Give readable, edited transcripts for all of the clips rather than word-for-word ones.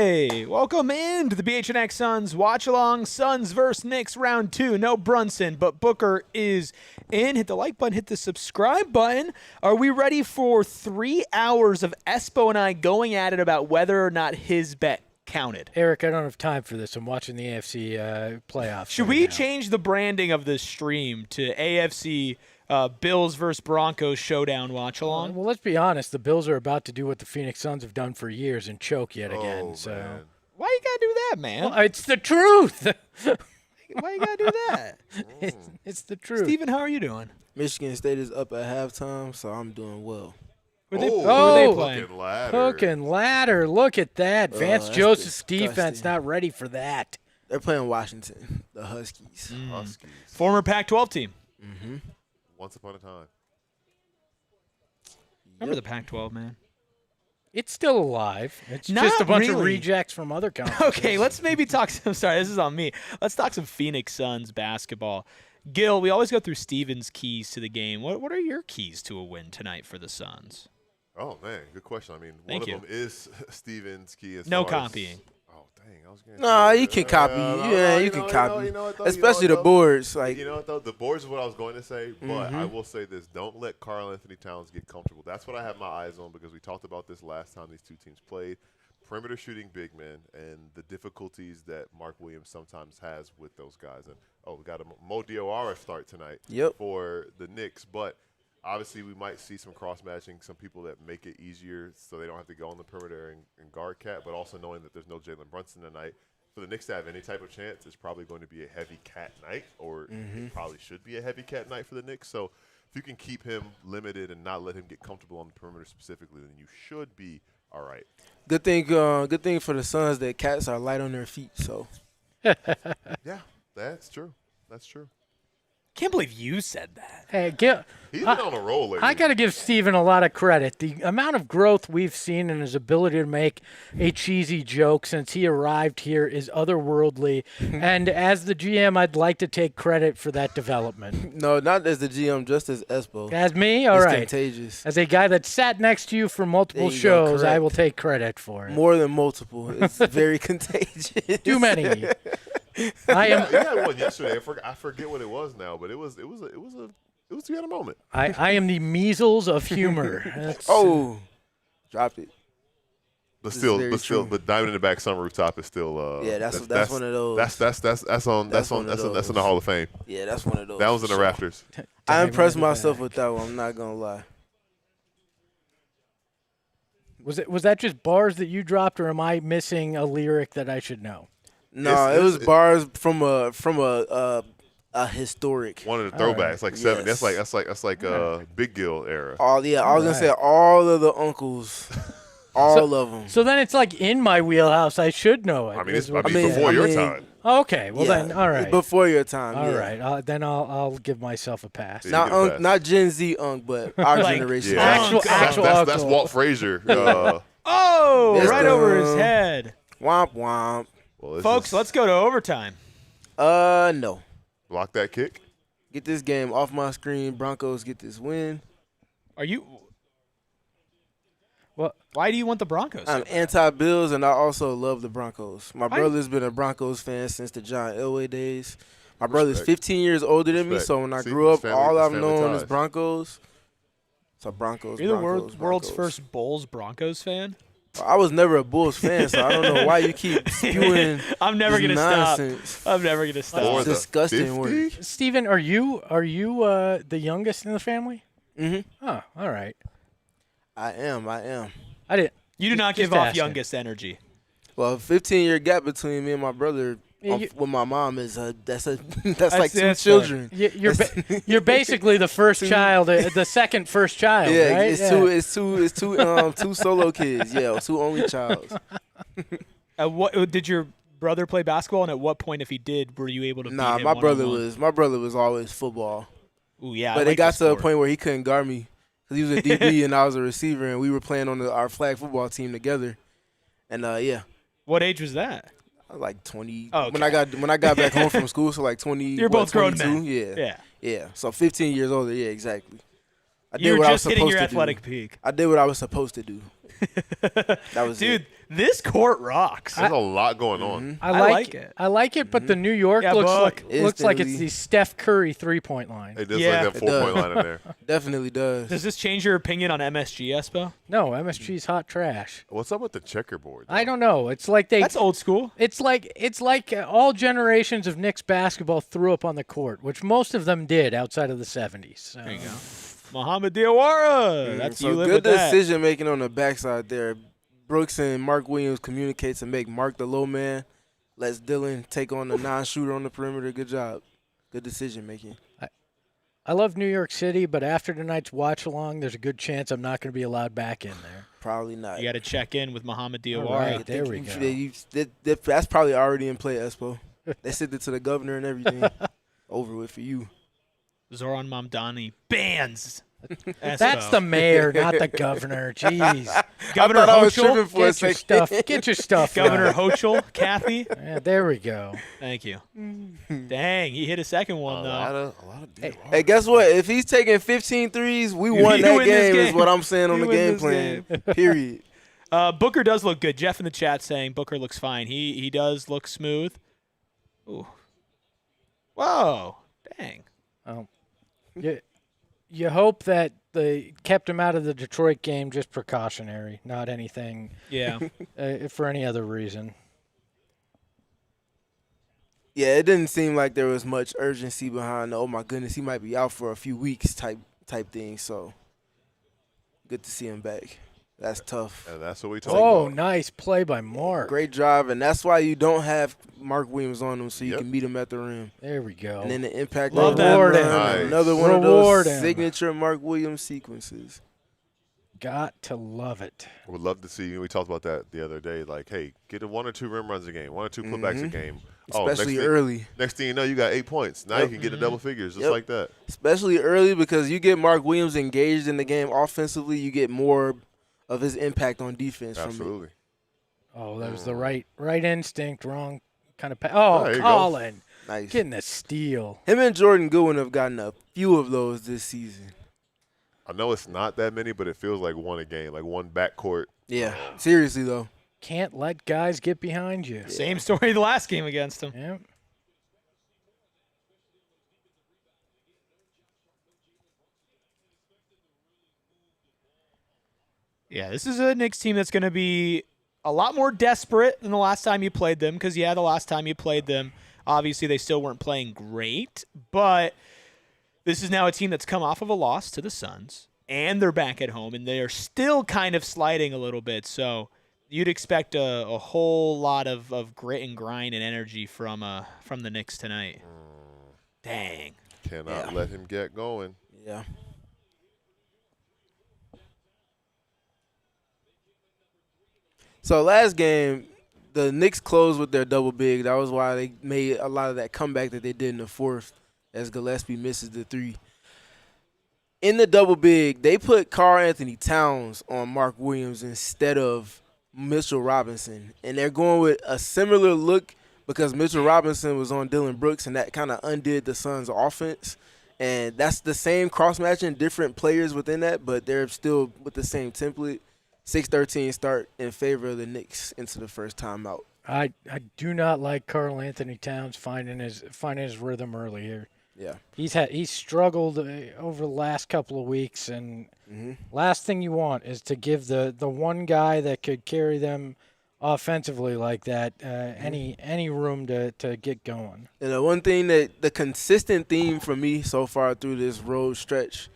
Hey, welcome into the PHNX Suns watch-along. Suns versus Knicks round 2. No Brunson, but Booker is in. Hit the like button, hit the subscribe button. Are we ready for 3 hours of Espo and I going at it about whether or not his bet counted? Eric, I don't have time for this. I'm watching the AFC playoffs. Should we change the branding of this stream to AFC Bills versus Broncos showdown watch-along? Well, let's be honest. The Bills are about to do what the Phoenix Suns have done for years and choke yet again. So Man. Why you gotta do that, man? Well, it's the truth. Why you gotta do that? It's the truth. Steven, how are you doing? Michigan State is up at halftime, so I'm doing well. Who are they Oh, playing? Hook and ladder. Hook and ladder. Look at that. Vance that's Joseph's disgusting. defense not ready for that. They're playing Washington, the Huskies. Huskies. Former Pac-12 team. Mm-hmm. Once upon a time. Remember the Pac-12, man? It's still alive. It's Not just a bunch of really. rejects from other conferences. Okay, let's maybe talk some. Sorry, this is on me. Let's talk some Phoenix Suns basketball. Gil, we always go through Steven's keys to the game. What are your keys to a win tonight for the Suns? Oh, man. Good question. I mean, Thank one of them is Steven's key. As No far as- copying. Oh, dang. I was going to Nah, you can copy. You can copy. Especially the boards. Like, You know what, though? The boards is what I was going to say, but I will say this. Don't let Karl Anthony Towns get comfortable. That's what I have my eyes on because we talked about this last time these two teams played. Perimeter shooting big men and the difficulties that Mark Williams sometimes has with those guys. And, we got a Mo Diawara start tonight for the Knicks. But obviously we might see some cross-matching, some people that make it easier so they don't have to go on the perimeter and guard Cat, but also knowing that there's no Jalen Brunson tonight. For the Knicks to have any type of chance, it's probably going to be a heavy Cat night, or it probably should be a heavy Cat night for the Knicks. So if you can keep him limited and not let him get comfortable on the perimeter specifically, then you should be all right. good thing for the Suns that cats are light on their feet. So Yeah, that's true. That's true. Can't believe you said that. Hey, Gil, He's been on a roll lately. I got to give Steven a lot of credit. The amount of growth we've seen in his ability to make a cheesy joke since he arrived here is otherworldly. And as the GM, I'd like to take credit for that development. no, not as the GM, just as Espo. As me? All It's right. contagious. As a guy that sat next to you for multiple There you go, shows, I correct. will take credit for it. More than multiple. It's very contagious. Too many. I am. You had one yesterday. I forget what it was now, but you had a moment. I am the measles of humor. That's- Oh, dropped it. But This is very true. but Diamond in the Back Summer Rooftop is still. Yeah, that's one of those. That's on the Hall of Fame. Yeah, that's one of those. That was in for the sure. rafters. I Diamond impressed in the myself back. with that one. I'm not gonna lie. Was that just bars that you dropped, or am I missing a lyric that I should know? No, it was bars from a historic. One of the throwbacks, like 7. Yes. That's like Big Gil era. I was gonna say all of the uncles, all of them. So then it's like in my wheelhouse. I should know it. I mean, is it's what- before your time. Okay, well then, all right. Before your time. All yeah. right, then I'll give myself a pass. Yeah. Not You get a pass. not Gen Z but our Like, generation. Yeah, Actual that's uncle. Walt Frazier. Oh, Yes, right over his head. Womp womp. Well, Folks, let's go to overtime. No. block that kick. Get this game off my screen. Broncos get this win. Are you? Well, Why do you want the Broncos? I'm anti-Bills, and I also love the Broncos. My Why- brother's been a Broncos fan since the John Elway days. My brother's Respect. 15 years older than me, Respect. so when I See, grew it's up, family- all it's I've family known is ties. Broncos. So Broncos, You're the Broncos, world's Broncos. first Bulls Broncos fan. I was never a Bulls fan, so I don't know why you keep spewing I'm never this gonna nonsense. stop. I'm never gonna stop. Or It's the disgusting 50? work. Steven, are you the youngest in the family? Mm-hmm. Oh, all right. I am. I didn't. You do not Just give off asking. youngest energy. Well, 15-year gap between me and my brother Yeah, you- with my mom is that's like two that's children. You're basically the first child, the second first child, Yeah, right? it's two solo kids. Yeah, two only child. What did your brother play basketball? And at what point, if he did, were you able to? Nah, beat him my brother one-on-one? was always football. Ooh, yeah. But I it got like the to a sport. point where he couldn't guard me because he was a DB and I was a receiver, and we were playing on our flag football team together. And yeah, What age was that? I was like 20. Oh, When I got back home from school, so like 20. You're both grown 22? men. Yeah. So 15 years older. Yeah, exactly. I did You're what I was just hitting supposed your to do. athletic peak. I did what I was supposed to do. That was Dude, it. this court rocks. There's a lot going on. I like it. I like it, but the New York Yeah, looks Buck. like it's Instantly. the Steph Curry 3-point line. It does Yeah. like that It does. 4-point line in there. Definitely does. Does this change your opinion on MSG, Espo? No, MSG's hot trash. What's up with the checkerboard? I don't know. It's like That's old school. It's like all generations of Knicks basketball threw up on the court, which most of them did outside of the 70s. So. There you go. Mohamed Diawara. That's So you live good with that. decision making on the backside there. Brooks and Mark Williams communicate to make Mark the low man. Lets Dillon take on the non-shooter on the perimeter. Good job. Good decision making. I love New York City, but after tonight's watch along, there's a good chance I'm not going to be allowed back in there. Probably not. You got to check in with Mohamed Diawara. All right. I There think we go. that's probably already in play, Espo. They sent it to the governor and everything. Over with for you. Zoran Mamdani bans. That's the mayor, not the governor. Jeez. Governor I thought I was Hochul. tripping for a Get your second. stuff. Get your stuff. Governor right. Hochul. Kathy. Yeah, there we go. Thank you. Dang, he hit a second one, A though. lot of DNR. Hey, guess what? If he's taking 15 threes, we won You that win this game, is game. what I'm saying on You the win game this plan. Period. Booker does look good. Jeff in the chat saying Booker looks fine. He does look smooth. Ooh. Whoa. Dang. Oh. You hope that they kept him out of the Detroit game just precautionary, not anything Yeah. for any other reason. Yeah, it didn't seem like there was much urgency behind the, oh my goodness, he might be out for a few weeks type thing. So good to see him back. That's tough. And that's what we talk Oh, about. nice play by Mark. Great drive, and that's why you don't have Mark Williams on him, so you Yep. can meet him at the rim. There we go. And then the impact Love on that. the Reward run, him. Nice. another one Reward of those him. signature Mark Williams sequences. Got to love it. Would love to see. We talked about that the other day. Like, hey, get a 1 or 2 rim runs a game, 1 or 2 putbacks a game. Especially next thing, early. Next thing you know, you got 8 points. Now you can get to double figures just Yep. like that. Especially early because you get Mark Williams engaged in the game offensively, you get more of his impact on defense from it. Absolutely. Oh, that was the right instinct, wrong kind of pass. Oh, there you go. Colin. Nice. Getting a steal. Him and Jordan Goodwin have gotten a few of those this season. I know it's not that many, but it feels like one a game, like one backcourt. Yeah, seriously though. Can't let guys get behind you. Same story the last game against him. Yeah. Yeah, this is a Knicks team that's going to be a lot more desperate than the last time you played them because, the last time you played them, obviously they still weren't playing great, but this is now a team that's come off of a loss to the Suns, and they're back at home, and they're still kind of sliding a little bit, so you'd expect a whole lot of grit and grind and energy from the Knicks tonight. Dang. Cannot let him get going. Yeah. So last game, the Knicks closed with their double big. That was why they made a lot of that comeback that they did in the fourth as Gillespie misses the three. In the double big, they put Karl Anthony Towns on Mark Williams instead of Mitchell Robinson. And they're going with a similar look because Mitchell Robinson was on Dillon Brooks, and that kind of undid the Suns' offense. And that's the same cross-matching, different players within that, but they're still with the same template. 6-13 start in favor of the Knicks into the first timeout. I do not like Karl Anthony Towns finding his rhythm early here. Yeah. He's struggled over the last couple of weeks, and last thing you want is to give the one guy that could carry them offensively like that any room to get going. And the one thing that the consistent theme for me so far through this road stretch,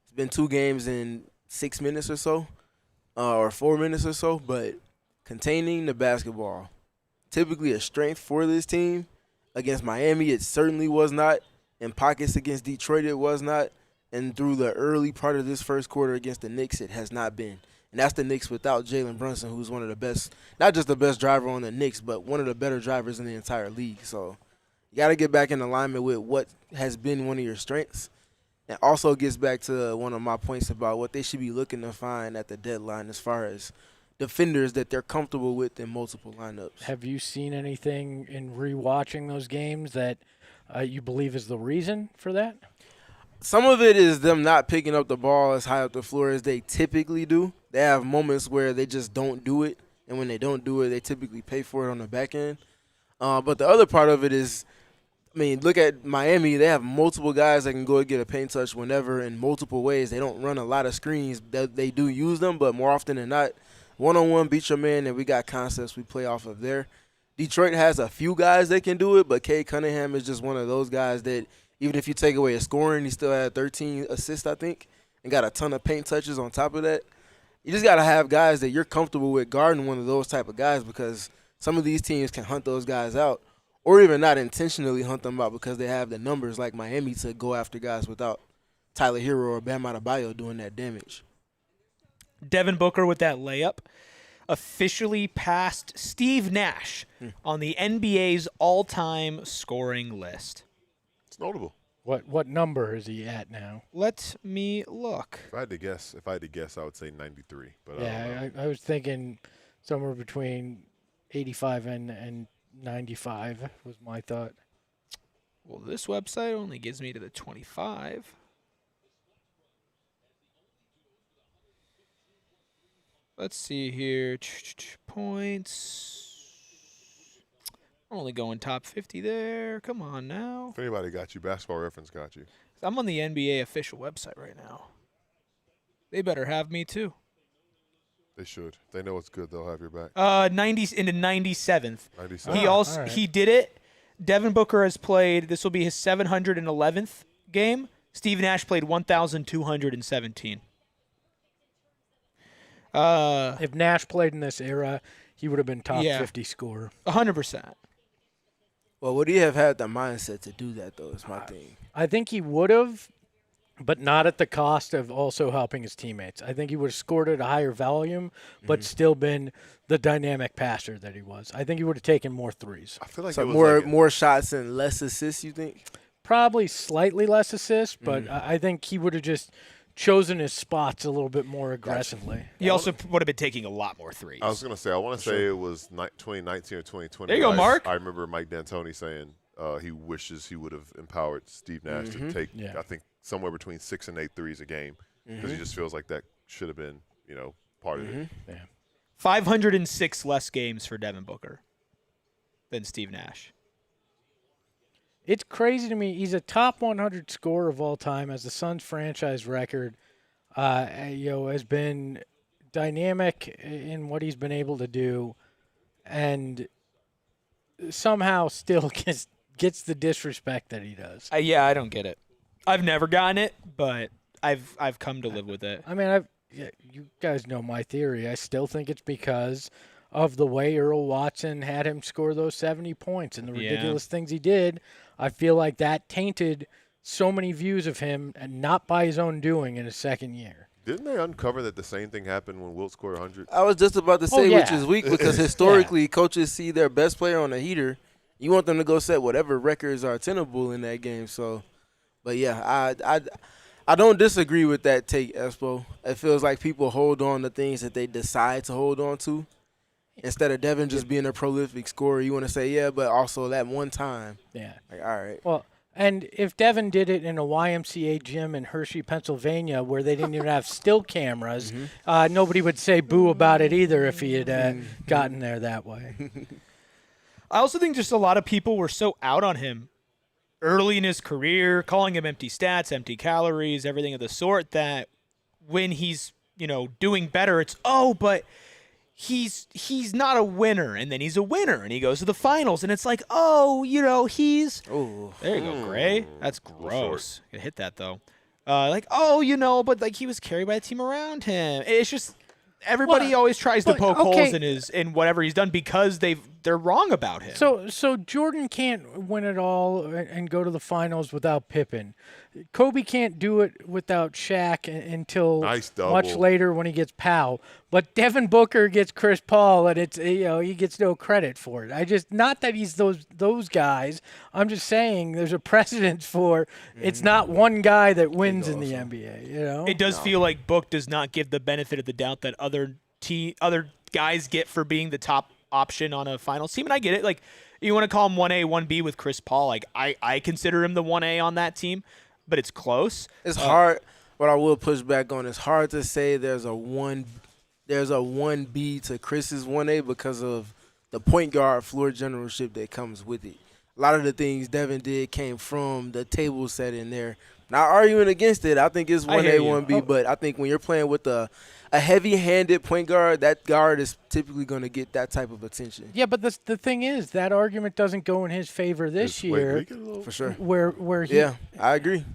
it's been 2 games in 6 minutes or so, or 4 minutes or so, but containing the basketball. Typically a strength for this team. Against Miami, it certainly was not. In pockets against Detroit, it was not. And through the early part of this first quarter against the Knicks, it has not been. And that's the Knicks without Jalen Brunson, who's one of the best, not just the best driver on the Knicks, but one of the better drivers in the entire league. So you got to get back in alignment with what has been one of your strengths. And also gets back to one of my points about what they should be looking to find at the deadline as far as defenders that they're comfortable with in multiple lineups. Have you seen anything in rewatching those games that you believe is the reason for that? some of it is them not picking up the ball as high up the floor as they typically do. They have moments where they just don't do it, and when they don't do it, they typically pay for it on the back end. But the other part of it is, I mean, look at Miami. They have multiple guys that can go and get a paint touch whenever in multiple ways. They don't run a lot of screens. They do use them, but more often than not, one-on-one, beat your man, and we got concepts we play off of there. Detroit has a few guys that can do it, but Cade Cunningham is just one of those guys that even if you take away his scoring, he still had 13 assists, I think, and got a ton of paint touches on top of that. You just got to have guys that you're comfortable with guarding one of those type of guys because some of these teams can hunt those guys out or even not intentionally hunt them out because they have the numbers like Miami to go after guys without Tyler Hero or Bam Adebayo doing that damage. Devin Booker with that layup officially passed Steve Nash on the NBA's all-time scoring list. It's notable. What number is he at now? Let me look. If I had to guess, I would say 93. But Yeah, I was thinking somewhere between 85 and 95 was my thought. Well, this website only gives me to the 25. Let's see here. Points. Only going top 50 there. Come on now. if anybody got you, Basketball Reference got you. I'm on the NBA official website right now. They better have me too. They should. If they know it's good, they'll have your back. 90 into 97th. 97. He also all right. he did it. Devin Booker has played. This will be his 711th game. Steve Nash played 1,217. If Nash played in this era, he would have been top Yeah. 50 scorer. 100%. Well, would he have had the mindset to do that, though, is my thing. I think he would have, but not at the cost of also helping his teammates. I think he would have scored at a higher volume, but still been the dynamic passer that he was. I think he would have taken more threes. I feel like So it was more shots and less assists, you think? Probably slightly less assists, but I think he would have just chosen his spots a little bit more aggressively. He also would have been taking a lot more threes. I was going to say, I want to say it was 2019 or 2020. There you go, Mark. I remember Mike D'Antoni saying he wishes he would have empowered Steve Nash to take, Yeah. I think, somewhere between 6 and 8 threes a game because he just feels like that should have been, part of it. Yeah. 506 less games for Devin Booker than Steve Nash. It's crazy to me. He's a top 100 scorer of all time as the Suns franchise record. Has been dynamic in what he's been able to do, and somehow still gets the disrespect that he does. Yeah, I don't get it. I've never gotten it, but I've come to live with it. I mean, you guys know my theory. I still think it's because of the way Earl Watson had him score those 70 points and the Yeah. ridiculous things he did. I feel like that tainted so many views of him, and not by his own doing in his second year. Didn't they uncover that the same thing happened when Wilt scored 100? I was just about to say, yeah. which is weak because historically coaches see their best player on a heater. You want them to go set whatever records are tenable in that game. So, but yeah, I don't disagree with that take, Espo. It feels like people hold on to things that they decide to hold on to. Instead of Devin just being a prolific scorer, you want to say, yeah, but also that one time. Yeah. Like, all right. Well, and if Devin did it in a YMCA gym in Hershey, Pennsylvania, where they didn't even have still cameras, nobody would say boo about it either if he had gotten there that way. I also think just a lot of people were so out on him early in his career, calling him empty stats, empty calories, everything of the sort, that when he's, doing better, it's, but he's not a winner, and then he's a winner, and he goes to the finals, and it's like, he's there you go, Gray. That's gross. Gonna hit that though. But he was carried by the team around him. It's just everybody always tries to poke holes in whatever he's done because they're wrong about him. So Jordan can't win it all and go to the finals without Pippen. Kobe can't do it without Shaq until Nice double. much later when he gets Powell. But Devin Booker gets Chris Paul, and it's he gets no credit for it. Not that he's those guys. I'm just saying there's a precedent for it's not one guy that wins in the NBA. It does feel like Book does not give the benefit of the doubt that other guys get for being the top option on a finals team, and I get it. Like, you want to call him 1A, 1B with Chris Paul. Like, I consider him the 1A on that team. but it's close. It's hard. What I will push back on, it's hard to say there's a 1B to Chris's 1A because of the point guard floor generalship that comes with it. A lot of the things Devin did came from the table setting there. Not arguing against it. I think it's 1A, 1B, but I think when you're playing with a heavy-handed point guard, that guard is typically going to get that type of attention. Yeah, but the thing is, that argument doesn't go in his favor this year. For sure. Where he, Yeah, I agree.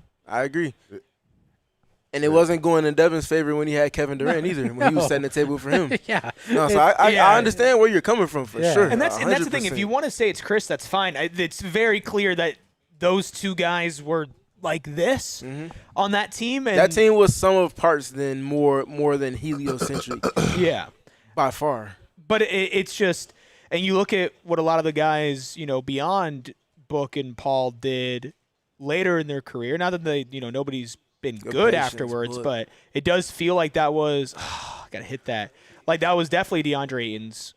And it wasn't going in Devin's favor when he had Kevin Durant either, when he was setting the table for him. Yeah. No, so I understand where you're coming from for sure. And that's the thing. If you want to say it's Chris, that's fine. It's very clear that those two guys were like this on that team. And that team was sum of parts than more than heliocentric. Yeah. By far. But it's just – and you look at what a lot of the guys, beyond Book and Paul did later in their career. Not that they, nobody's – been good afterwards, but it does feel like that was I gotta hit that. Like that was definitely DeAndre Ayton's,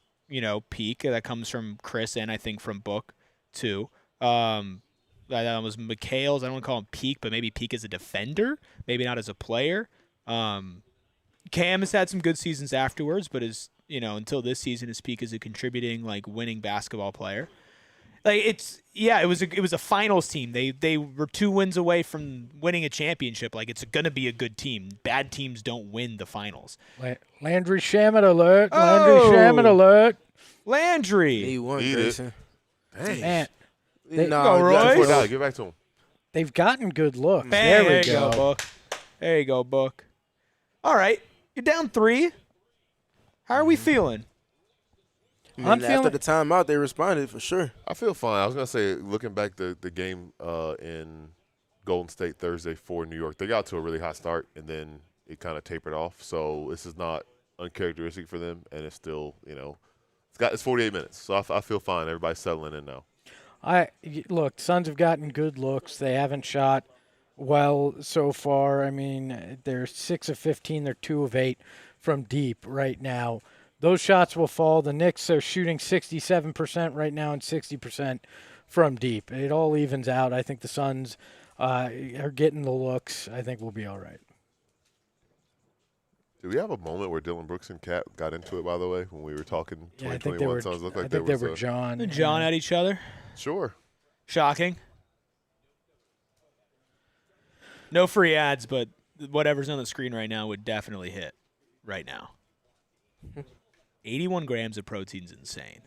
peak that comes from Chris and I think from Book too. That was Mikhail's. I don't want to call him peak, but maybe peak as a defender, maybe not as a player. Cam has had some good seasons afterwards, but is until this season his peak as a contributing winning basketball player. It was a finals team. They were 2 wins away from winning a championship. It's going to be a good team. Bad teams don't win the finals. Landry Shamet alert. Landry Shamet alert. Landry. He won, Eat Grayson. Dang. Man, Go, Royce. Give back to him. they've gotten good looks. Bang, There we go, Book. There you go, Book. All right. You're down 3. How are we feeling? After the timeout, they responded for sure. I feel fine. I was going to say, looking back the game in Golden State Thursday for New York, they got to a really hot start, and then it kind of tapered off. So this is not uncharacteristic for them, and it's still, it's 48 minutes. So I feel fine. Everybody's settling in now. Look, Suns have gotten good looks. They haven't shot well so far. I mean, they're 6 of 15. They're 2 of 8 from deep right now. Those shots will fall. The Knicks are shooting 67% right now and 60% from deep. It all evens out. I think the Suns are getting the looks. I think we'll be all right. Did we have a moment where Dillon Brooks and Cat got into it, by the way, when we were talking 2021 Suns? Looked like they were John. John at each other? Sure. Shocking. No free ads, but whatever's on the screen right now would definitely hit right now. 81 grams of protein's insane.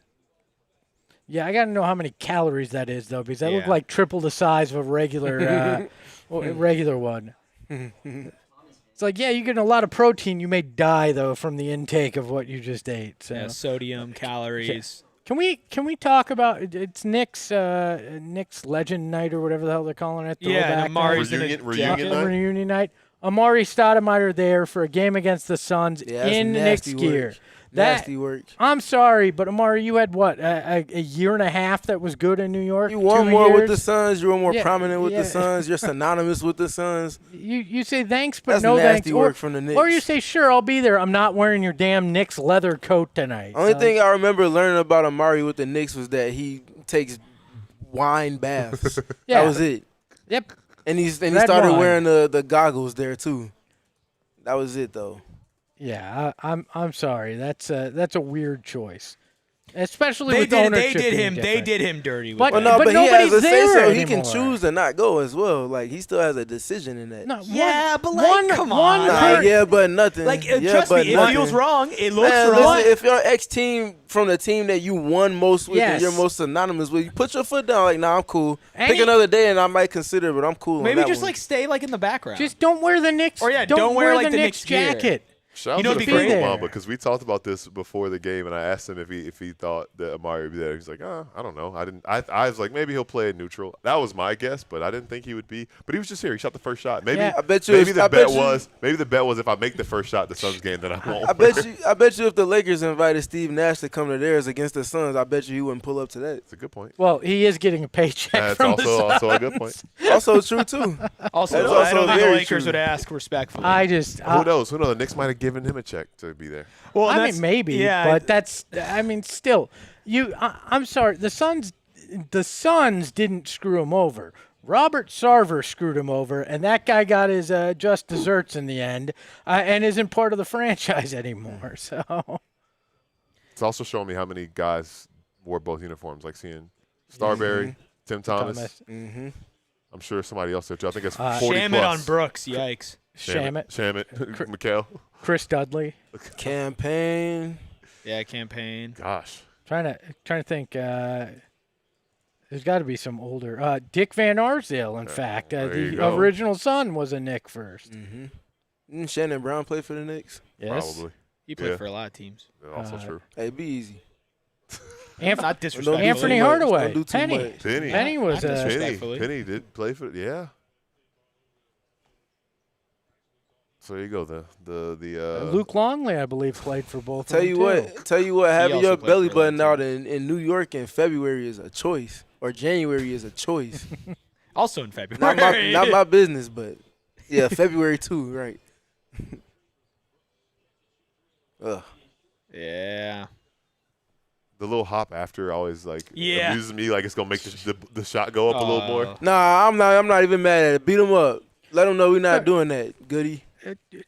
Yeah, I got to know how many calories that is, though, because that looked like triple the size of a regular regular one. It's like, yeah, you're getting a lot of protein. You may die, though, from the intake of what you just ate. So. Yeah, sodium, calories. Can we talk about it's Knicks Legend Night or whatever the hell they're calling it? Yeah, Amare's reunion night. Amare Stoudemire there for a game against the Suns in Knicks gear. Nasty work. I'm sorry, but Amare, you had what a year and a half that was good in New York. You won more with the Suns. You were more prominent with the Suns. You're synonymous with the Suns. You say thanks, but That's no nasty thanks. Work from the Knicks. Or you say sure, I'll be there. I'm not wearing your damn Knicks leather coat tonight. Only thing I remember learning about Amare with the Knicks was that he takes wine baths. Yeah. That was it. Yep. And he started wearing the goggles there too. That was it though. Yeah, I'm sorry. That's a weird choice, especially with ownership. They did him dirty. With But that. But he nobody's has a there say so. anymore. He can choose to not go as well. Like he still has a decision in that. No, come on. Yeah, but nothing. Trust me, it feels wrong. It looks wrong. Listen, if your ex team from the team that you won most with and you're most synonymous with, you put your foot down. Like, nah, I'm cool. Pick another day and I might consider, but I'm cool. Maybe on just one. stay in the background. Just don't wear the Knicks. Or don't wear the the Knicks jacket. gear. Shout You know out to what'd the be Frank great? Mamba, because we talked about this before the game, and I asked him if he thought that Amare would be there. He's like, I don't know. I was like, maybe he'll play it neutral. That was my guess, but I didn't think he would be. But he was just here. He shot the first shot. Maybe Yeah. I bet you. maybe the bet was if I make the first shot the Suns game, then I won't. I bet you if the Lakers invited Steve Nash to come to theirs against the Suns, I bet you he wouldn't pull up to that. It's a good point. Well, he is getting a paycheck That's from the Suns. also a good point. Also true too. Also, That's I don't also think the very Lakers true. would ask respectfully. Who knows? The Knicks might have given him a check to be there. Well, I mean, maybe, but that's. I mean, still, I'm sorry. The Suns didn't screw him over. Robert Sarver screwed him over, and that guy got his just desserts in the end, and isn't part of the franchise anymore. So It's also showing me how many guys wore both uniforms, like seeing Starberry, Tim Thomas. I'm sure somebody else there too. I think it's 40 Shamit plus. on Brooks. Yikes. Shamit, Mikal. Chris Dudley. Campaign. Yeah, campaign. Gosh. Trying to think. There's got to be some older. Dick Van Arsdale, in fact. The original son was a Knick first. Didn't Shannon Brown play for the Knicks? Yes. Probably. He played for a lot of teams. Also true. Hey, be easy. Not disrespectful. Anthony much. Hardaway. Don't do too Penny. much. Penny was Not a. disrespectfully. Penny did play for So there you go. The Luke Longley, I believe, played for both. Tell of you them, what, having also your played belly for button Atlanta. out in New York in February is a choice, or January is a choice. Also in February. not my business, but yeah, February too, right? Ugh. Yeah. the little hop after always like Yeah. amuses me. Like it's gonna make the shot go up a little more. Nah, I'm not even mad at it. Beat him up. Let him know we're not doing that, Goody.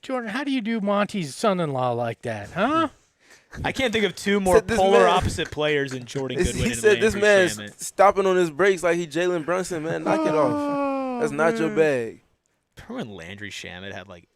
Jordan, how do you do Monty's son-in-law like that, huh? I can't think of two more Said this polar man- opposite players than Jordan Goodwin He and said this Landry man's Shamet. stopping on his brakes like he Jalen Brunson, man. Knock it off. That's not your bag. Remember when Landry Shamet had like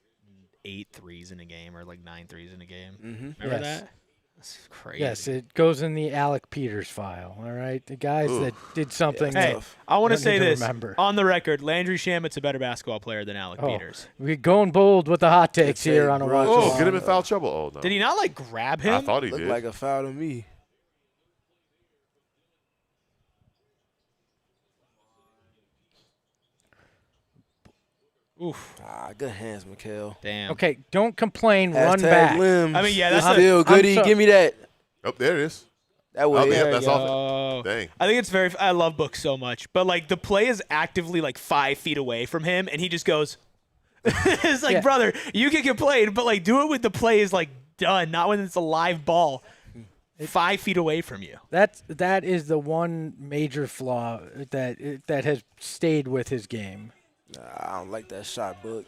8 threes in a game or like 9 threes in a game? Mm-hmm. Remember Yes. that? That's crazy. Yes, it goes in the Alec Peters file, all right? The guys that did something Hey, that I want to don't say need to this remember. on the record: Landry Shamet's a better basketball player than Alec Oh. Peters. We're going bold with the hot takes Say, here on a bro. watch. Oh, Along. get him in foul trouble. Oh no. Did he not like grab him? I thought he Looked did. like a foul to me. Oof. Good hands, Mikhail. Damn. Okay, don't complain. Run Hashtag back. limbs. I mean, yeah, that's still Goody. so- Give me that. Oh, there it is. That way. Oh, yeah, There that's you off. go. Dang. I think it's very. I love Book so much, but like the play is actively like 5 feet away from him, and he just goes. It's like, Yeah. brother, you can complain, but like do it when the play is like done, not when it's a live ball 5 feet away from you. That is the one major flaw that has stayed with his game. I don't like that shot, Book.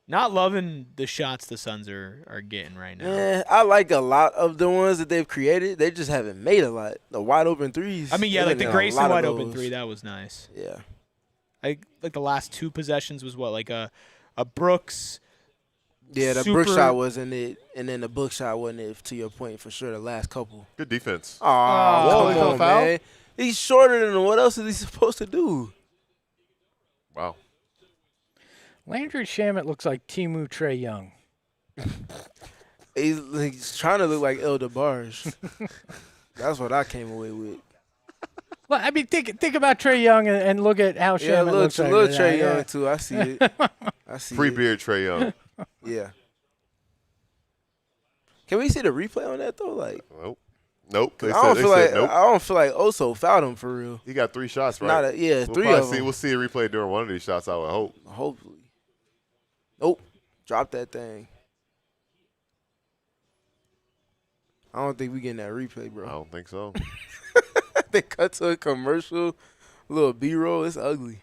Not loving the shots the Suns are getting right now. I like a lot of the ones that they've created. They just haven't made a lot. The wide open threes. I mean, yeah, they're like the getting a Grayson lot of wide open those. 3, that was nice. Yeah. Like the last 2 possessions was what, like a Brooks. Yeah, the Super- Brook shot wasn't it, and then the Book shot wasn't it, to your point, for sure, the last couple. Good defense. Oh, Whoa, they come call on, foul? man. He's shorter than him. What else is he supposed to do? Wow. Landry Shamet looks like Timu Trey Young. He's trying to look like El DeBarge. That's what I came away with. Well, I mean, think about Trey Young and look at how Yeah, Shamet looks like. little Trey Yeah. Young, too. I see it. I see Free it. beard, Trae Young. Yeah. Can we see the replay on that, though? Like, Nope. They I don't said, feel they like said nope. I don't feel like Oso fouled him for real. He got 3 shots, right? Not a, yeah, We'll 3 probably of see. them. We'll see a replay during one of these shots, I would hope. Hopefully. Nope. Drop that thing. I don't think we getting that replay, I bro. don't think so. They cut to a commercial, little B-roll. It's ugly.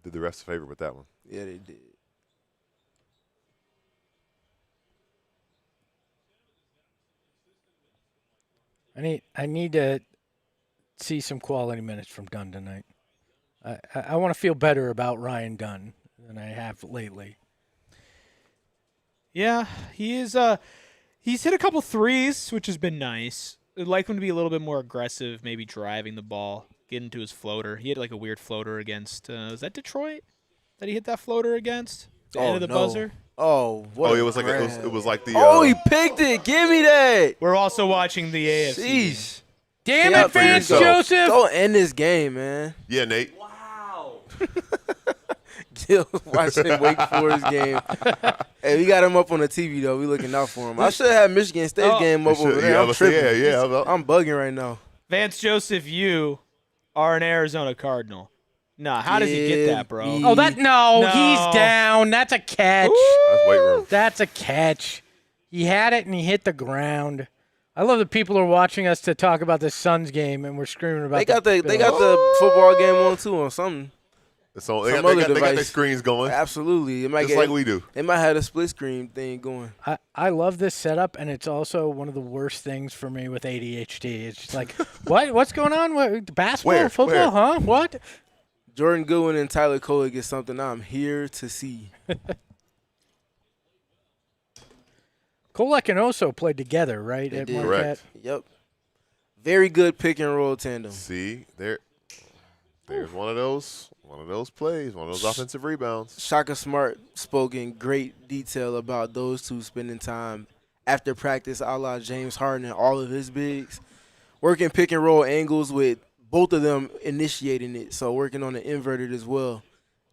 Did the refs a favor with that one. Yeah, they did. I need to see some quality minutes from Dunn tonight. I want to feel better about Ryan Dunn than I have lately. Yeah, he is. He's hit a couple threes, which has been nice. I'd like him to be a little bit more aggressive, maybe driving the ball, get into his floater. He had like a weird floater against. Was that Detroit that he hit that floater against? The end of the buzzer. Oh, what? Oh, a it was like grab. it was like the. Oh, he picked it. Give me that. We're also watching the AFC. game. Sheesh. Damn Yeah, it, Vance for yourself. Joseph! Go end this game, man. Yeah, Nate. Gil watching Wake Forest game. Hey, we got him up on the TV though. We looking out for him. I should have Michigan State Oh. game up over there. Yeah, I'm tripping. yeah. I'm bugging right now. Vance Joseph, you are an Arizona Cardinal. Nah, how does he get that, bro? Yeah. Oh, no, No. he's down. That's a catch. That's weight room. That's a catch. He had it and he hit the ground. I love that people are watching us to talk about the Suns game, and we're screaming about. They got the Bills. football game on too on something. So Some they other got their device. screens going, Absolutely, it might just like we do. They might have a split screen thing going. I love this setup, and it's also one of the worst things for me with ADHD. It's just like, what's going on? What, basketball, Where? football, huh? What? Jordan Goodwin and Tyler Kolek is something I'm here to see. Kolek and Oso played together, right? They At did. Marquette? Correct. Yep. Very good pick and roll tandem. See, there's one of those plays, one of those offensive rebounds. Shaka Smart spoke in great detail about those two spending time after practice, a la James Harden and all of his bigs, working pick and roll angles with both of them initiating it, so working on the inverted as well.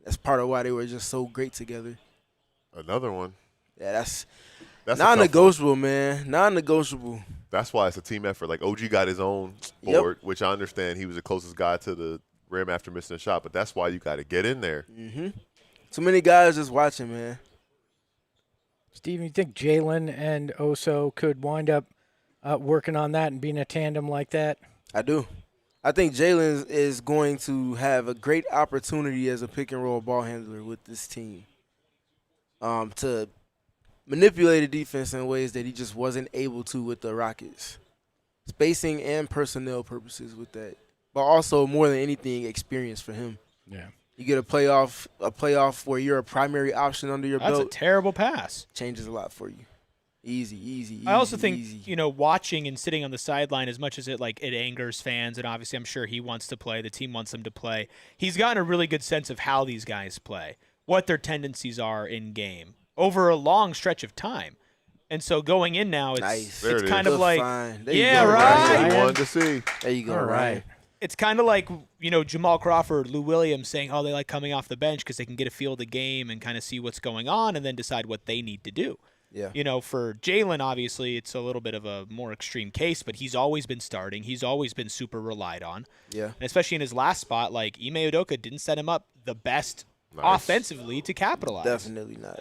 That's part of why they were just so great together. Another one. Yeah, that's That's a tough one. non-negotiable, man. Non-negotiable. That's why it's a team effort. Like OG got his own board, which I understand he was the closest guy to the rim after missing a shot, but that's why you got to get in there. Mm-hmm. Too many guys just watching, man. Steven, you think Jalen and Oso could wind up working on that and being a tandem like that? I do. I think Jalen is going to have a great opportunity as a pick-and-roll ball handler with this team to manipulate the defense in ways that he just wasn't able to with the Rockets. Spacing and personnel purposes with that. But also, more than anything, experience for him. Yeah. You get a playoff where you're a primary option under your That's belt. a terrible pass. Changes a lot for you. Easy. I also think, easy. watching and sitting on the sideline, as much as it angers fans, and obviously I'm sure he wants to play, the team wants him to play, he's gotten a really good sense of how these guys play, what their tendencies are in game over a long stretch of time. And so going in now, Nice. it's There it kind is. of like, There you yeah, go. right. That's what we wanted to see. There you go. All right. Ryan. it's kind of like, Jamal Crawford, Lou Williams saying, they like coming off the bench because they can get a feel of the game and kind of see what's going on and then decide what they need to do. Yeah. For Jalen, obviously, it's a little bit of a more extreme case, but he's always been starting. He's always been super relied on. Yeah. And especially in his last spot, like Ime Udoka didn't set him up the best offensively to capitalize. Definitely not.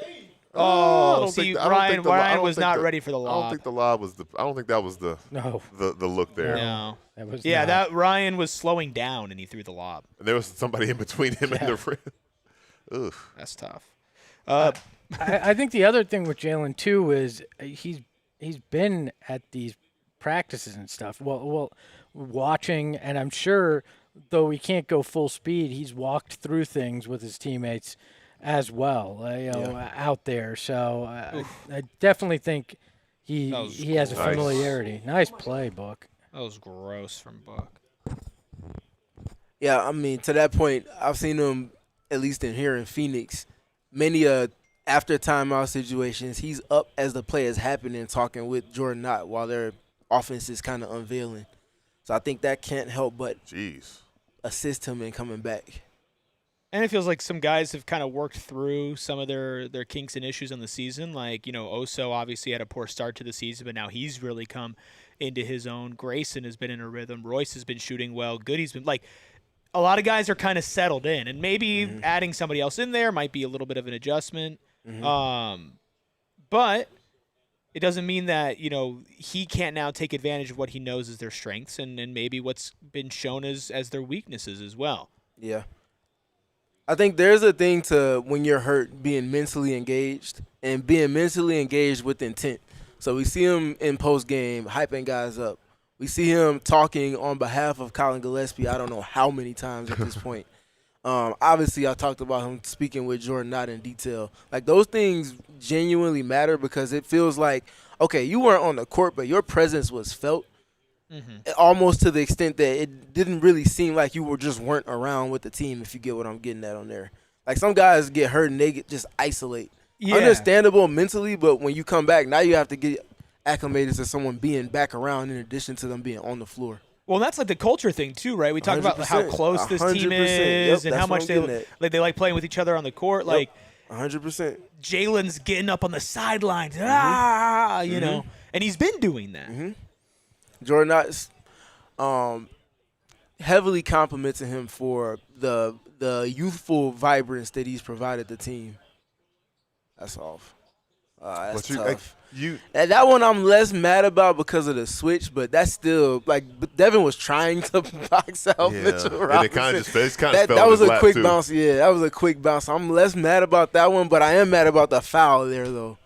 Oh, I see, don't Ryan, think the- I Ryan don't was think not the- ready for the I lob. don't think the lob was the. I don't think that was the No. the look there. No. That was Yeah, not. that Ryan was slowing down and he threw the lob. And there was somebody in between him and the rim. Ugh. That's tough. I think the other thing with Jalen too is he's been at these practices and stuff. Well, watching, and I'm sure though he can't go full speed, he's walked through things with his teammates as well. Out there. So I definitely think he has a Nice. familiarity. Nice play, Book. That was gross from Buck. Yeah, I mean, to that point, I've seen him, at least in here in Phoenix, many after timeout situations, he's up as the play is happening, talking with Jordan Knott while their offense is kind of unveiling. So I think that can't help but Jeez. assist him in coming back. And it feels like some guys have kind of worked through some of their kinks and issues on the season. Like, Oso obviously had a poor start to the season, but now he's really come into his own. Grayson has been in a rhythm. Royce has been shooting well. Goody's been a lot of guys are kind of settled in, and maybe adding somebody else in there might be a little bit of an adjustment. But it doesn't mean that, he can't now take advantage of what he knows is their strengths and maybe what's been shown as their weaknesses as well. Yeah. I think there's a thing to when you're hurt being mentally engaged and being mentally engaged with intent. So we see him in post game hyping guys up. We see him talking on behalf of Colin Gillespie I don't know how many times at this point. Obviously, I talked about him speaking with Jordan Knott in detail. Like, those things genuinely matter because it feels like, okay, you weren't on the court, but your presence was felt. Almost to the extent that it didn't really seem like you weren't around with the team, if you get what I'm getting at on there. Like, some guys get hurt and they just isolate. Yeah. Understandable mentally, but when you come back, now you have to get acclimated to someone being back around in addition to them being on the floor. Well, that's like the culture thing too, right? We talk about how 100%. close this team 100%. is Yep, and how that's what much I'm getting they like playing with each other on the court. Like 100%. Jalen's getting up on the sidelines, and he's been doing that. Jordan Knott's heavily complimenting him for the youthful vibrance that he's provided the team. That's off. That's But tough. you And that one I'm less mad about because of the switch, but that's still like Devin was trying to box out Mitchell Robinson. And it kind of just fell That in was his a lap, quick too. bounce. Yeah, that was a quick bounce. I'm less mad about that one, but I am mad about the foul there though.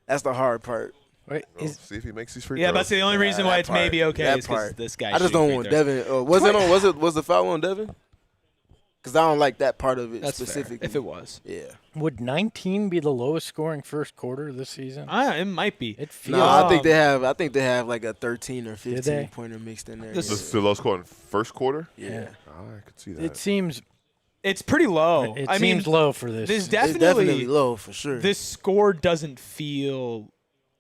That's the hard part. Wait, Well, see if he makes these free Yeah, throws. but the only reason why that it's maybe part, okay that is because part. this guy. I just don't want Devin. Was the foul on Devin? Because I don't like that part of it That's specifically. fair, if it was. Yeah. would 19 be the lowest scoring first quarter this season? It might be. It feels. No, I think they have like a 13 or 15 pointer mixed in there. This- The low score in first quarter? Yeah. I could see that. It seems. It's pretty low. It I seems mean, low for this. this It's definitely, definitely low for sure. this score doesn't feel.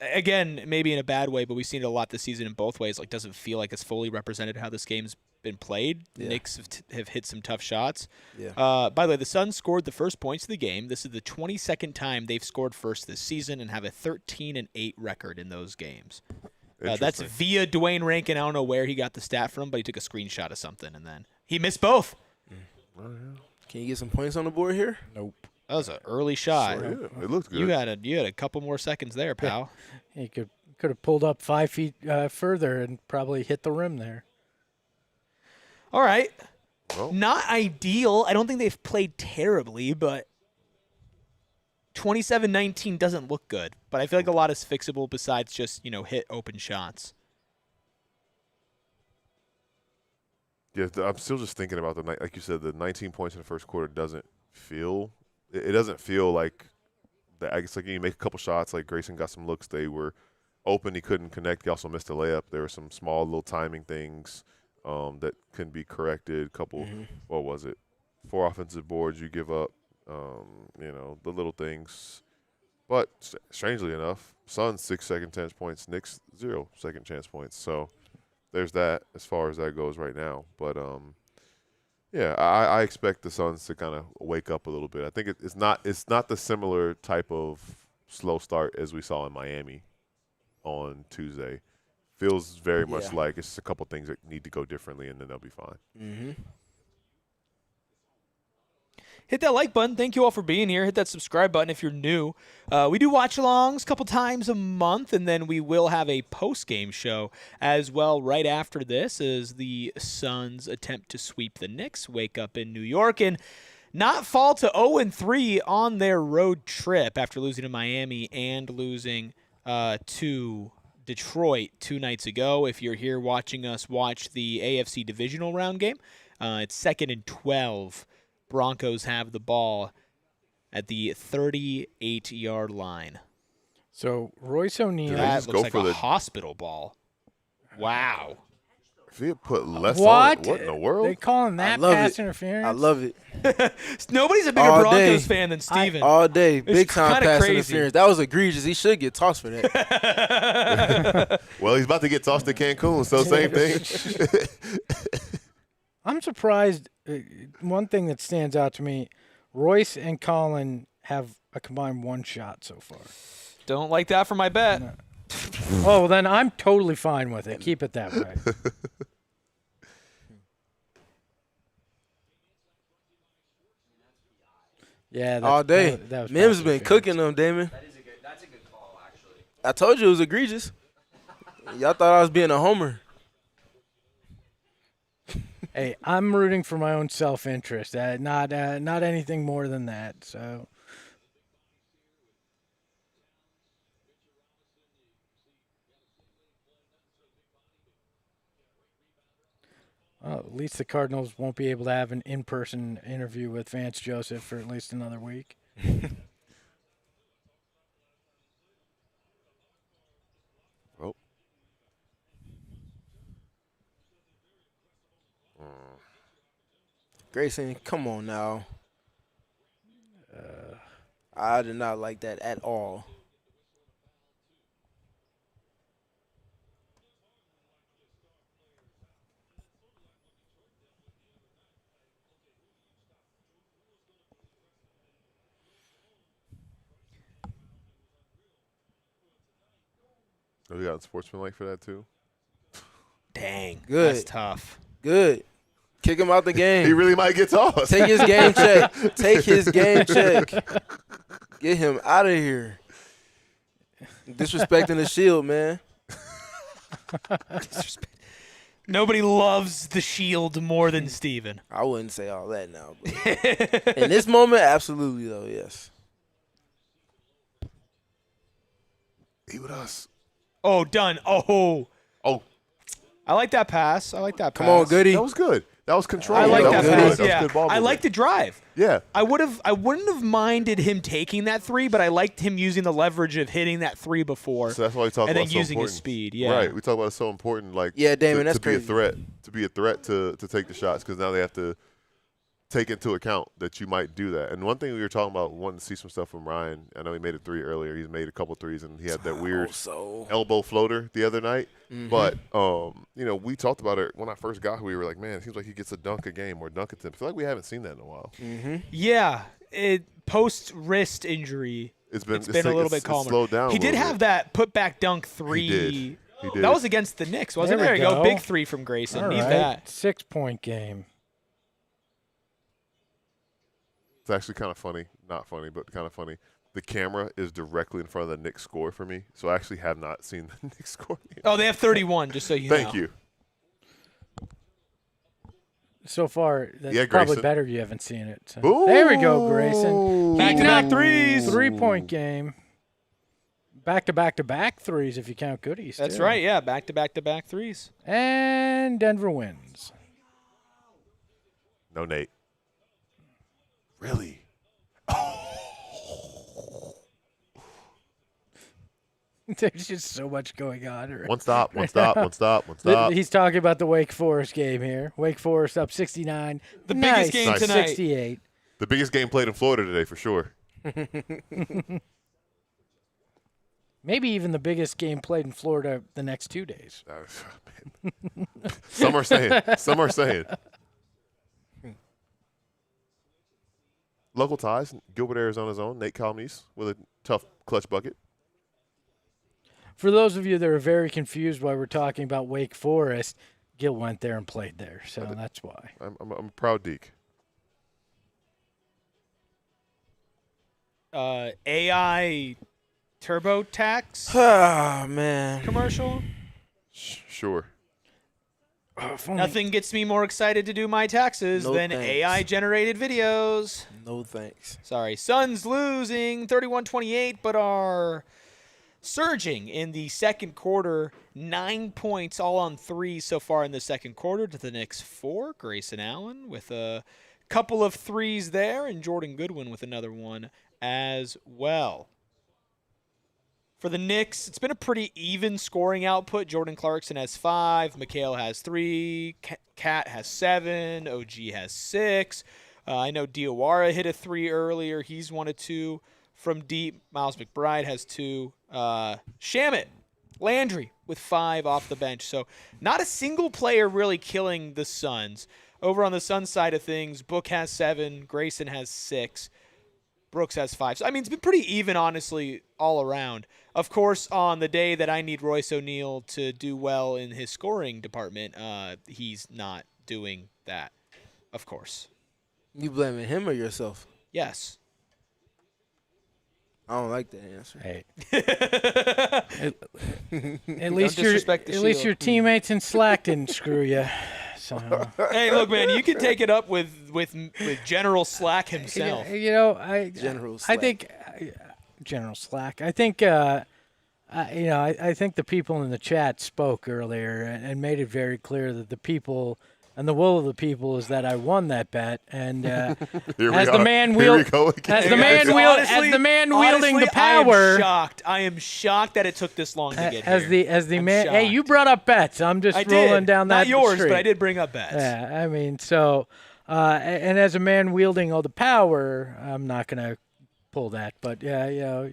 Again, maybe in a bad way, but we've seen it a lot this season in both ways. Like, doesn't feel like it's fully represented how this game's been played. The Yeah. Knicks have hit some tough shots. Yeah. By the way, the Suns scored the first points of the game. This is the 22nd time they've scored first this season and have a 13-8 record in those games. That's Interesting. via Dwayne Rankin. I don't know where he got the stat from, but he took a screenshot of something, and then he missed both. Can you get some points on the board here? Nope. That was an early shot. Yeah, it looked good. You had a couple more seconds there, pal. He could have pulled up 5 feet further and probably hit the rim there. All right. Well. Not ideal. I don't think they've played terribly, but 27-19 doesn't look good. But I feel like a lot is fixable besides just, hit open shots. Yeah, I'm still just thinking about the night. Like you said, the 19 points in the first quarter doesn't feel. It doesn't feel like that. I guess like you make a couple shots. Like Grayson got some looks. They were open. He couldn't connect. He also missed a layup. There were some small little timing things that can be corrected. Couple. What was it? 4 offensive boards you give up. The little things. But strangely enough, Suns 6 second chance points. Knicks 0 second chance points. So. There's that as far as that goes right now. But, yeah, I expect the Suns to kind of wake up a little bit. I think it's not the similar type of slow start as we saw in Miami on Tuesday. Feels very much like it's just a couple things that need to go differently, and then they'll be fine. Mm-hmm. Hit that like button. Thank you all for being here. Hit that subscribe button if you're new. We do watch-alongs a couple times a month, and then we will have a post-game show as well right after this as the Suns attempt to sweep the Knicks, wake up in New York, and not fall to 0-3 on their road trip after losing to Miami and losing to Detroit 2 nights ago. If you're here watching us watch the AFC divisional round game, it's 2nd and 12. Broncos have the ball at the 38-yard line. So Royce O'Neal. That just looks go like for a the- hospital ball. Wow. If he had put less What? on it, what in the world? They calling that love pass it. interference? I love it. Nobody's a bigger All Broncos day. fan than Steven. All day. Big time kinda pass crazy. interference. That was egregious. He should get tossed for that. Well, he's about to get tossed to Cancun, so same thing. I'm surprised. One thing that stands out to me, Royce and Colin have a combined 1 shot so far. Don't like that for my bet. Oh, well, then I'm totally fine with it. Keep it that way. Yeah, All day. That was Mims pass been interference. cooking them, Damon. That's a good call, actually. I told you it was egregious. Y'all thought I was being a homer. Hey, I'm rooting for my own self-interest. Not anything more than that. So. Well, at least the Cardinals won't be able to have an in-person interview with Vance Joseph for at least another week. Oh. Grayson, come on now. I did not like that at all. Have you got sportsmanlike for that too? Dang. Good. That's tough. Good. Kick him out the game. He really might get tossed. Take his game check. Take his game check. Get him out of here. Disrespecting the shield, man. Nobody loves the Shield more than Steven. I wouldn't say all that now. But in this moment, absolutely, though, yes. He with us. Oh, done. Oh. Oh, I like that pass. I like that pass. Come on, Goody. that was good. That was control. I like that that was good. pass. That was Yeah. good ball I movement. like the drive. Yeah. I wouldn't have minded him taking that 3, but I liked him using the leverage of hitting that 3 before. So that's why we talk and about then so using his important. speed. Yeah. Right. We talk about it's so important. Like Yeah, Damon, that's to be crazy. to be a threat to take the shots because now they have to take into account that you might do that. And one thing we were talking about, wanting to see some stuff from Ryan. I know he made a 3 earlier. He's made a couple threes, and he had that weird elbow floater the other night. But we talked about it when I first got here. We were like, man, it seems like he gets a dunk a game or dunk attempt. I feel like we haven't seen that in a while. Yeah. Post wrist injury. It's been a little bit calmer. slowed down. He did have that put back dunk 3. He did. That was against the Knicks, wasn't There it? we There you go. go. Big 3 from Grayson. All Need right. that. 6-point game. It's actually kind of funny. Not funny, but kind of funny. The camera is directly in front of the Knicks score for me, so I actually have not seen the Knicks score. Oh, they have 31, just so you know. Thank you. So far, that's Yeah, probably Grayson. better you haven't seen it. So. Ooh. There we go, Grayson. Back-to-back threes. 3-point game. Back-to-back-to-back threes if you count goodies. That's too. right, yeah. Back-to-back-to-back threes. And Denver wins. No, Nate. Really? There's just so much going on. One stop. He's talking about the Wake Forest game here. Wake Forest up 69. The biggest game Nice. tonight. 68. The biggest game played in Florida today for sure. Maybe even the biggest game played in Florida the next 2 days. Some are saying. Local ties, Gilbert, Arizona's own, Nate Calmes with a tough clutch bucket. For those of you that are very confused why we're talking about Wake Forest, Gil went there and played there, so that's why. I'm a proud Deke. AI TurboTax Ah, man. commercial. Sure. Nothing gets me more excited to do my taxes No than thanks. AI-generated videos. No thanks. Sorry. Suns losing 31-28, but are surging in the second quarter. 9 points all on 3 so far in the second quarter to the Knicks 4. Grayson Allen with a couple of threes there, and Jordan Goodwin with another one as well. For the Knicks, it's been a pretty even scoring output. Jordan Clarkson has 5. Mikal has 3. Cat has 7. OG has 6. I know Diawara hit a 3 earlier. He's 1 of 2 from deep. Miles McBride has 2. Shamet, Landry with 5 off the bench. So not a single player really killing the Suns. Over on the Suns side of things, Book has 7. Grayson has 6. Brooks has 5. So, I mean, it's been pretty even, honestly, all around. Of course, on the day that I need Royce O'Neal to do well in his scoring department, he's not doing that, of course. You blaming him or yourself? Yes. I don't like that answer. Hey. At least disrespect the your Shield. teammates in Slack didn't screw you. So Hey, look, man, you can take it up with General Slack himself. you know, I General I think General Slack. I think I think the people in the chat spoke earlier and made it very clear that the people and the will of the people is that I won that bet. And Here we as the are. man Here we wield, go again. as the man wield, Honestly- as the man wielding honestly, the power. I am shocked that it took this long to get As here. the I'm man, hey, shocked. you brought up bets. I'm just I rolling did. down that Not yours, street. but I did bring up bets. Yeah, I mean, so, and as a man wielding all the power, I'm not going to pull that. But, yeah,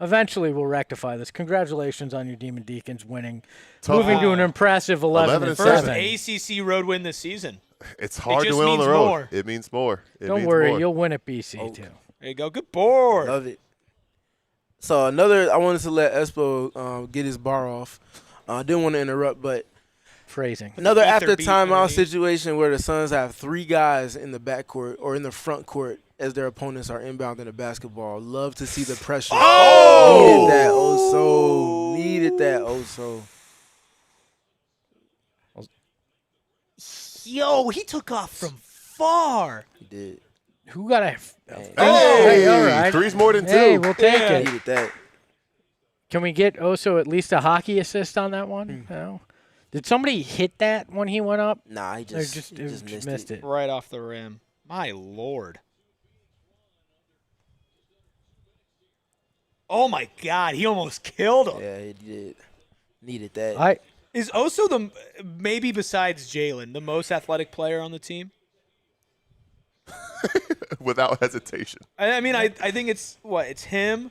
eventually we'll rectify this. Congratulations on your Demon Deacons winning. Tough. Moving to an impressive 11 and 7. First ACC road win this season. It's hard just to win on means the road. more. It means more. Don't worry, you'll win at BC, too. There you go. Good board. Love it. So I wanted to let Espo get his bar off. Didn't want to interrupt, but Phrasing. another Beat their after beat timeout underneath. situation where the Suns have 3 guys in the backcourt or in the front court as their opponents are inbounding the basketball. Love to see the pressure. Oh! Needed that also. Yo, he took off from far. He did. Who got a? Hey, all right. three's more than two. Hey, we'll take Yeah. it. Needed that. Can we get Oso at least a hockey assist on that one? No. Did somebody hit that when he went up? Nah, he Or just missed it. Right off the rim. My Lord. Oh, my God. He almost killed him. Yeah, he did. Needed that. Is Oso the, maybe besides Jalen, the most athletic player on the team? Without hesitation. I mean, I think it's, it's him.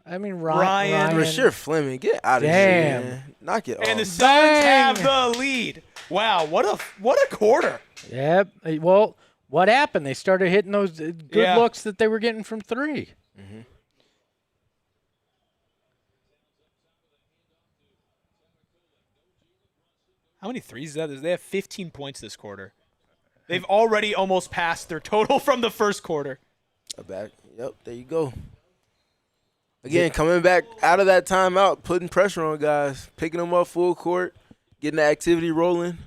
I mean, Ryan. Rasheer Fleming, get out of here, Damn. man. Knock it And the off. Suns Dang. have the lead. Wow, what a quarter. Yep. Well, what happened? They started hitting those good Yeah. looks that they were getting from three. How many threes is that? They have 15 points this quarter. They've already almost passed their total from the first quarter. Back. Yep, there you go. Again, coming back out of that timeout, putting pressure on guys, picking them up full court, getting the activity rolling.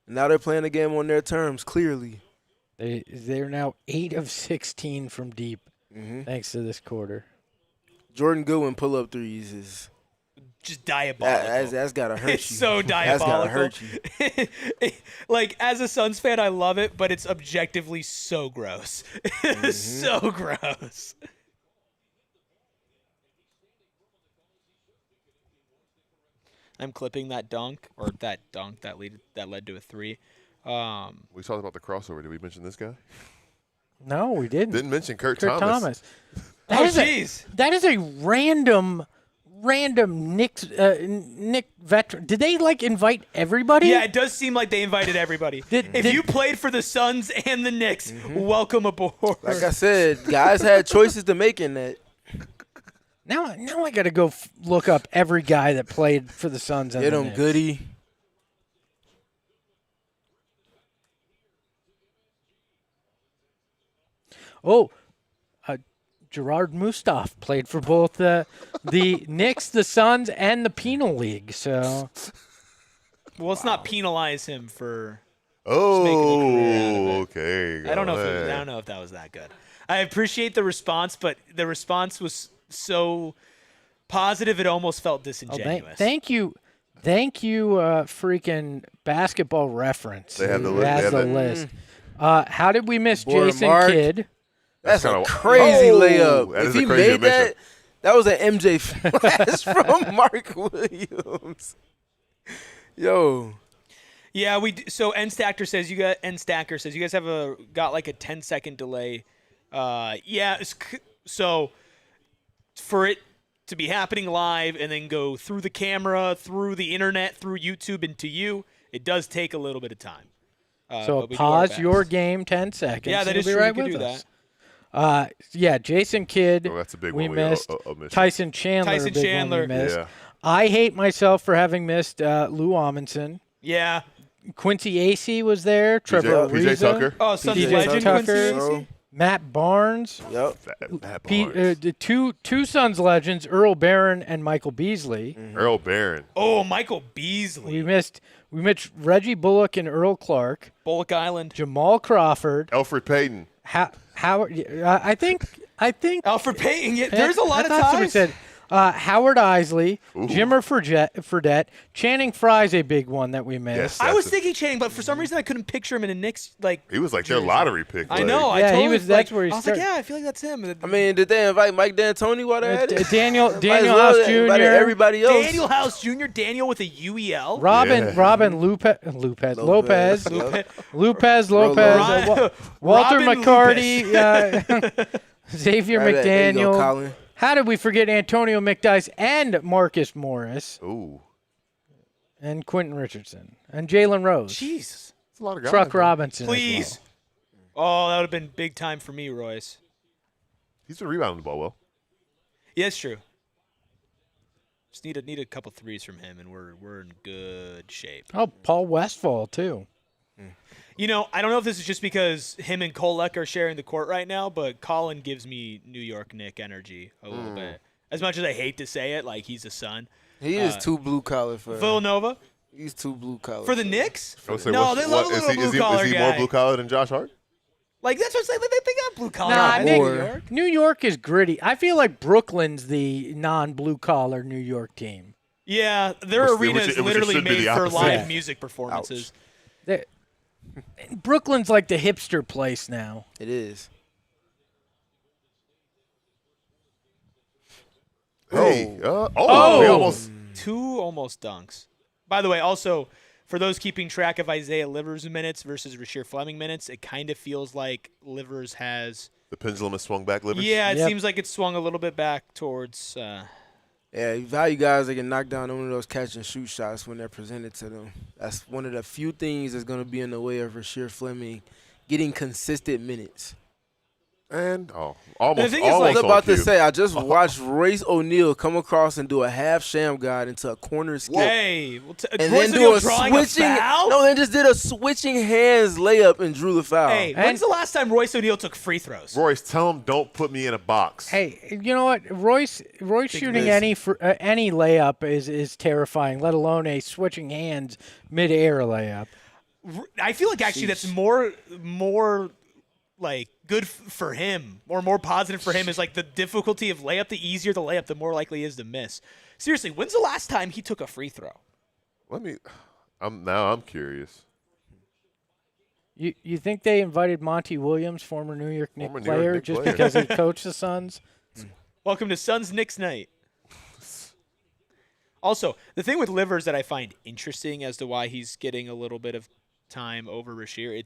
And now they're playing the game on their terms, clearly. They're now 8 of 16 from deep, thanks to this quarter. Jordan Goodwin pull-up threes is Just diabolical. that's gotta hurt you. It's so diabolical. That's gotta hurt you. Like, as a Suns fan, I love it, but it's objectively so gross. It's so gross. I'm clipping that dunk that led to a three. We talked about the crossover. Did we mention this guy? No, we didn't. Didn't mention Kurt Kurt Thomas. That Oh, is jeez. that is a random Knicks Nick veteran. Did they invite everybody? Yeah, it does seem like they invited everybody. If you played for the Suns and the Knicks, welcome aboard. Like I said, guys had choices to make in that. Now I got to go look up every guy that played for the Suns and Get the them Knicks. Goody. Oh, Gerard Mustaf played for both the Knicks, the Suns, and the Penal League. So Well, let's not penalize him for. Oh, making a career out of it. okay. I don't know if that was that good. I appreciate the response, but the response was so positive it almost felt disingenuous. thank you, freaking Basketball Reference. They have the who list. has They have the the- list. How did we miss Boy, Jason Mark. Kidd? That's a kinda- crazy Oh, layup. that If is a he crazy made that, admission. that was an MJ flash from Mark Williams. Yo. Yeah, so N-Stacker says you guys have got like a 10-second delay. So for it to be happening live and then go through the camera, through the internet, through YouTube and to you, it does take a little bit of time. So but we do our pause best. your game 10 seconds. Yeah, that and is you'll true. be You right can with do us. that. Jason Kidd. Oh, that's a big we one. missed. Missed. Tyson Chandler. Tyson a big one Chandler. we missed. Yeah. I hate myself for having missed Lou Amundsen. Yeah. Quincy Acey was there. Trevor PJ Ariza. Tucker. Oh, Suns PJ legend Tucker. Quincy Bro. Acey? Matt Barnes. Yep. That The two Suns legends, Earl Barron and Michael Beasley. Earl Barron. Oh, Michael Beasley. We missed Reggie Bullock and Earl Clark. Bullock Island. Jamal Crawford. Alfred Payton. Howard. I think. Alfred Payton. Yeah, there's a lot I of thought somebody ties. said Howard Isley, Ooh. Jimmer Fredette, Channing Frye's a big one that we missed. Yes. I was That's thinking Channing, but for some reason I couldn't picture him in a Knicks He was like their lottery pick. I like- know. Yeah, I he totally was- that's where he I was like, started. yeah, I feel like that's him. I mean, did they invite Mike D'Antoni while they're at it? Daniel Might as House well Jr. invite everybody else. Daniel House Jr. Daniel with a UEL. Robin Lopez, Yep. Lopez, Ryan- Walter Robin McCarty, Xavier Right, there you go, McDaniel. Colin. How did we forget Antonio McDyess and Marcus Morris Ooh. and Quentin Richardson and Jalen Rose, Jesus. That's a lot of guys. Truck man. Robinson, as Please. Oh, that would have been big time for me, Royce. He's been rebounding the ball well. Yeah, it's true. Just need a couple threes from him, and we're in good shape. well. Oh, Paul Westfall too. You know, I don't know if this is just because him and Kolek are sharing the court right now, but Colin gives me New York Knick energy a little bit. As much as I hate to say it, like he's a son. He is too blue collar for Villanova He's too blue collar for the Knicks. I would say, No, they love a little blue collar Is he guy. more blue collar than Josh Hart? Like that's what I'm saying. They got blue collar. Nah, guys. New York is gritty. I feel like Brooklyn's the non-blue collar New York team. Yeah, their arena is literally should be made the for opposite. live Yeah. music performances. Brooklyn's like the hipster place now. It is. Hey, he Oh. almost. Two almost dunks. By the way, also for those keeping track of Isaiah Livers minutes versus Rasheer Fleming minutes, it kind of feels like Livers has. The pendulum has swung back, Livers. Yeah, it Yep. seems like it's swung a little bit back towards. Yeah, you value guys that can knock down one of those catch and shoot shots when they're presented to them. That's one of the few things that's going to be in the way of Rasheer Fleming getting consistent minutes. And The almost. thing is, I Almost was on about to cue. say, I just watched Royce O'Neal come across and do a half sham guide into a corner skip. Hey, And Royce then do O'Neal a drawing switching. a foul? No, then just did a switching hands layup and drew the foul. Hey, when's the last time Royce O'Neal took free throws? Royce, tell him don't put me in a box. Hey, you know what? Royce shooting miss. any layup is terrifying, let alone a switching hands mid-air layup. I feel like actually that's more like good for him or more positive for him is like the difficulty of layup. The easier the layup, the more likely he is to miss. Seriously, when's the last time he took a free throw? I'm curious. You think they invited Monty Williams, former New York Knicks Former New York player, Knicks just player. because he coached the Suns? Welcome to Suns Knicks night. Also, the thing with Livers that I find interesting as to why he's getting a little bit of time over Rasheer,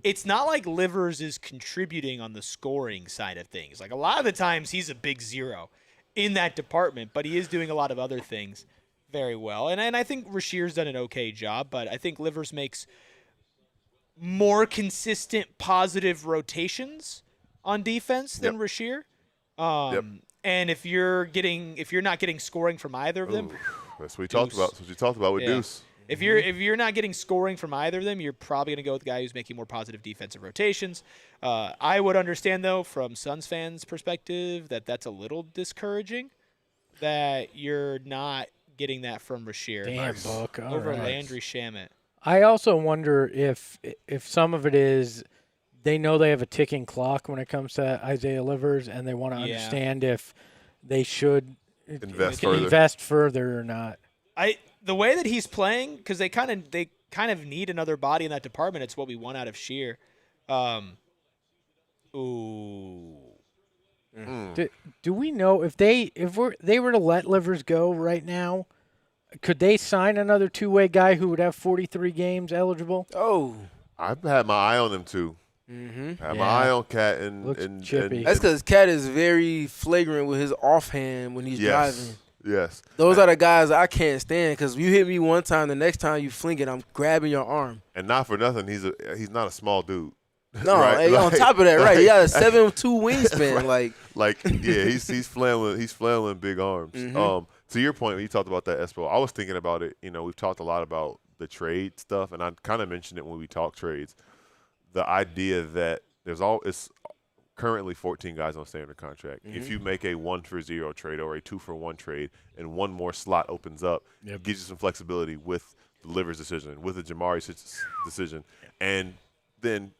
it's not like Livers is contributing on the scoring side of things. Like a lot of the times he's a big zero in that department, but he is doing a lot of other things very well. And I think Rasheer's done an okay job, but I think Livers makes more consistent positive rotations on defense than Rasheer. And if you're not getting scoring from either of them, That's what we talked about. That's what you talked about with Yeah. Deuce. if you're not getting scoring from either of them, you're probably going to go with the guy who's making more positive defensive rotations. I would understand, though, from Suns fans' perspective, that's a little discouraging that you're not getting that from Rasheer. Damn, Book. All over right. Landry Shamet. I also wonder if some of it is they know they have a ticking clock when it comes to Isaiah Livers, and they want to understand if they should invest further or not. The way that he's playing, because they kind of need another body in that department. It's what we want out of Sheer. Do we know if they were to let Livers go right now? Could they sign another two-way guy who would have 43 games eligible? Oh. I've had my eye on him too. Had my eye on Cat and chippy. That's because Cat is very flagrant with his offhand when he's driving. Yes. Those are the guys I can't stand because you hit me one time, the next time you fling it, I'm grabbing your arm. And not for nothing, he's not a small dude. No, right? hey, on top of that, right? He got a 7'2" wingspan. He's flailing big arms. To your point, when you talked about that, Espo, I was thinking about it. You know, we've talked a lot about the trade stuff, and I kind of mentioned it when we talk trades. The idea that it's currently 14 guys on standard contract. If you make a 1-for-0 trade or a 2-for-1 trade, and one more slot opens up, it gives you some flexibility with the Livers decision, with the Jamari decision, and then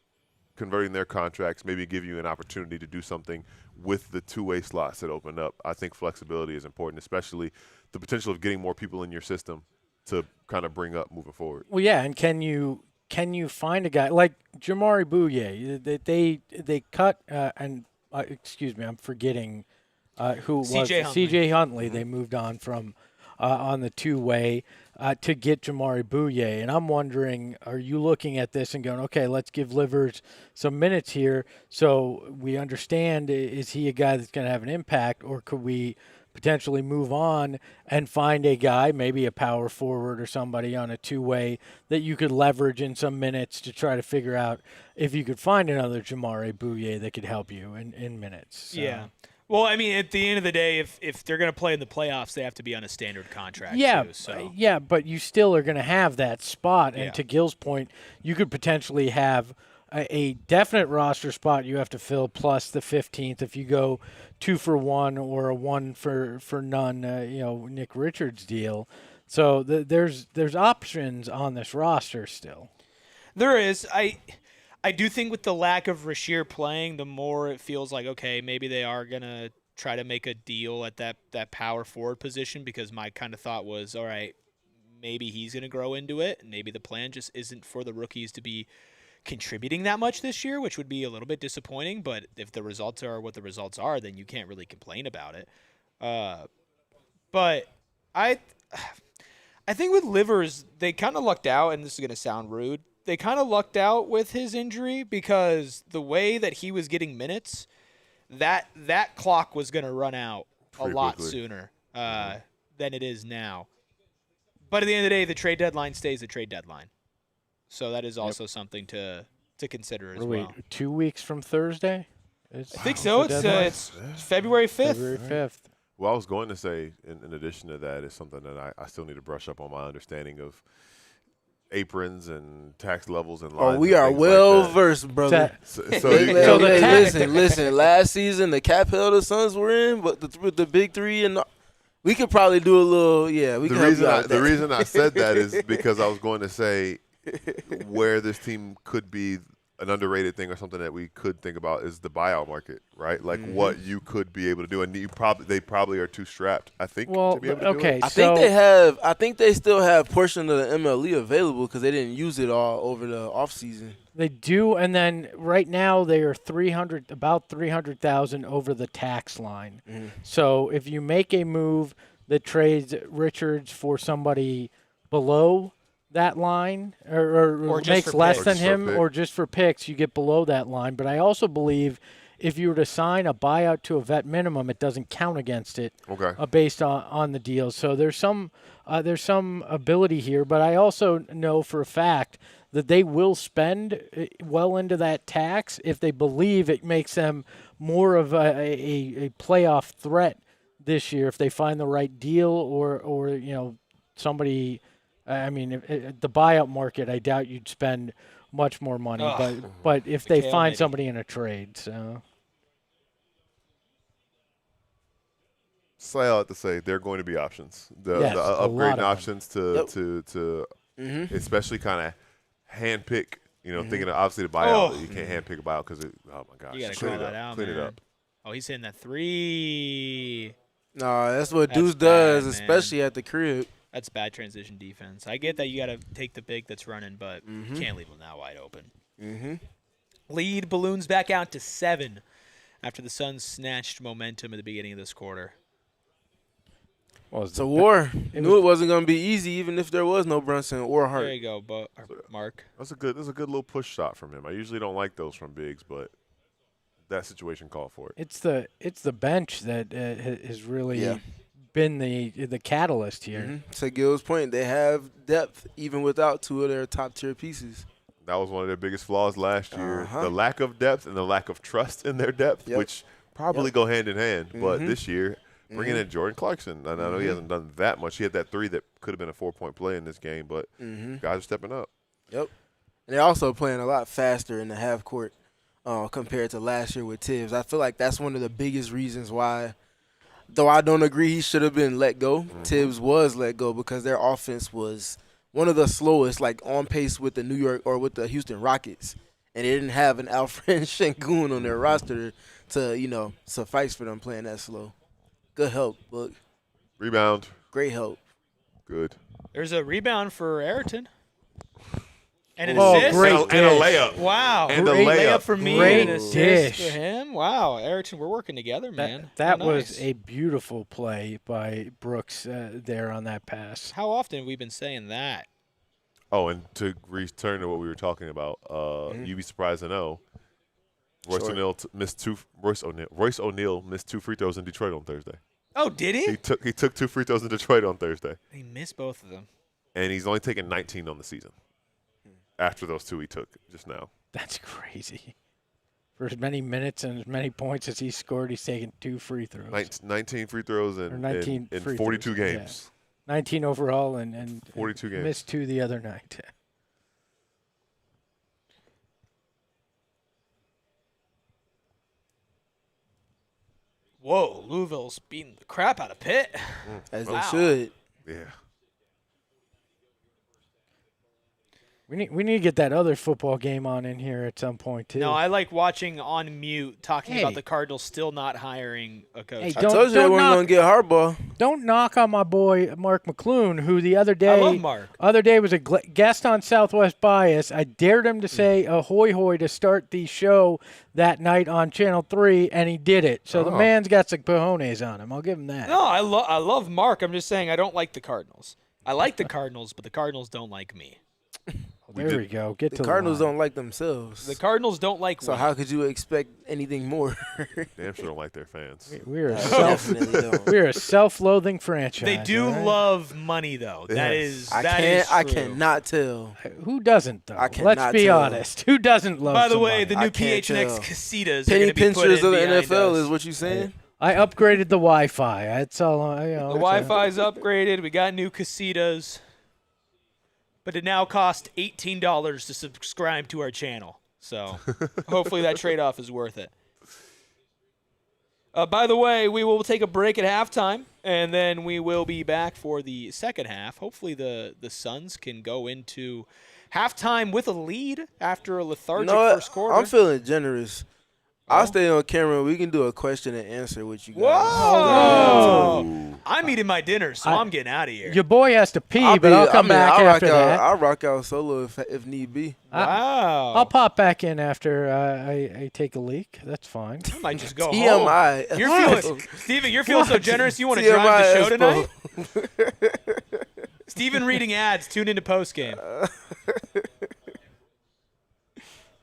converting their contracts, maybe give you an opportunity to do something with the two-way slots that open up. I think flexibility is important, especially the potential of getting more people in your system to kind of bring up moving forward. Well, yeah, and can you find a guy like Jamari Bouye? They cut excuse me, I'm forgetting who it was. CJ Huntley. They moved on from on the two-way to get Jamari Bouye. And I'm wondering, are you looking at this and going, okay, let's give Livers some minutes here so we understand, is he a guy that's going to have an impact, or could we potentially move on and find a guy, maybe a power forward or somebody on a two-way that you could leverage in some minutes to try to figure out if you could find another Jamari Bouye that could help you in minutes. So. Yeah. Well, I mean, at the end of the day, if they're going to play in the playoffs, they have to be on a standard contract. Yeah, too, so. yeah, but you still are going to have that spot. And Yeah. to Gil's point, you could potentially have a definite roster spot you have to fill plus the 15th if you go 2 for 1 or a 1 for none, Nick Richards deal. So there's options on this roster still. There is. I do think with the lack of Rasheer playing, the more it feels like, okay, maybe they are going to try to make a deal at that power forward position, because my kind of thought was, all right, maybe he's going to grow into it, and maybe the plan just isn't for the rookies to be contributing that much this year, which would be a little bit disappointing. But if the results are what the results are, then you can't really complain about it. But I think with Livers, they kind of lucked out, and this is going to sound rude. They kind of lucked out with his injury, because the way that he was getting minutes, that clock was going to run out a lot sooner than it is now. But at the end of the day, the trade deadline stays the trade deadline. So that is also something to consider as well. 2 weeks from Thursday? I think so. It's February 5th. February 5th. Well, I was going to say, in addition to that, is something that I still need to brush up on my understanding of aprons and tax levels and lines. Oh, we are well versed, brother. Listen. Last season, the cap hell the Suns were in, but with the big three, and we could probably do a little. Yeah, we can. The reason I said that is because I was going to say where this team could be an underrated thing or something that we could think about is the buyout market, right? Like what you could be able to do, and they probably are too strapped, I think, to be able to do it. I think they still have portion of the MLE available because they didn't use it all over the offseason. They do, and then right now they are about 300,000 over the tax line. So if you make a move that trades Richards for somebody below that line, or makes less than him, or just for picks, you get below that line. But I also believe if you were to sign a buyout to a vet minimum, it doesn't count against it. Based on the deal. So there's some ability here, but I also know for a fact that they will spend well into that tax if they believe it makes them more of a playoff threat this year, if they find the right deal or somebody. I mean, the buyout market, I doubt you'd spend much more money, but if they find somebody in a trade, so. So I have to say, there are going to be options. The upgrading options to especially kind of hand pick. Thinking of obviously the buyout, you can't hand pick a buyout because oh my gosh, you gotta call that out, clean it up. Oh, he's hitting that three. No, that's what Deuce does, especially at the crib. That's bad transition defense. I get that you got to take the big that's running, but you can't leave him that wide open. Lead balloons back out to 7 after the Suns snatched momentum at the beginning of this quarter. Well, it's a war. Knew it wasn't going to be easy, even if there was no Brunson or Hart. There you go, Mark. That's a good little push shot from him. I usually don't like those from bigs, but that situation called for it. It's the bench that has really been the catalyst here. To Gil's point, they have depth even without 2 of their top-tier pieces. That was one of their biggest flaws last year. The lack of depth and the lack of trust in their depth, which probably go hand in hand. But this year, bringing in Jordan Clarkson, and I know he hasn't done that much. He had that 3 that could have been a 4-point play in this game, but guys are stepping up. Yep. And they're also playing a lot faster in the half court compared to last year with Tibbs. I feel like that's one of the biggest reasons why, though I don't agree he should have been let go, Tibbs was let go because their offense was one of the slowest, like on pace with the New York or with the Houston Rockets. And they didn't have an Alfred Şengün on their roster to, suffice for them playing that slow. Good help, Book. Rebound. Great help. Good. There's a rebound for Ayrton. And an assist. And a layup. Wow. And great a layup for me. Great and an assist dish. for him. Wow. Ayrton, we're working together, man. That How was nice. a beautiful play by Brooks there on that pass. How often have we been saying that? Oh, and to return to what we were talking about, you'd be surprised to know Royce O'Neal missed 2 free throws in Detroit on Thursday. Oh, did he? He took 2 free throws in Detroit on Thursday. He missed both of them. And he's only taken 19 on the season after those 2 he took just now. That's crazy. For as many minutes and as many points as he scored, he's taken 2 free throws. 19 free throws Or in 19 free 42 throws, games. 19 overall and 42 games. Missed 2 the other night. Whoa, Louisville's beating the crap out of Pitt. As Wow. they should. Yeah. We need to get that other football game on in here at some point too. No, I like watching on mute talking Hey. about the Cardinals still not hiring a coach. Hey, I Don't- told you they don't weren't knock- going to get Harbaugh. Don't knock on my boy Mark McClune, who the other day I love Mark. Other day was a guest on Southwest Bias. I dared him to say ahoy hoy to start the show that night on Channel 3, and he did it. So the man's got some cojones on him. I'll give him that. No, I love Mark. I'm just saying I don't like the Cardinals. I like the Cardinals, but the Cardinals don't like me. There we go. Get to The Cardinals line. don't like themselves. The Cardinals don't like So me. how could you expect anything more? Damn sure don't like their fans. We're a Definitely don't. we're a self-loathing franchise. They do all right? love money, though. That Yes. is I that can't. is I true. cannot tell. Who doesn't though? I Let's cannot be tell. honest. Who doesn't love? By the some way, money? the I new can't PHNX tell. casitas are Penny going to be put pinchers in of the behind NFL us. is what you saying? I upgraded the Wi-Fi. That's all. The Wi-Fi's upgraded. We got new casitas. But it now costs $18 to subscribe to our channel. So hopefully that trade-off is worth it. By the way, we will take a break at halftime, and then we will be back for the second half. Hopefully the Suns can go into halftime with a lead after a lethargic You know what? first quarter. I'm feeling generous. I'll stay on camera. We can do a question and answer with you guys. Whoa! I'm eating my dinner, so I'm getting out of here. Your boy has to pee, but I'll come back after that. I'll rock out solo if need be. Wow. I'll pop back in after I take a leak. That's fine. I might just go home. TMI. You're feeling, Steven, you're feeling so generous you want to drive the show tonight? Steven reading ads, tune into postgame.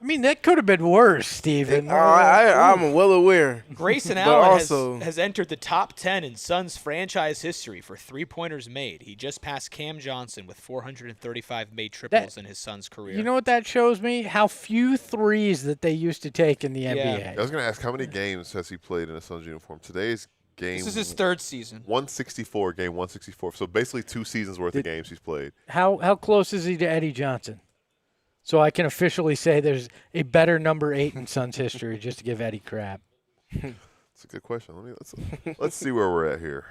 I mean, that could have been worse, Steven. I'm well aware. Grayson But Allen also- has entered the top 10 in Suns franchise history for three-pointers made. He just passed Cam Johnson with 435 made triples in his Suns career. You know what that shows me? How few threes that they used to take in the NBA. I was going to ask, how many games has he played in a Suns uniform? Today's game. This is his third season. 164, game 164. So basically 2 seasons worth of games he's played. How close is he to Eddie Johnson? So I can officially say there's a better number 8 in Suns history, just to give Eddie crap. That's a good question. Let's see where we're at here.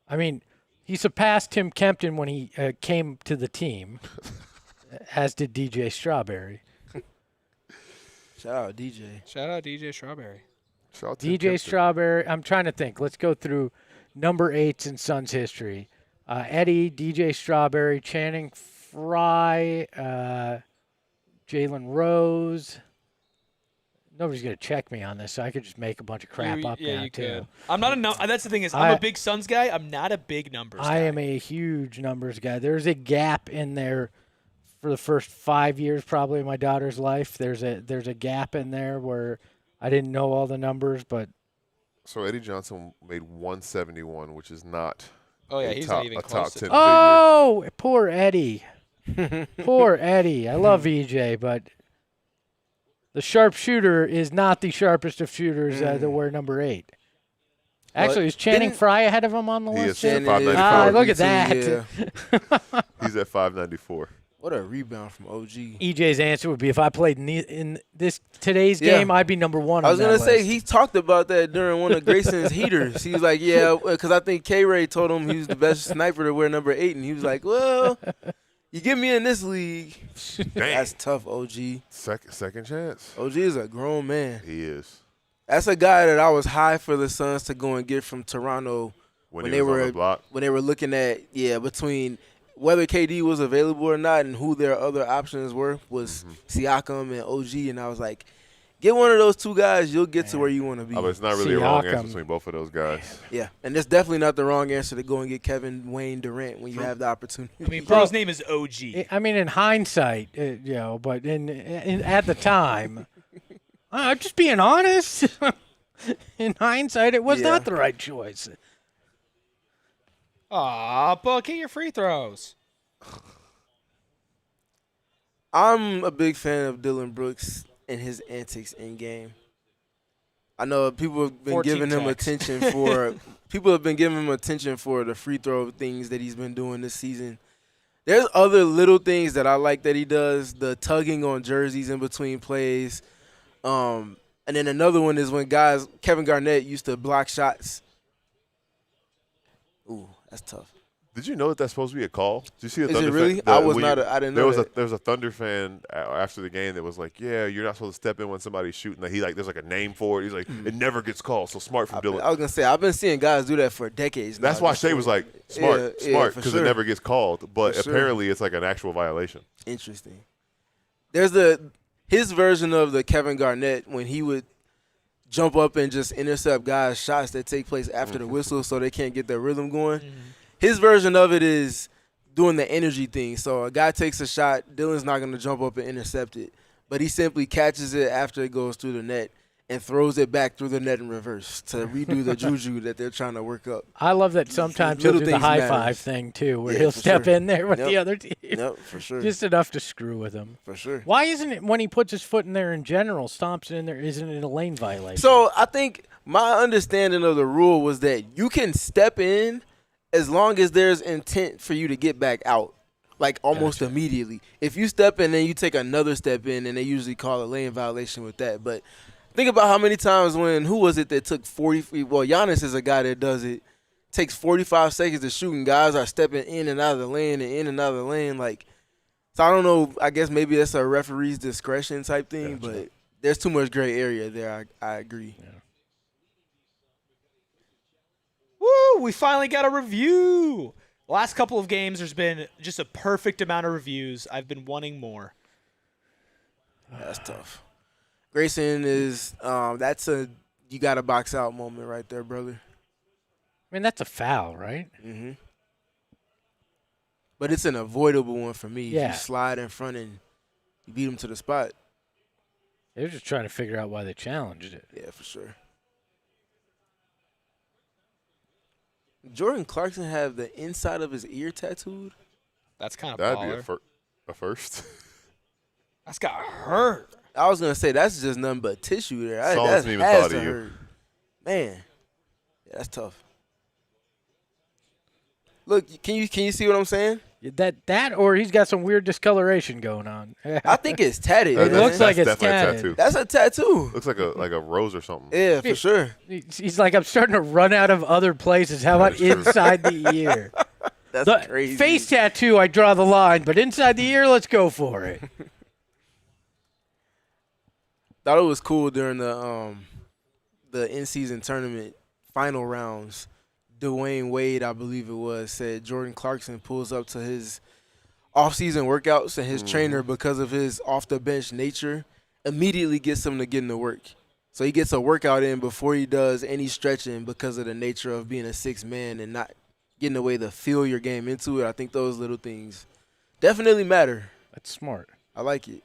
I mean, he surpassed Tim Kempton when he came to the team, as did DJ Strawberry. Shout out DJ. Shout out DJ Strawberry. Shout out to DJ Kempton. Strawberry. I'm trying to think. Let's go through number 8s in Suns history. Eddie, DJ Strawberry, Channing Frye, Jalen Rose. Nobody's going to check me on this, so I could just make a bunch of crap up now, you too. could. I'm not that's the thing is, I'm I- a big Suns guy. I'm not a big numbers guy. I am a huge numbers guy. There's a gap in there for the first 5 years probably of my daughter's life. There's a gap in there where I didn't know all the numbers, but So Eddie Johnson made 171, which is not Oh, yeah, a he's top, not even a close top to 10 oh, poor Eddie. Poor Eddie. I love EJ, but the sharpshooter is not the sharpest of shooters that wear number 8. Actually, is Channing didn't- Frye ahead of him on the He list? is too? at 594. Ah, look at Yeah. that. He's at 594. What a rebound from OG. EJ's answer would be if I played in this today's Yeah. game, I'd be number 1 I was on gonna that say list. he talked about that during one of Grayson's heaters. He was like, "Yeah," because I think K-Ray told him he was the best sniper to wear number 8, and he was like, "Well, you get me in this league." That's tough, OG. Second chance. OG is a grown man. He is. That's a guy that I was high for the Suns to go and get from Toronto When when he they was on were the block. when they were looking at between whether KD was available or not and who their other options were was Siakam and OG, and I was like, get one of those two guys, you'll get to where you want to be. Oh, but it's not really a wrong answer Siakam. between both of those guys. Yeah, and it's definitely not the wrong answer to go and get Kevin Wayne Durant when you have the opportunity. I mean, bro's name is OG. I mean, in hindsight, but in at the time, I'm just being honest. In hindsight, it was Yeah. not the right choice. Aw, Buck, get your free throws. I'm a big fan of Dillon Brooks and his antics in game. I know people have been 14 giving him techs. attention for the free throw things that he's been doing this season. There's other little things that I like that he does, the tugging on jerseys in between plays. And then another one is when Kevin Garnett used to block shots. Ooh, that's tough. Did you know that that's supposed to be a call? Did you see a Is Thunder it really? fan? I didn't know that. There was a Thunder fan after the game that was like, "Yeah, you're not supposed to step in when somebody's shooting." Like there's like a name for it. He's like, "It never gets called." So smart from Dillon. I was gonna say I've been seeing guys do that for decades now. That's why Shea was like, "Smart, for because sure. it never gets called." But For sure. apparently, it's like an actual violation. Interesting. There's his version of the Kevin Garnett when he would jump up and just intercept guys' shots that take place after the whistle so they can't get their rhythm going. His version of it is doing the energy thing. So a guy takes a shot, Dillon's not going to jump up and intercept it, but he simply catches it after it goes through the net and throws it back through the net in reverse to redo the juju that they're trying to work up. I love that sometimes he'll Little do the things high matters. five thing too, where Yeah, he'll for step sure. in there with Yep. the other team. Yep, for sure. Just enough to screw with him. For sure. Why isn't it when he puts his foot in there in general, stomps it in there, isn't it a lane violation? So I think my understanding of the rule was that you can step in as long as there's intent for you to get back out, like almost immediately. If you step in and you take another step in, and they usually call a lane violation with that. But think about how many times who was it that took 40 – well, Giannis is a guy that does it. Takes 45 seconds to shoot, and guys are stepping in and out of the lane and in and out of the lane. Like, so I don't know. I guess maybe that's a referee's discretion type thing, but there's too much gray area there. I agree. Yeah. Woo! We finally got a review. Last couple of games, there's been just a perfect amount of reviews. I've been wanting more. That's tough. Grayson is that's a you got to box out moment right there, brother. I mean, that's a foul, right? Mm-hmm. But it's an avoidable one for me. Yeah. You slide in front and you beat him to the spot. They're just trying to figure out why they challenged it. Yeah, for sure. Jordan Clarkson have the inside of his ear tattooed? That's kind of That'd baller. be a first. That's got hurt. I was gonna say that's just nothing but tissue there. Saul That hasn't even has thought to of you. hurt. Man, yeah, that's tough. Look, can you see what I'm saying? That or he's got some weird discoloration going on. I think it's tatted. It man. looks like That's it's definitely tatted. a tattoo. That's a tattoo. Looks like a rose or something. Yeah, for sure. He's like, I'm starting to run out of other places. How about inside the ear? That's The crazy. face tattoo, I draw the line, but inside the ear, let's go for it. Thought it was cool during the in-season tournament final rounds. Dwayne Wade, I believe it was, said Jordan Clarkson pulls up to his off-season workouts and his trainer, because of his off-the-bench nature, immediately gets him to get into work. So he gets a workout in before he does any stretching because of the nature of being a sixth man and not getting a way to feel your game into it. I think those little things definitely matter. That's smart. I like it.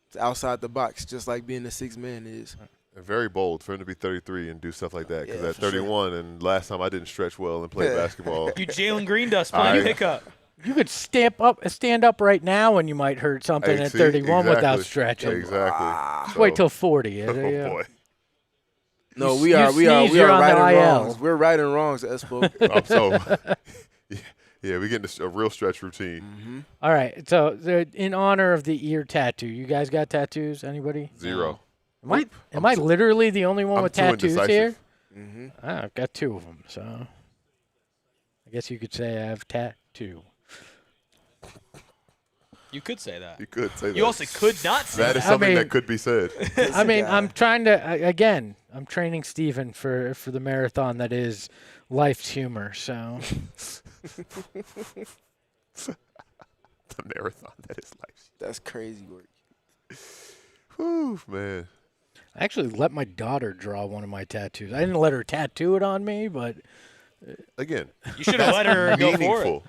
It's outside the box, just like being a sixth man is. And very bold for him to be 33 and do stuff like that. Because Yeah, at for sure. 31, and last time I didn't stretch well and play basketball. You Jalen Green dust playing pickup. You could stand up right now and you might hurt something Hey, at see? 31 without Exactly. stretching. Exactly. Just wait till 40. Oh boy. No, You we are sneeze, you're on the righting IL. wrongs. We're righting wrongs, Espo. I'm so. Yeah, we get a real stretch routine. All right. So in honor of the ear tattoo, you guys got tattoos? Anybody? 0. Am I literally the only one I'm with too tattoos indecisive. here? I've got 2 of them, so I guess you could say I have tattoo. You could say that. You could say that. You also could not say That that. is something mean- that could be said. I mean, I'm trying to again. I'm training Steven for the marathon that is life's humor. So The marathon that is life. That's crazy work. Whew, man. I actually let my daughter draw one of my tattoos. I didn't let her tattoo it on me, but Again, You should have let her go for it. meaningful.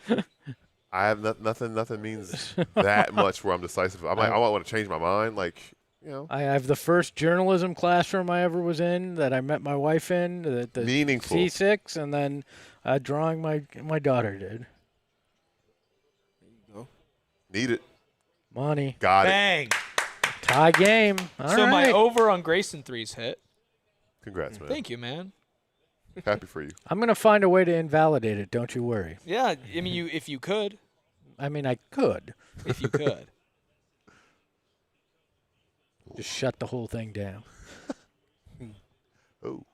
I have nothing means that much where I'm decisive. I might want to change my mind. Like, you know, I have the first journalism classroom I ever was in that I met my wife in, the Meaningful. C6, and then drawing my daughter did. need it. Money. Got it. Bang. Tie game. All So my right. over on Grayson threes hit. Congrats, man. Thank you, man. Happy for you. I'm going to find a way to invalidate it. Don't you worry. Yeah, I mean, if you could. I mean, I could. If you could. Just shut the whole thing down. Oh.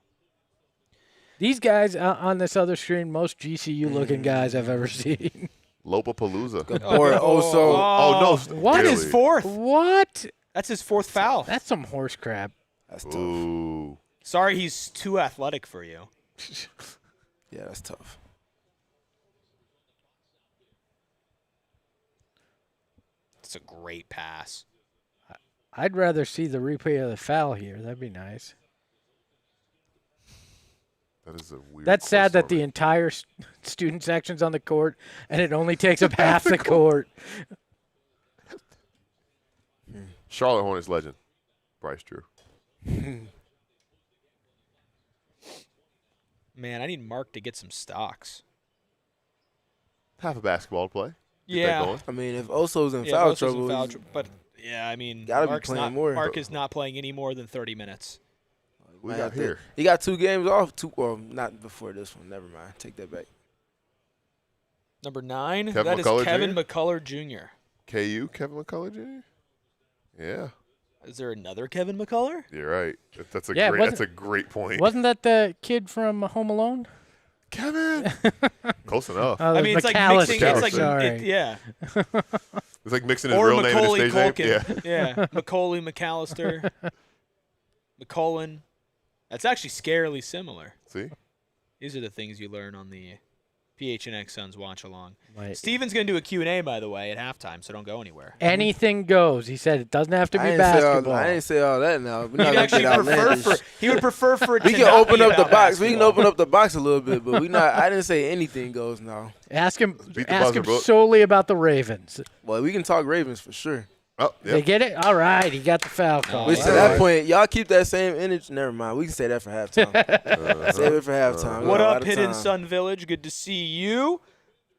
These guys on this other screen, most GCU-looking guys I've ever seen. Lopapalooza. Or also, Oh, no. What really? His fourth. What? That's his fourth foul. That's some horse crap. that's tough. Ooh. Sorry, he's too athletic for you. Yeah, that's tough. It's a great pass. I'd rather see the replay of the foul here. That'd be nice. That is a weird. That's sad that the crossover. entire student section's on the court, and it only takes up half the court. Charlotte Hornets legend, Bryce Drew. Man, I need Mark to get some stocks. Half a basketball to play. Get that Yeah. going. I mean, if Oso's in Yeah, foul Bosa's in trouble, foul he's- tr- but yeah, I mean, Gotta be Mark's playing not, more. Mark is not playing any more than 30 minutes. We might got have to- here. He got 2 games off. Well, not before this one. Never mind. Take that back. Number 9, Kevin that is McCullough Kevin Jr.? McCullough Jr. KU, Kevin McCullough Jr. Yeah, Is there another Kevin McCullough? you're right. That's a Yeah, great. wasn't- That's a great point. Wasn't that the kid from Home Alone? Kevin. Close enough. Oh, I mean, it's like McAllister. mixing. It's like, Sorry. yeah. It's like mixing his Or real name and Macaulay his stage Culkin. name. Yeah. Macaulay McAllister. McCullen. That's actually scarily similar. See, These are the things you learn on the PHNX Suns watch along. Wait. Steven's going to do a Q&A, by the way, at halftime, so don't go anywhere. Anything goes. He said it doesn't have to be I basketball. didn't say all that now. We're not He'd gonna actually get prefer outlandish. for he would prefer for it We to can not open be up the about box. We can basketball. open up the box a little bit, but we not. I didn't say anything goes now. Ask him. Beat the Ask buzzer, him bro. solely about the Ravens. Well, we can talk Ravens for sure. oh, They yeah. get it. All right, he got the foul call. Which Oh, to all that right. point, y'all keep that same energy. Never mind. We can say that for halftime. Save it for halftime. We What got a lot up, of Hidden time. Sun Village? Good to see you.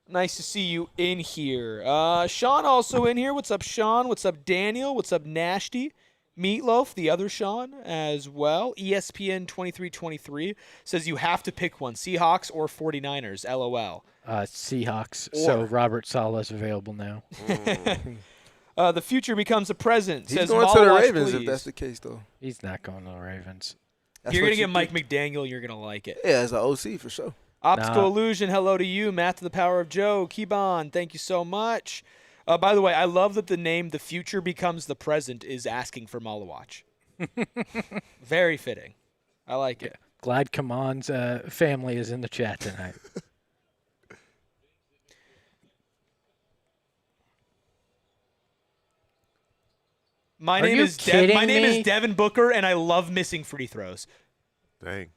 Nice to see you in here. Sean also in here. What's up, Sean? What's up, Daniel? What's up, Nashty? Meatloaf, the other Sean, as well. ESPN 2323 says you have to pick one, Seahawks or 49ers, LOL. Seahawks. So Or- Robert Saleh's available now. The future becomes a present, He's says going to the Malwash, Ravens please. if that's the case, though. He's not going to the Ravens. That's You're what going to you get Mike think. McDaniel. You're going to like it. Yeah, as an OC for sure. Optical Nah. Illusion, hello to you. Matt to the Power of Joe. Keep on. Thank you so much. By the way, I love that the name The Future Becomes the Present is asking for Malawatch. Very fitting. I like it. Glad Kaman's family is in the chat tonight. My Are name you is kidding my name me? is Devin Booker, and I love missing free throws. Dang.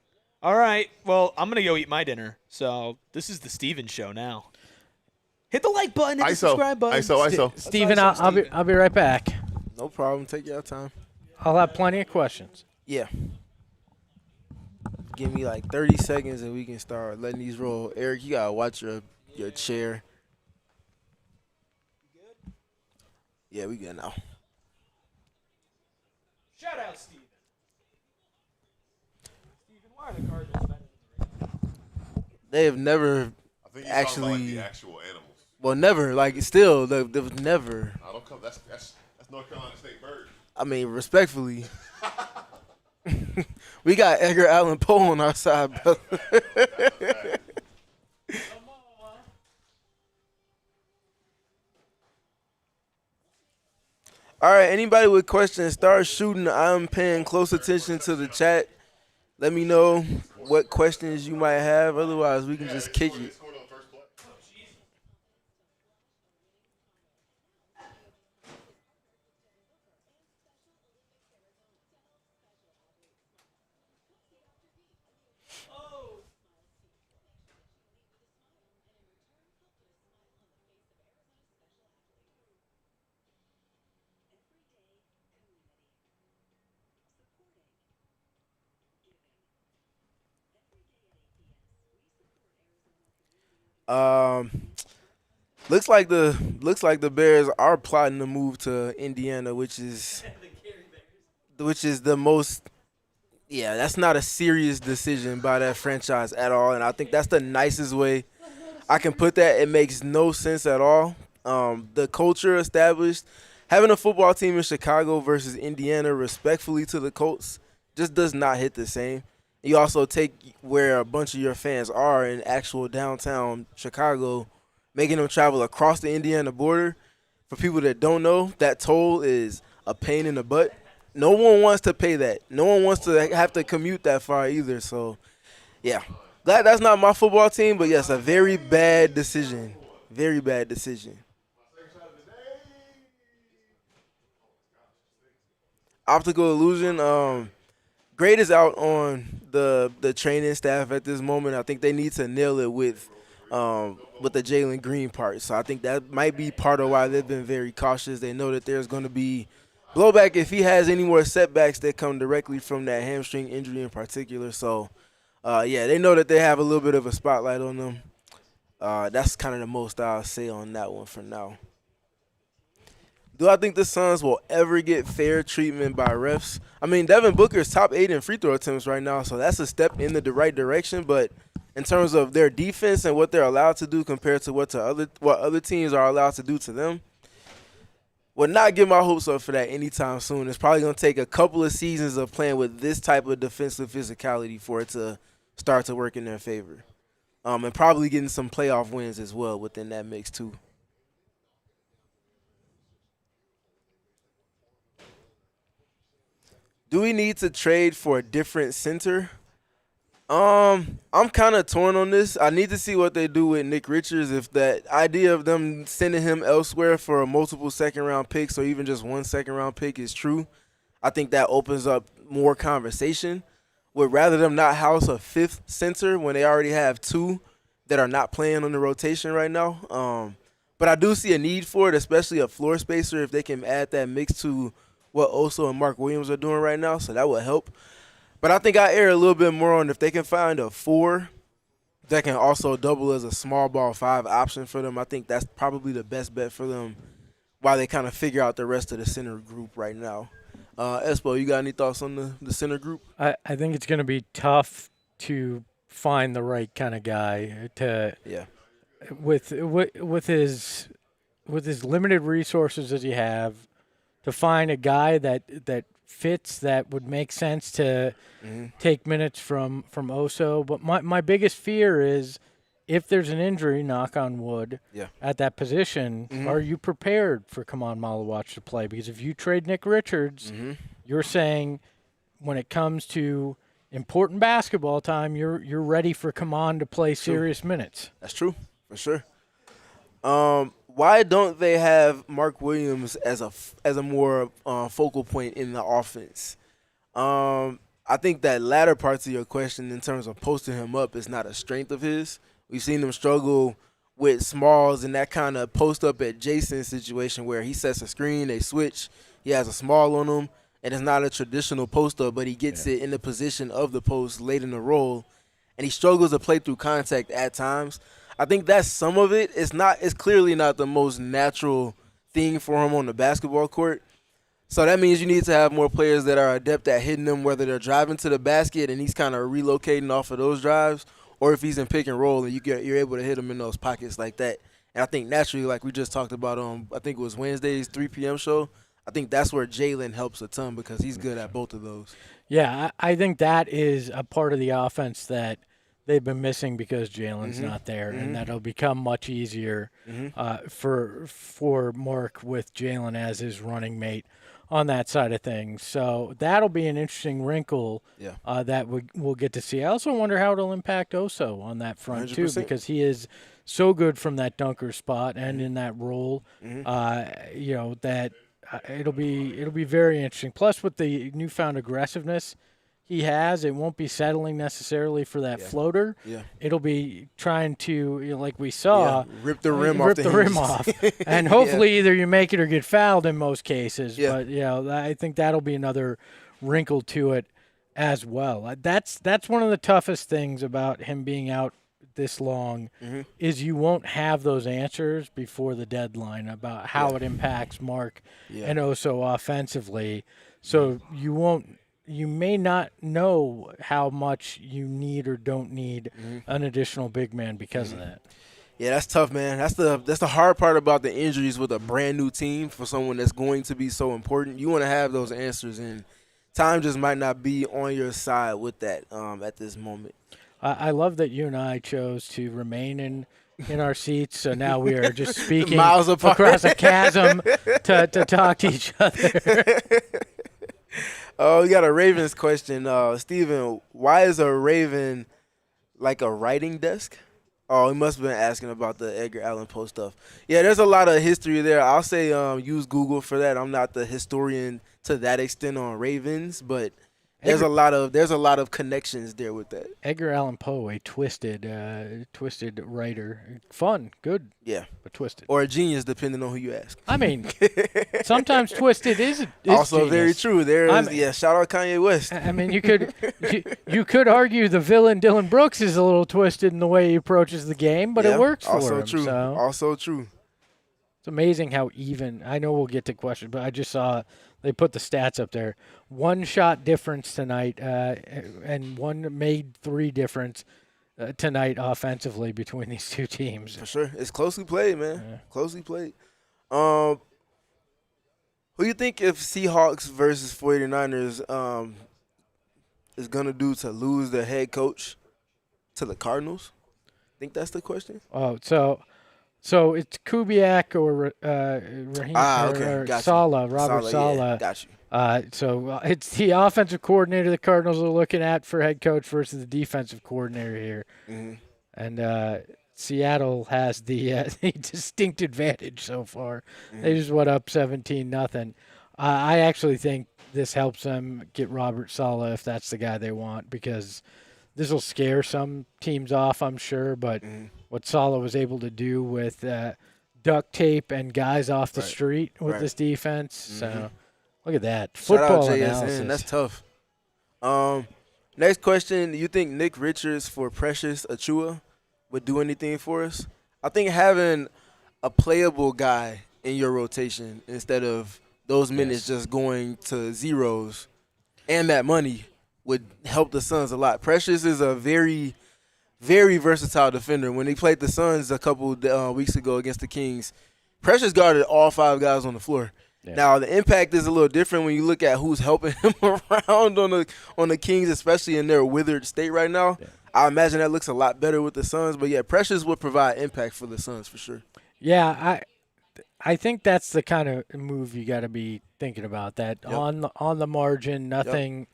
All right. Well, I'm gonna go eat my dinner. So this is the Steven show now. Hit the like button. Hit the ISO. subscribe button. ISO. Steven, That's I'll be Steven. I'll be right back. No problem. Take your time. I'll have plenty of questions. Yeah. Give me like 30 seconds and we can start letting these roll. Eric, you got to watch your chair. Yeah, we good now. Shout out, Steven. Steven, why are the Cardinals better than the Ravens? They have never, I think he's talking about like Actually- the actual animals. well, never, like still, they've never, I don't come. That's North Carolina State bird. I mean, respectfully. We got Edgar Allan Poe on our side, brother. All right, anybody with questions, start shooting. I'm paying close attention to the chat. Let me know what questions you might have. Otherwise, we can just kick it. Scored on first play. Looks like the Bears are plotting to move to Indiana, which is the most. Yeah, that's not a serious decision by that franchise at all, and I think that's the nicest way I can put that. It makes no sense at all. The culture established, having a football team in Chicago versus Indiana, respectfully to the Colts, just does not hit the same. You also take where a bunch of your fans are in actual downtown Chicago, making them travel across the Indiana border. For people that don't know, that toll is a pain in the butt. No one wants to pay that. No one wants to have to commute that far either. So, yeah. Glad that's not my football team, but yes, a very bad decision. Very bad decision. Optical illusion. Grade is out on the training staff at this moment. I think they need to nail it with the Jalen Green part. So I think that might be part of why they've been very cautious. They know that there's going to be blowback if he has any more setbacks that come directly from that hamstring injury in particular. So, yeah, they know that they have a little bit of a spotlight on them. That's kind of the most I'll say on that one for now. Do I think the Suns will ever get fair treatment by refs? I mean, Devin Booker is top 8 in free throw attempts right now, so that's a step in the right direction. But in terms of their defense and what they're allowed to do compared to what other teams are allowed to do to them, would not get my hopes up for that anytime soon. It's probably going to take a couple of seasons of playing with this type of defensive physicality for it to start to work in their favor. And probably getting some playoff wins as well within that mix too. Do we need to trade for a different center? I'm kind of torn on this. I need to see what they do with Nick Richards. If that idea of them sending him elsewhere for multiple second-round picks or even just one second-round pick is true, I think that opens up more conversation. Would rather them not house a fifth center when they already have two that are not playing on the rotation right now. But I do see a need for it, especially a floor spacer, if they can add that mix to what Oso and Mark Williams are doing right now. So that would help. But I think I err a little bit more on if they can find a 4 that can also double as a small ball 5 option for them. I think that's probably the best bet for them while they kind of figure out the rest of the center group right now. Espo, you got any thoughts on the center group? I think it's going to be tough to find the right kind of guy to with his limited resources that he have, to find a guy that fits, that would make sense to take minutes from Oso. But my biggest fear is if there's an injury, knock on wood, at that position, are you prepared for Kaman Malawatch to play? Because if you trade Nick Richards, you're saying when it comes to important basketball time, you're ready for Kaman to play serious minutes. That's true, for sure. Why don't they have Mark Williams as a more focal point in the offense? I think that latter parts of your question in terms of posting him up is not a strength of his. We've seen him struggle with smalls and that kind of post up at Jason situation where he sets a screen, they switch, he has a small on him, and it's not a traditional post up, but he gets it in the position of the post late in the roll, and he struggles to play through contact at times. I think that's some of it. It's clearly not the most natural thing for him on the basketball court. So that means you need to have more players that are adept at hitting them, whether they're driving to the basket and he's kind of relocating off of those drives, or if he's in pick and roll and you're able to hit him in those pockets like that. And I think naturally, like we just talked about on, I think it was Wednesday's 3 p.m. show, I think that's where Jalen helps a ton because he's good at both of those. Yeah, I think that is a part of the offense that they've been missing because Jalen's not there, and that'll become much easier for Mark with Jalen as his running mate on that side of things. So that'll be an interesting wrinkle that we'll get to see. I also wonder how it'll impact Oso on that front 100%. Too, because he is so good from that dunker spot and in that role. That it'll be very interesting. Plus, with the newfound aggressiveness he has, it won't be settling necessarily for that floater. Yeah. It'll be trying to, like we saw, rip the rim off. And hopefully either you make it or get fouled in most cases. Yeah. But, I think that'll be another wrinkle to it as well. That's one of the toughest things about him being out this long is you won't have those answers before the deadline about how it impacts Mark and Oso offensively. So you may not know how much you need or don't need an additional big man because of that. Yeah, that's tough, man. That's the hard part about the injuries with a brand new team for someone that's going to be so important. You want to have those answers, and time just might not be on your side with that at this moment. I love that you and I chose to remain in our seats, so now we are just speaking Miles apart. across a chasm to talk to each other. Oh, we got a Ravens question. Steven, why is a Raven like a writing desk? Oh, he must have been asking about the Edgar Allan Poe stuff. Yeah, there's a lot of history there. I'll say use Google for that. I'm not the historian to that extent on Ravens, but there's a lot of connections there with that. Edgar Allan Poe, a twisted writer. Fun, good, Yeah. but twisted. Or a genius, depending on who you ask. I mean, sometimes twisted is Also genius. very true. Shout out Kanye West. I mean, you could argue the villain Dillon Brooks is a little twisted in the way he approaches the game, but it works for also him. True. So Also true. it's amazing how even. I know we'll get to questions, but I just saw they put the stats up there. 1 shot difference tonight, and one made 3 difference tonight offensively between these two teams. For sure. It's closely played, man. Yeah. Closely played. Who you think if Seahawks versus 49ers is going to do to lose their head coach to the Cardinals? Think that's the question? Oh, so it's Kubiak or Raheem or Got Saleh, Robert Saleh. Yeah, got you. So it's the offensive coordinator the Cardinals are looking at for head coach versus the defensive coordinator here. And Seattle has the distinct advantage so far. They just went up 17-0. I actually think this helps them get Robert Saleh if that's the guy they want, because this will scare some teams off, I'm sure, but what Saleh was able to do with duct tape and guys off the street with this defense. So look at that. Football analysis. That's tough. Next question. You think Nick Richards for Precious Achua would do anything for us? I think having a playable guy in your rotation instead of those minutes just going to zeros and that money would help the Suns a lot. Precious is a very, very versatile defender. When he played the Suns a couple weeks ago against the Kings, Precious guarded all 5 guys on the floor. Yeah. Now, the impact is a little different when you look at who's helping him around on the Kings, especially in their withered state right now. Yeah. I imagine that looks a lot better with the Suns. But, yeah, Precious would provide impact for the Suns for sure. Yeah, I think that's the kind of move you got to be thinking about, that on the margin, nothing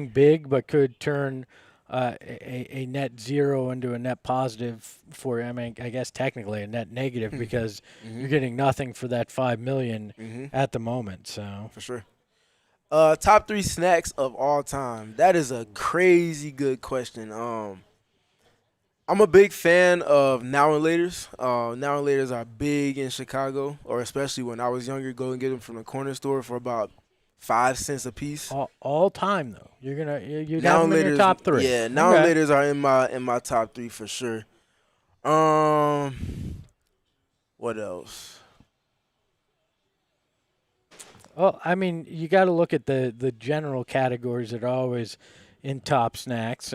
big, but could turn a net zero into a net positive for, I mean, I guess technically a net negative because you're getting nothing for that $5 million at the moment. So for sure. Top 3 snacks of all time. That is a crazy good question. I'm a big fan of Now and Laters. Now and Laters are big in Chicago, or especially when I was younger, go and get them from the corner store for about 5 cents a piece. All time though. You have them in your top 3. Yeah, Now and Laters are in my top 3 for sure. What else? Well, I mean, you got to look at the general categories that are always in top snacks,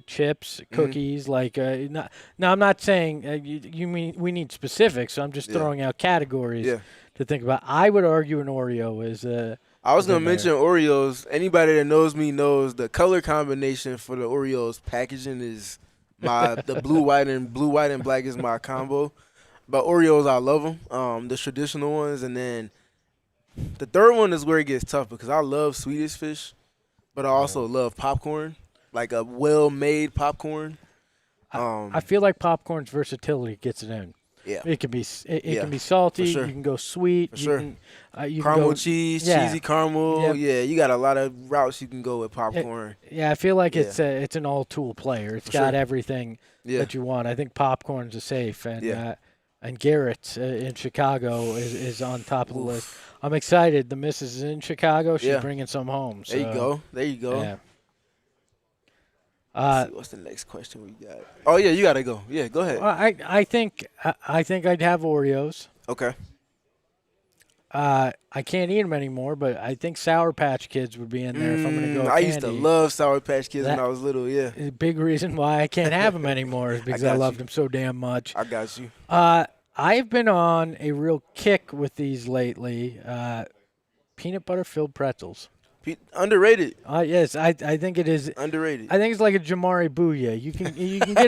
chips, cookies. Like, now I'm not saying you mean we need specifics. So I'm just throwing out categories to think about. I would argue an Oreo is I was going to mention Oreos. Anybody that knows me knows the color combination for the Oreos packaging is the blue, white, and black is my combo. But Oreos, I love them, the traditional ones. And then the third one is where it gets tough because I love Swedish Fish, but I also love popcorn, like a well-made popcorn. I feel like popcorn's versatility gets it in. Yeah, it can be can be salty. Sure. You can go sweet. For sure. You caramel can go, cheese, cheesy caramel. Yep. Yeah, you got a lot of routes you can go with popcorn. I feel like it's an all-tool player. It's got everything that you want. I think popcorn's a safe, and Garrett's in Chicago is on top of the list. I'm excited. The missus is in Chicago. She's bringing some home. So, there you go. Yeah. Let's see, what's the next question we got? Oh yeah, you gotta go. Yeah, go ahead. I think I'd have Oreos. Okay. I can't eat them anymore, but I think Sour Patch Kids would be in there if I'm going to go I candy. used to love Sour Patch Kids when I was little. Yeah. The big reason why I can't have them anymore is because I loved them so damn much. I got you. I've been on a real kick with these lately. Peanut butter filled pretzels. Underrated. Yes, I think it is Underrated. I think it's like a Jamari Booyah. You can get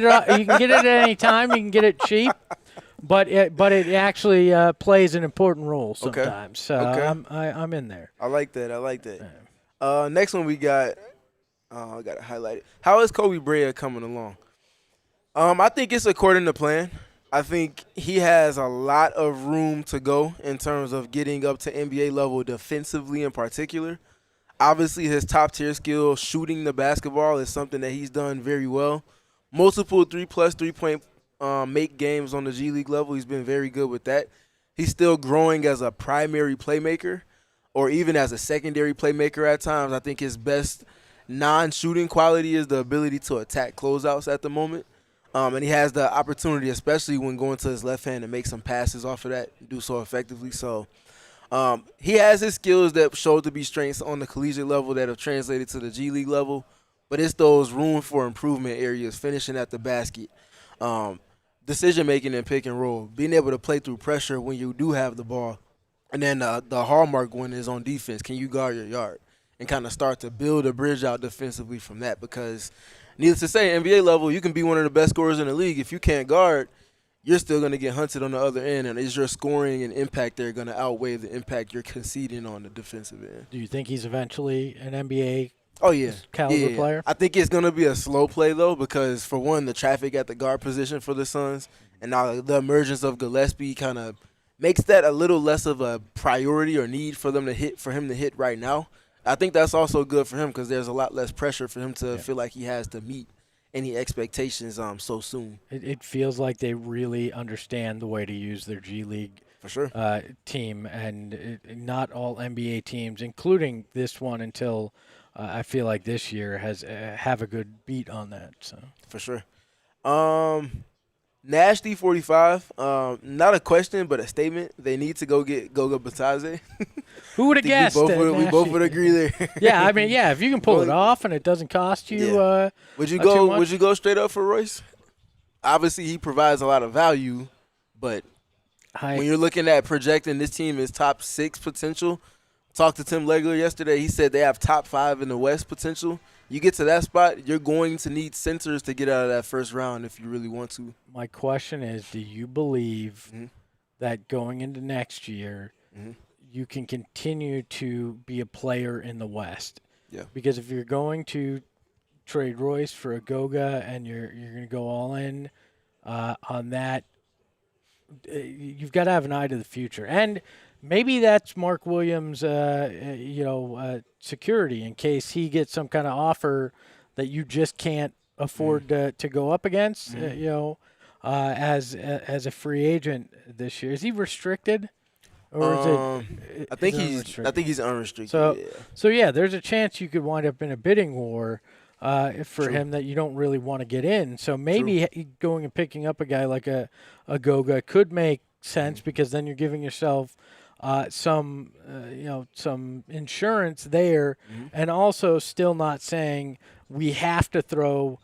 it. You can get it at any time. You can get it cheap, but it actually plays an important role sometimes. So I'm in there. I like that. Next one we got. I gotta highlight it. How is Kobe Bryant coming along? I think it's according to plan. I think he has a lot of room to go in terms of getting up to NBA level defensively in particular. Obviously, his top-tier skill, shooting the basketball, is something that he's done very well. Multiple 3-plus three-point make games on the G League level. He's been very good with that. He's still growing as a primary playmaker or even as a secondary playmaker at times. I think his best non-shooting quality is the ability to attack closeouts at the moment. And he has the opportunity, especially when going to his left hand, to make some passes off of that and do so effectively. So he has his skills that showed to be strengths on the collegiate level that have translated to the G League level, but it's those room for improvement areas, finishing at the basket, decision-making and pick and roll, being able to play through pressure when you do have the ball, and then the hallmark one is on defense. Can you guard your yard and kind of start to build a bridge out defensively from that? Because needless to say, NBA level, you can be one of the best scorers in the league. If you can't guard, you're still going to get hunted on the other end, and is your scoring and impact there going to outweigh the impact you're conceding on the defensive end? Do you think he's eventually an NBA caliber player? I think it's going to be a slow play, though, because, for one, the traffic at the guard position for the Suns, and now the emergence of Gillespie kind of makes that a little less of a priority or need for him to hit right now. I think that's also good for him because there's a lot less pressure for him to feel like he has to meet any expectations so soon. It feels like they really understand the way to use their G League for sure team, and not all NBA teams, including this one, until I feel like this year have a good beat on that. So for sure. Nash D45, not a question but a statement. They need to go get Goga Batadze. Who would have guessed? We both would agree there. Yeah, I mean, if you can pull it off and it doesn't cost you, would you go? Would you go straight up for Royce? Obviously, he provides a lot of value, but when you're looking at projecting this team as top 6 potential, talked to Tim Legler yesterday. He said they have top 5 in the West potential. You get to that spot, you're going to need centers to get out of that first round if you really want to. My question is, do you believe that going into next year, you can continue to be a player in the West? Yeah. Because if you're going to trade Royce for a Goga and you're going to go all in on that, you've got to have an eye to the future. And maybe that's Mark Williams' security in case he gets some kind of offer that you just can't afford to go up against, as a free agent this year. Is he restricted? Or is I think he's unrestricted. So there's a chance you could wind up in a bidding war for him that you don't really want to get in. So maybe going and picking up a guy like a Goga could make sense because then you're giving yourself some insurance there, and also still not saying we have to throw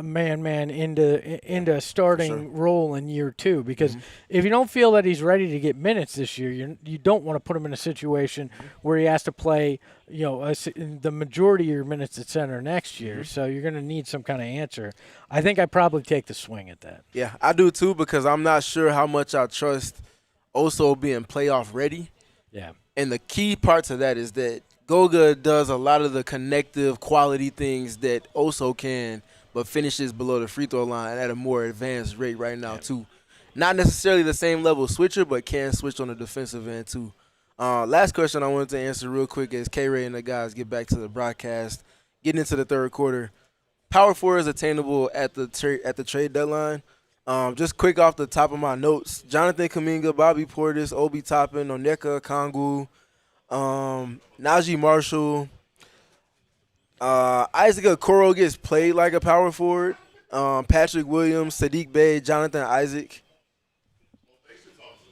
man into a starting role in year 2, because if you don't feel that he's ready to get minutes this year, you don't want to put him in a situation where he has to play the majority of your minutes at center next year. So you're going to need some kind of answer. I think I'd probably take the swing at that. Yeah, I do too, because I'm not sure how much I trust also being playoff ready. Yeah. And the key part to that is that Goga does a lot of the connective quality things that Oso can, but finishes below the free throw line at a more advanced rate right now too. Not necessarily the same level switcher, but can switch on the defensive end too. Last question I wanted to answer real quick as K-Ray and the guys get back to the broadcast, getting into the third quarter. Power forward is attainable at the trade deadline. Just quick off the top of my notes, Jonathan Kuminga, Bobby Portis, Obi Toppin, Onyeka Okongwu, Najee Marshall. Isaac Okoro gets played like a power forward. Patrick Williams, Sadiq Bey, Jonathan Isaac.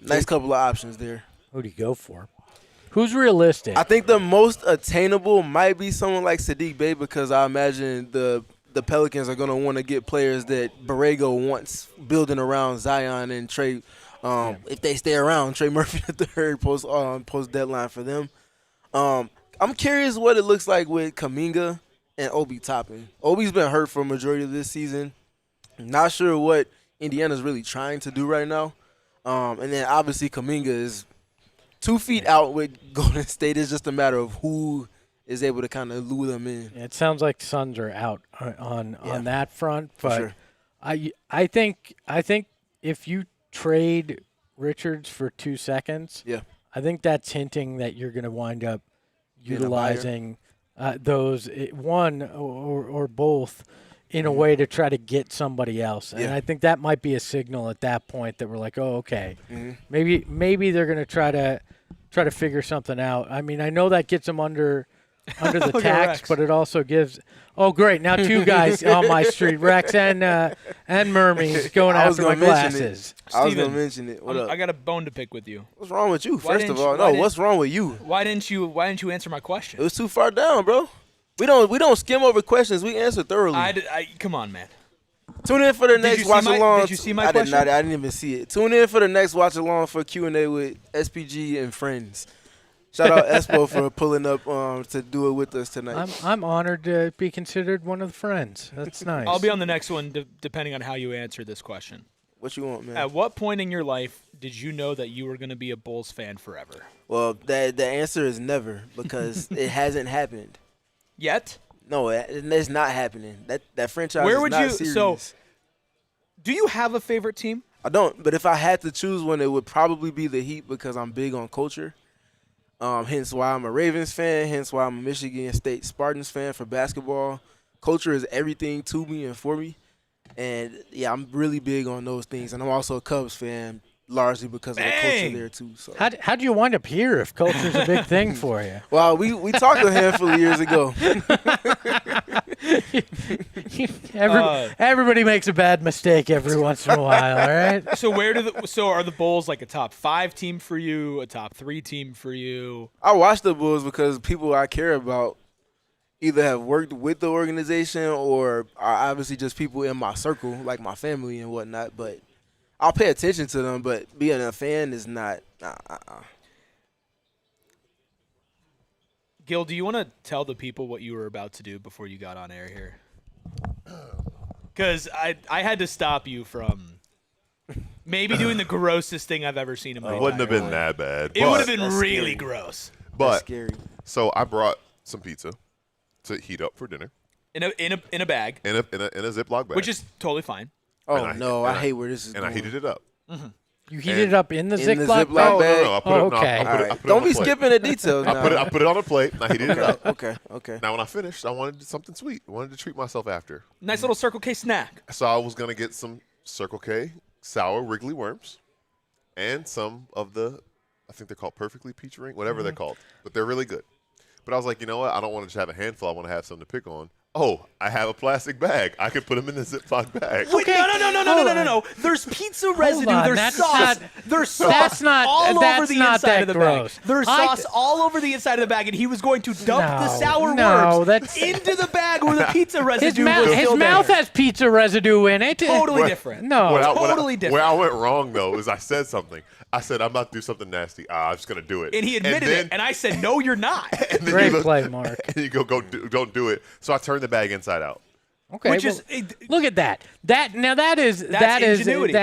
Nice couple of options there. Who do you go for? Who's realistic? I think the most attainable might be someone like Sadiq Bey because I imagine the Pelicans are going to want to get players that Borrego wants building around Zion and Trey. If they stay around, Trey Murphy III post deadline for them. I'm curious what it looks like with Kuminga and Obi Toppin. Obi's been hurt for a majority of this season. Not sure what Indiana's really trying to do right now. And then obviously Kuminga is 2 feet out with Golden State. It's just a matter of who is able to kind of lure them in. It sounds like Suns are out on that front, but sure. I think if you trade Richards for 2 seconds, I think that's hinting that you're going to wind up utilizing those one or both in a way to try to get somebody else. And I think that might be a signal at that point that we're like, oh, okay, maybe they're going to try to figure something out. I mean, I know that gets them under the tax, but it also gives. Oh, great! Now 2 guys on my street, Rex and Mermies, going after my glasses. I was going to mention it. What up? I got a bone to pick with you. What's wrong with you? First of all, what's wrong with you? Why didn't you answer my question? It was too far down, bro. We don't skim over questions. We answer thoroughly. Come on, man. Tune in for the next watch along. Did you see my question? I didn't even see it. Tune in for the next watch along for Q&A with SPG and friends. Shout out Espo for pulling up to do it with us tonight. I'm honored to be considered one of the friends. That's nice. I'll be on the next one depending on how you answer this question. What you want, man? At what point in your life did you know that you were going to be a Bulls fan forever? Well, the answer is never because it hasn't happened. Yet? No, it's not happening. That franchise is not serious. So, do you have a favorite team? I don't, but if I had to choose one, it would probably be the Heat because I'm big on culture. Hence why I'm a Ravens fan, hence why I'm a Michigan State Spartans fan for basketball. Culture is everything to me and for me. And, yeah, I'm really big on those things. And I'm also a Cubs fan, largely because of the culture there, too. So. How'd you wind up here if culture's a big thing for you? Well, we talked a handful of years ago. Everybody makes a bad mistake every once in a while, all right? So are the Bulls like a top 5 team for you, a top 3 team for you? I watch the Bulls because people I care about either have worked with the organization or are obviously just people in my circle, like my family and whatnot. But I'll pay attention to them, but being a fan is not. Gil, do you want to tell the people what you were about to do before you got on air here? Because I had to stop you from maybe doing the grossest thing I've ever seen in my life. It wouldn't have been that bad. It would have been really gross. But scary. So I brought some pizza to heat up for dinner. In a bag. In a Ziploc bag. Which is totally fine. Oh, no, I hate where this is going. going. And I heated it up. Mm-hmm. You heated it up in the Ziploc bag? No, I put it, okay. I put it Don't on be a plate. skipping the details now. I put it on a plate, and I heated it up. Okay. Now, when I finished, I wanted something sweet. I wanted to treat myself after. Nice little Circle K snack. So I was going to get some Circle K sour Wrigley worms and some of the, I think they're called Perfectly Peach Ring, whatever they're called. But they're really good. But I was like, you know what? I don't want to just have a handful. I want to have something to pick on. Oh, I have a plastic bag. I can put them in a Ziploc bag. Wait, no. There's pizza residue. There's sauce. There's sauce all over the inside of the bag. There's sauce all over the inside of the bag, and he was going to dump the sour worms into the bag where the pizza residue was still His mouth has pizza residue in it. Totally different. No. Totally different. Where I went wrong, though, is I said something. I said, I'm about to do something nasty. I'm just going to do it. And he admitted it, and I said, no, you're not. Great play, Mark. And you don't do it. So I turned the bag inside out. Okay, look at that. That's ingenuity.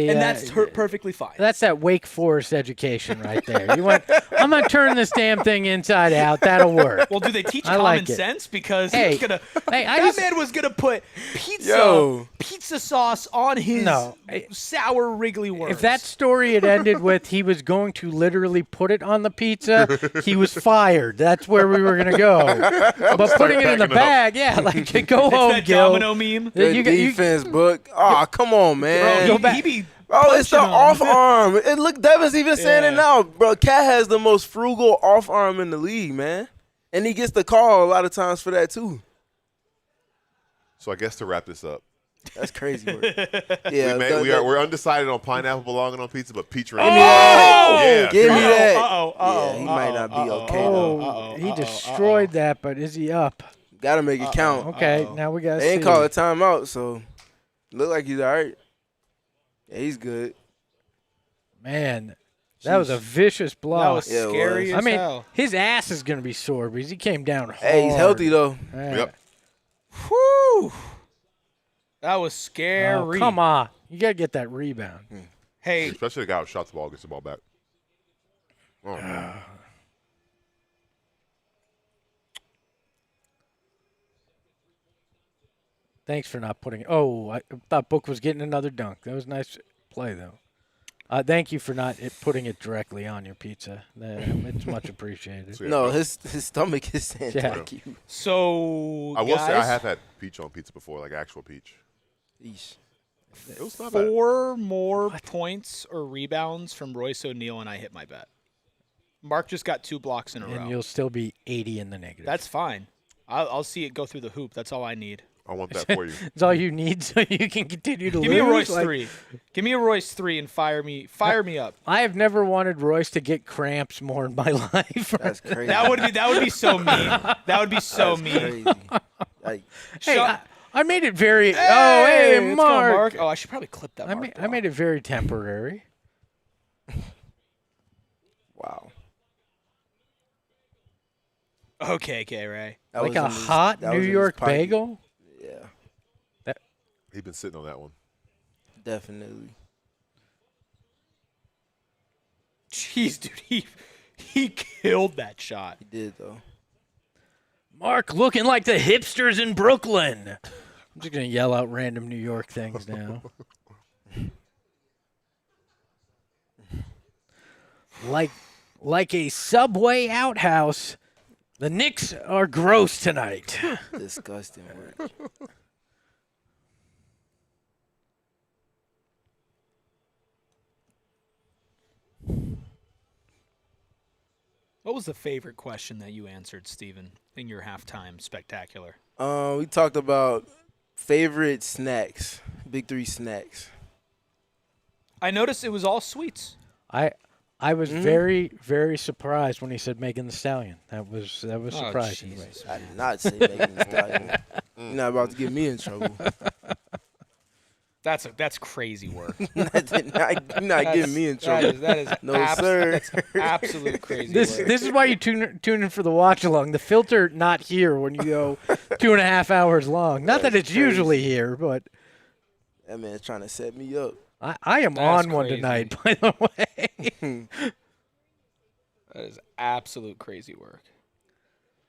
And that's perfectly fine. That's that Wake Forest education right there. You want? I'm gonna turn this damn thing inside out. That'll work. Well, do they teach common sense? Because that man was gonna put pizza sauce on his sour Wrigley worms. If that story had ended with he was going to literally put it on the pizza, he was fired. That's where we were gonna go. But putting it in the bag, go home. Domino meme. The defense book. Oh, come on, man. Bro, it's the off arm. And look, Devin's even saying it now. Bro, Cat has the most frugal off arm in the league, man. And he gets the call a lot of times for that, too. So I guess to wrap this up, That's crazy work. Yeah, we're undecided on pineapple belonging on pizza, but peach ring. Give me that. Yeah, Give me that. Uh-oh. He might not be okay though. He destroyed that, but is he up? Gotta make it count. Okay, now we got to see. They ain't call a timeout, so look like he's all right. Yeah, he's good. Man, that was a vicious blow. That was Yeah, it scary was. as hell. His ass is going to be sore because he came down hard. Hey, he's healthy though. Yeah. Yep. Whew. That was scary. Oh, come on. You got to get that rebound. Hey, Especially the guy who shot the ball gets the ball back. Oh, man. Thanks for not putting. Oh, I thought Book was getting another dunk. That was a nice play, though. Thank you for not putting it directly on your pizza. It's much appreciated. So, yeah, No, his stomach is saying Yeah. thank you. so I will say I guys, have had peach on pizza before, like actual peach. Yeesh. It was not bad. 4 more points or rebounds from Royce O'Neal, and I hit my bet. Mark just got 2 blocks in a And row. you'll still be 80 in the negative. That's fine. I'll see it go through the hoop. That's all I need. I want that for you. That's all you need so you can continue to Give lose. me a Royce Like, 3. Give me a Royce 3 and fire me up. I have never wanted Royce to get cramps more in my life. That's crazy. That would be so mean. That would be so That's mean. crazy. Like, Hey, Shut- I made it very. Hey, hey, let's go, Mark. Oh, I should probably clip that. I made it very temporary. wow. Okay, Ray. That Like was a in his- hot that New was in his York pocket. bagel. Yeah, He's been sitting on that one. definitely. Jeez, dude, he killed that shot. He did though. Mark looking like the hipsters in Brooklyn. I'm just going to yell out random New York things now. Like a subway outhouse, the Knicks are gross tonight. Disgusting work. What was the favorite question that you answered, Steven, in your halftime spectacular? We talked about favorite snacks, big 3 snacks. I noticed it was all sweets. I was very, very surprised when he said Megan the Stallion. That was surprising. to me. Jesus. I did not say Megan Thee Stallion. You're not about to get me in trouble. That's crazy work. You're not getting me in trouble. That is No, sir. That's absolute crazy This work. is why you tune in for the watch along. The filter not here when you go 2.5 hours long. Not that That's it's usually crazy. here, but That man's trying to set me up. I am That's on one crazy. tonight, by the way. That is absolute crazy work.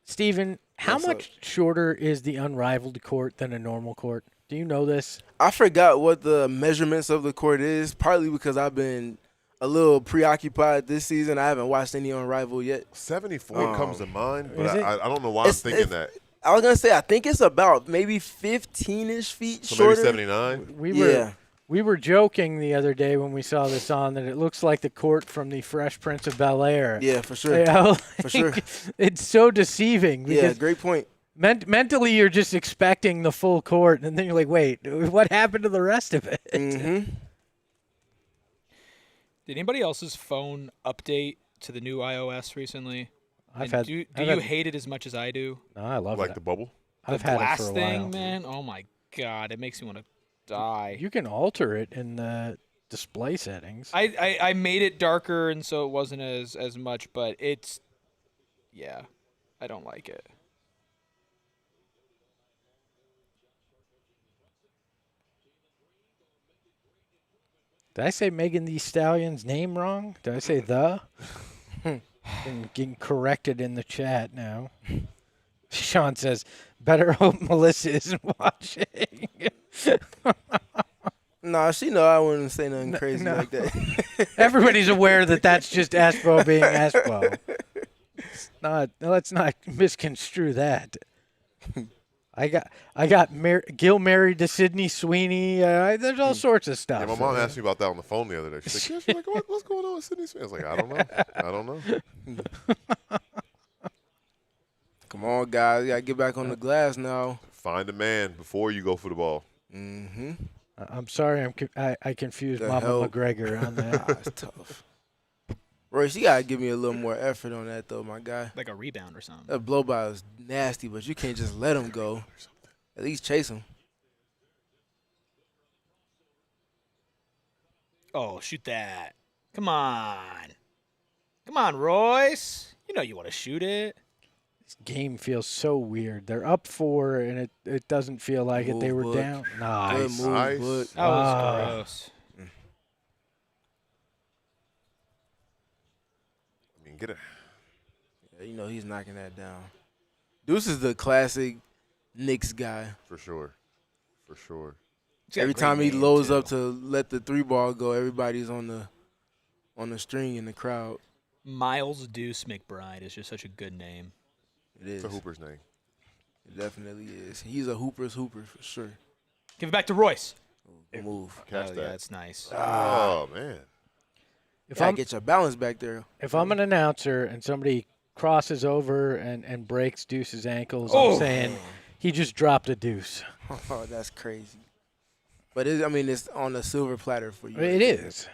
Steven, how What's up? much shorter is the unrivaled court than a normal court? Do you know this? I forgot what the measurements of the court is, partly because I've been a little preoccupied this season. I haven't watched any Unrivaled yet. 74 comes to mind, but Is it? I don't know why I'm It's- thinking it's- that. I was gonna say I think it's about maybe 15-ish feet So shorter. maybe 79. We were joking the other day when we saw this on that it looks like the court from the Fresh Prince of Bel-Air. Yeah, for sure. You know, For sure. It's so deceiving Yeah, because great point. mentally you're just expecting the full court, and then you're like, wait, what happened to the rest of it? Mm-hmm. Did anybody else's phone update to the new iOS recently? I've And had. Do I've you had- hate it as much as I do? No, I love Like it. the bubble. I've the had glass it for a thing, while. man. Oh my god, it makes me want to die. You can alter it in the display settings. I made it darker and so it wasn't as much, but it's I don't like it. Did I say Megan Thee Stallion's name wrong? Did I say the? I'm getting corrected in the chat now. Sean says, better hope Melissa isn't watching. Nah, she know I wouldn't say nothing crazy no. like that. Everybody's aware that that's just Espo being Espo. Let's not misconstrue that. I got Gil married to Sydney Sweeney. There's all sorts of stuff. Yeah, my mom asked me about that on the phone the other day. She's like, what's going on with Sydney Smith? I was like, I don't know. Come on, guys. You gotta get back on the glass now. find a man before you go for the ball. Mm-hmm. I'm sorry, I confused The Mama help. McGregor on that. It's tough. Royce, you gotta give me a little more effort on that though, my guy. Like a rebound or something. That blow by is nasty, but you can't just let him go. At least chase him. Oh, shoot that. Come on. Come on, Royce. You know you want to shoot it. This game feels so weird. They're up 4, and it doesn't feel like it. They Move, were Book. down. Nice. Good move, Nice. Book. That was Ah. gross. I mean, get it. Yeah, you know he's knocking that down. Deuce is the classic Knicks guy. For sure. For sure. He's got a Every great time he name, loads too. up to let the 3 ball go, everybody's on the string in the crowd. Miles Deuce McBride is just such a good name. It is. It's a Hooper's name. It definitely is. He's a Hooper's Hooper for sure. Give it back to Royce. Good move. Catch Oh, that. yeah, that's nice. Oh, man. If Gotta I'm get your balance back there. if I'm an announcer and somebody crosses over and breaks Deuce's ankles, Oh. I'm saying he just dropped a deuce. Oh, that's crazy. But it's on a silver platter for you. It is.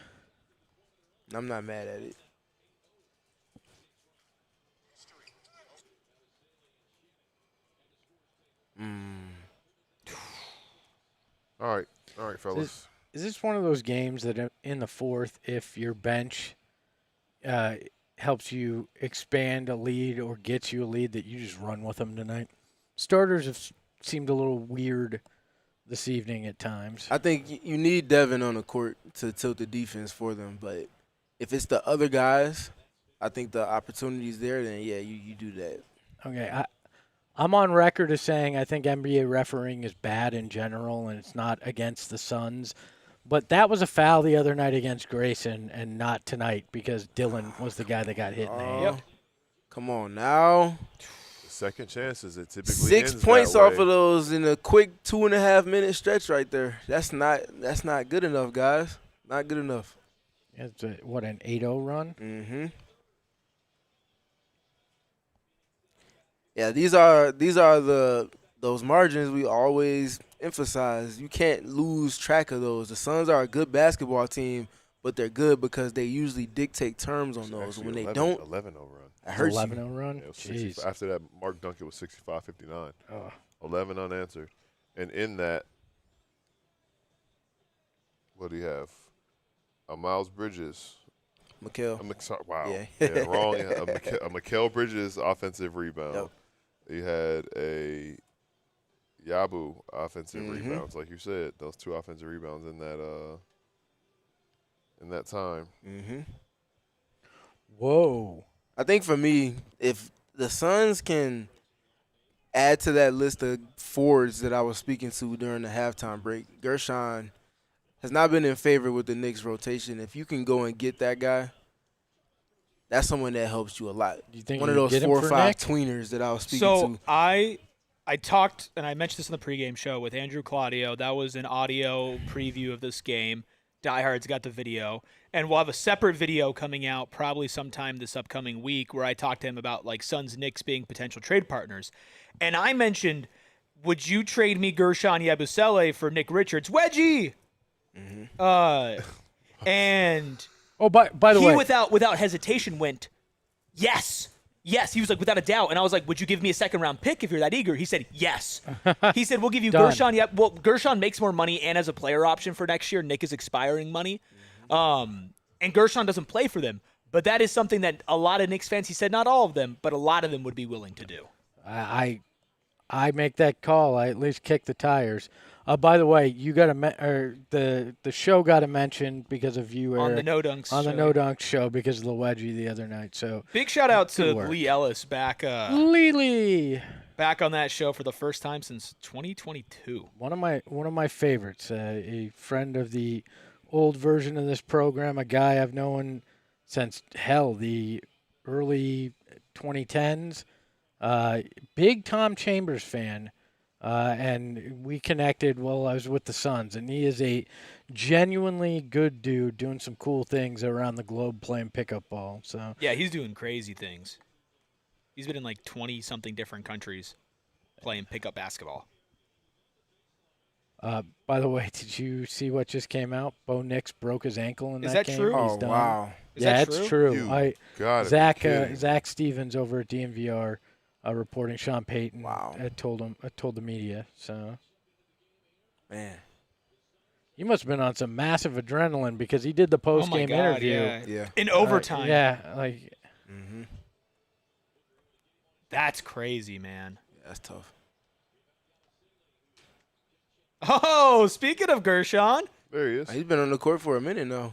I'm not mad at it. All right, fellas. Is this one of those games that in the 4th, if your bench helps you expand a lead or gets you a lead, that you just run with them tonight? Starters have seemed a little weird this evening at times. I think you need Devin on the court to tilt the defense for them. But if it's the other guys, I think the opportunity's there, then, yeah, you do that. Okay, I'm on record as saying I think NBA refereeing is bad in general, and it's not against the Suns. But that was a foul the other night against Grayson, and not tonight because Dillon was the guy that got hit in the hand. Yep. Come on now. Second chances, it typically 6 ends points that off way. of those in a quick 2.5-minute stretch right there. That's not good enough, guys. Not good enough. It's an 8-0 run? Mm-hmm. Yeah, these are those margins we always emphasize. You can't lose track of those. The Suns are a good basketball team, but they're good because they usually dictate terms on those. Actually, When they 11-0 don't, run. it hurts you. 11-0 run? Yeah, it was Jeez. 65 after that, Mark Duncan was 65-59. Oh. 11 unanswered. And in that, what do you have? Miles Bridges. Mikal. Wow. Yeah. Wrong. A Mikal Bridges offensive rebound. Yep. You had a Yabu offensive Mhm. rebounds, like you said. Those 2 offensive rebounds in that time. Mm-hmm. Whoa. I think for me, if the Suns can add to that list of forwards that I was speaking to during the halftime break, Gershon has not been in favor with the Knicks rotation. If you can go and get that guy, that's someone that helps you a lot. Do you think One you of could those get him 4 or for 5 Nick? tweeners that I was speaking So to. I talked, and I mentioned this in the pregame show with Andrew Claudio. That was an audio preview of this game. Diehard's got the video. And we'll have a separate video coming out probably sometime this upcoming week where I talked to him about like Suns Knicks being potential trade partners. And I mentioned, would you trade me Gershon Yabusele for Nick Richards? Wedgie! And Oh, by the he way, without hesitation went, yes. Yes, he was like, without a doubt. And I was like, would you give me a second-round pick if you're that eager? He said, yes. He said, we'll give you Done. Gershon. Yeah, well, Gershon makes more money and has a player option for next year. Nick is expiring money. And Gershon doesn't play for them. But that is something that a lot of Knicks fans, he said not all of them, but a lot of them would be willing to do. I make that call. I at least kick the tires. By the way, you got the show got a mention because of you, Eric, On the No Dunks on the show. No Dunk show because of the wedgie the other night. So Big shout-out to Good work. Lee Ellis back Lily, back on that show for the first time since 2022. one of my favorites, a friend of the old version of this program, a guy I've known since the early 2010s. Big Tom Chambers fan. And we connected while I was with the Suns, and he is a genuinely good dude doing some cool things around the globe playing pickup ball. So Yeah, he's doing crazy things. He's been in like 20-something different countries playing pickup basketball. By the way, did you see what just came out? Bo Nix broke his ankle in Is that that game. true? He's Oh, done. wow. Is Yeah, that it's true? true. You gotta be kidding. Zach Stevens over at DMVR reporting Sean Payton Wow. told the media. So Man. he must have been on some massive adrenaline because he did the Oh post my game God, interview. yeah. Yeah. In overtime. Yeah, like Mm-hmm. That's crazy, man. Yeah, that's tough. Oh, speaking of Gershon, There he is. He's been on the court for a minute now.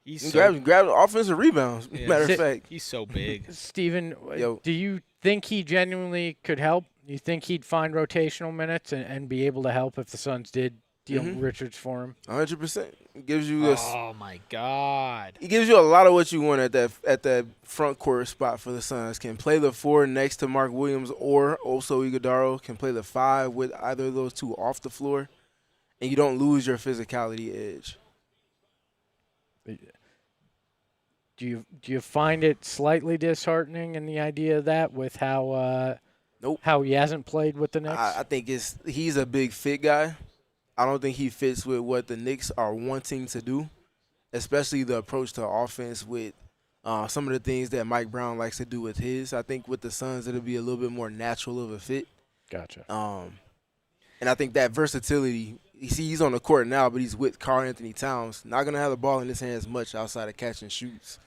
he's He so, grabbed offensive rebounds. Yeah. Matter of Sit- fact. he's so big. Steven, Yo. do you think he genuinely could help? You think he'd find rotational minutes and be able to help if the Suns did deal Mhm. Richards for him? 100%. It gives you this. Oh my God. He gives you a lot of what you want at that front court spot for the Suns. Can play the 4 next to Mark Williams or also Iguodala. Can play the 5 with either of those two off the floor, and you don't lose your physicality edge. Do you find it slightly disheartening in the idea of that with how Nope. how he hasn't played with the Knicks? I think he's a big fit guy. I don't think he fits with what the Knicks are wanting to do, especially the approach to offense with some of the things that Mike Brown likes to do with his. I think with the Suns, it'll be a little bit more natural of a fit. Gotcha. And I think that versatility, you see he's on the court now, but he's with Karl Anthony Towns. Not going to have the ball in his hands much outside of catch and shoots.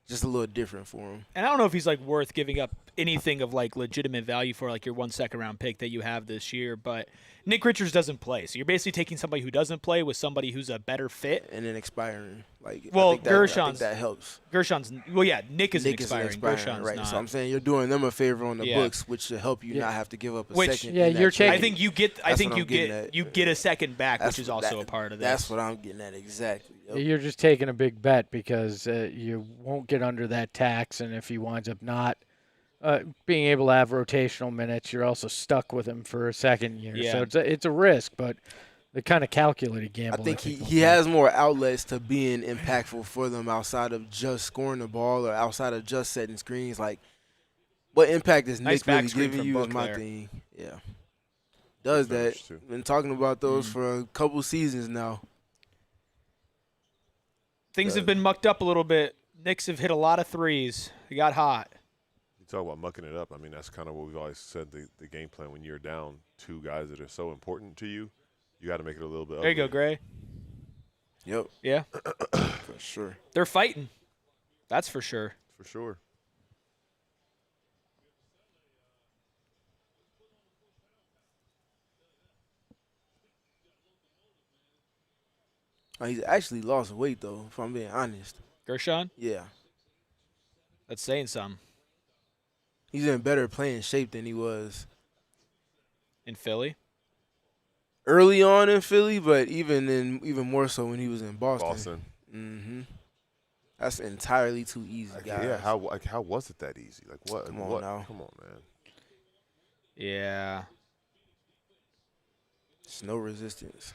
Just a little different for him. And I don't know if he's like worth giving up anything of like legitimate value for like your 1 second round pick that you have this year, but Nick Richards doesn't play. So you're basically taking somebody who doesn't play with somebody who's a better fit. And then expiring. Well, I think Gershon's- that helps. Gershon's well, yeah, Nick isn't Nick isn't expiring. Gershon's right? not. So I'm saying you're doing them a favor on the Yeah. books, which should help you Yeah. not have to give up a Which- second. Yeah, in that you're trade. taking- I think you get. I That's think what you I'm getting get. at. You get a second back, That's which is what- also that- a part of this. That's what I'm getting at exactly. Yep. You're just taking a big bet because you won't get under that tax, and if he winds up not being able to have rotational minutes, you're also stuck with him for a second year. Yeah. So it's a risk, but the kind of calculated gamble. I think he we'll has more outlets to being impactful for them outside of just scoring the ball or outside of just setting screens. Like, what impact is Nice Nick really back screen giving from you is Book my there. thing. Yeah. Does Good that. numbers, too. Been talking about those for a couple seasons now. Things have been mucked up a little bit. Knicks have hit a lot of threes. They got hot. You talk about mucking it up. I mean, that's kind of what we've always said. The game plan when you're down 2 guys that are so important to you, you got to make it a little bit. There you go, ugly. Gray. Yep, Yeah, for sure. they're fighting. That's for sure. For sure. He's actually lost weight, though, if I'm being honest. Gershon, Yeah. that's saying something. He's in better playing shape than he was In Philly. early on in Philly, but even more so when he was in Boston. Boston. Mm-hmm. That's entirely too easy, Like, guys. yeah. How was it that easy? Like what? Come on what? now. Come on, man. Yeah. It's no resistance.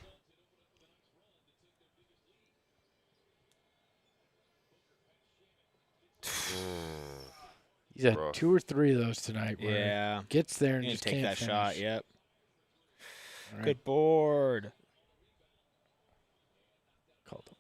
He's had Rough. 2 or 3 of those tonight. Where Yeah. he gets there and You just take can't that finish. shot. Yep. All right. Good board. Called him.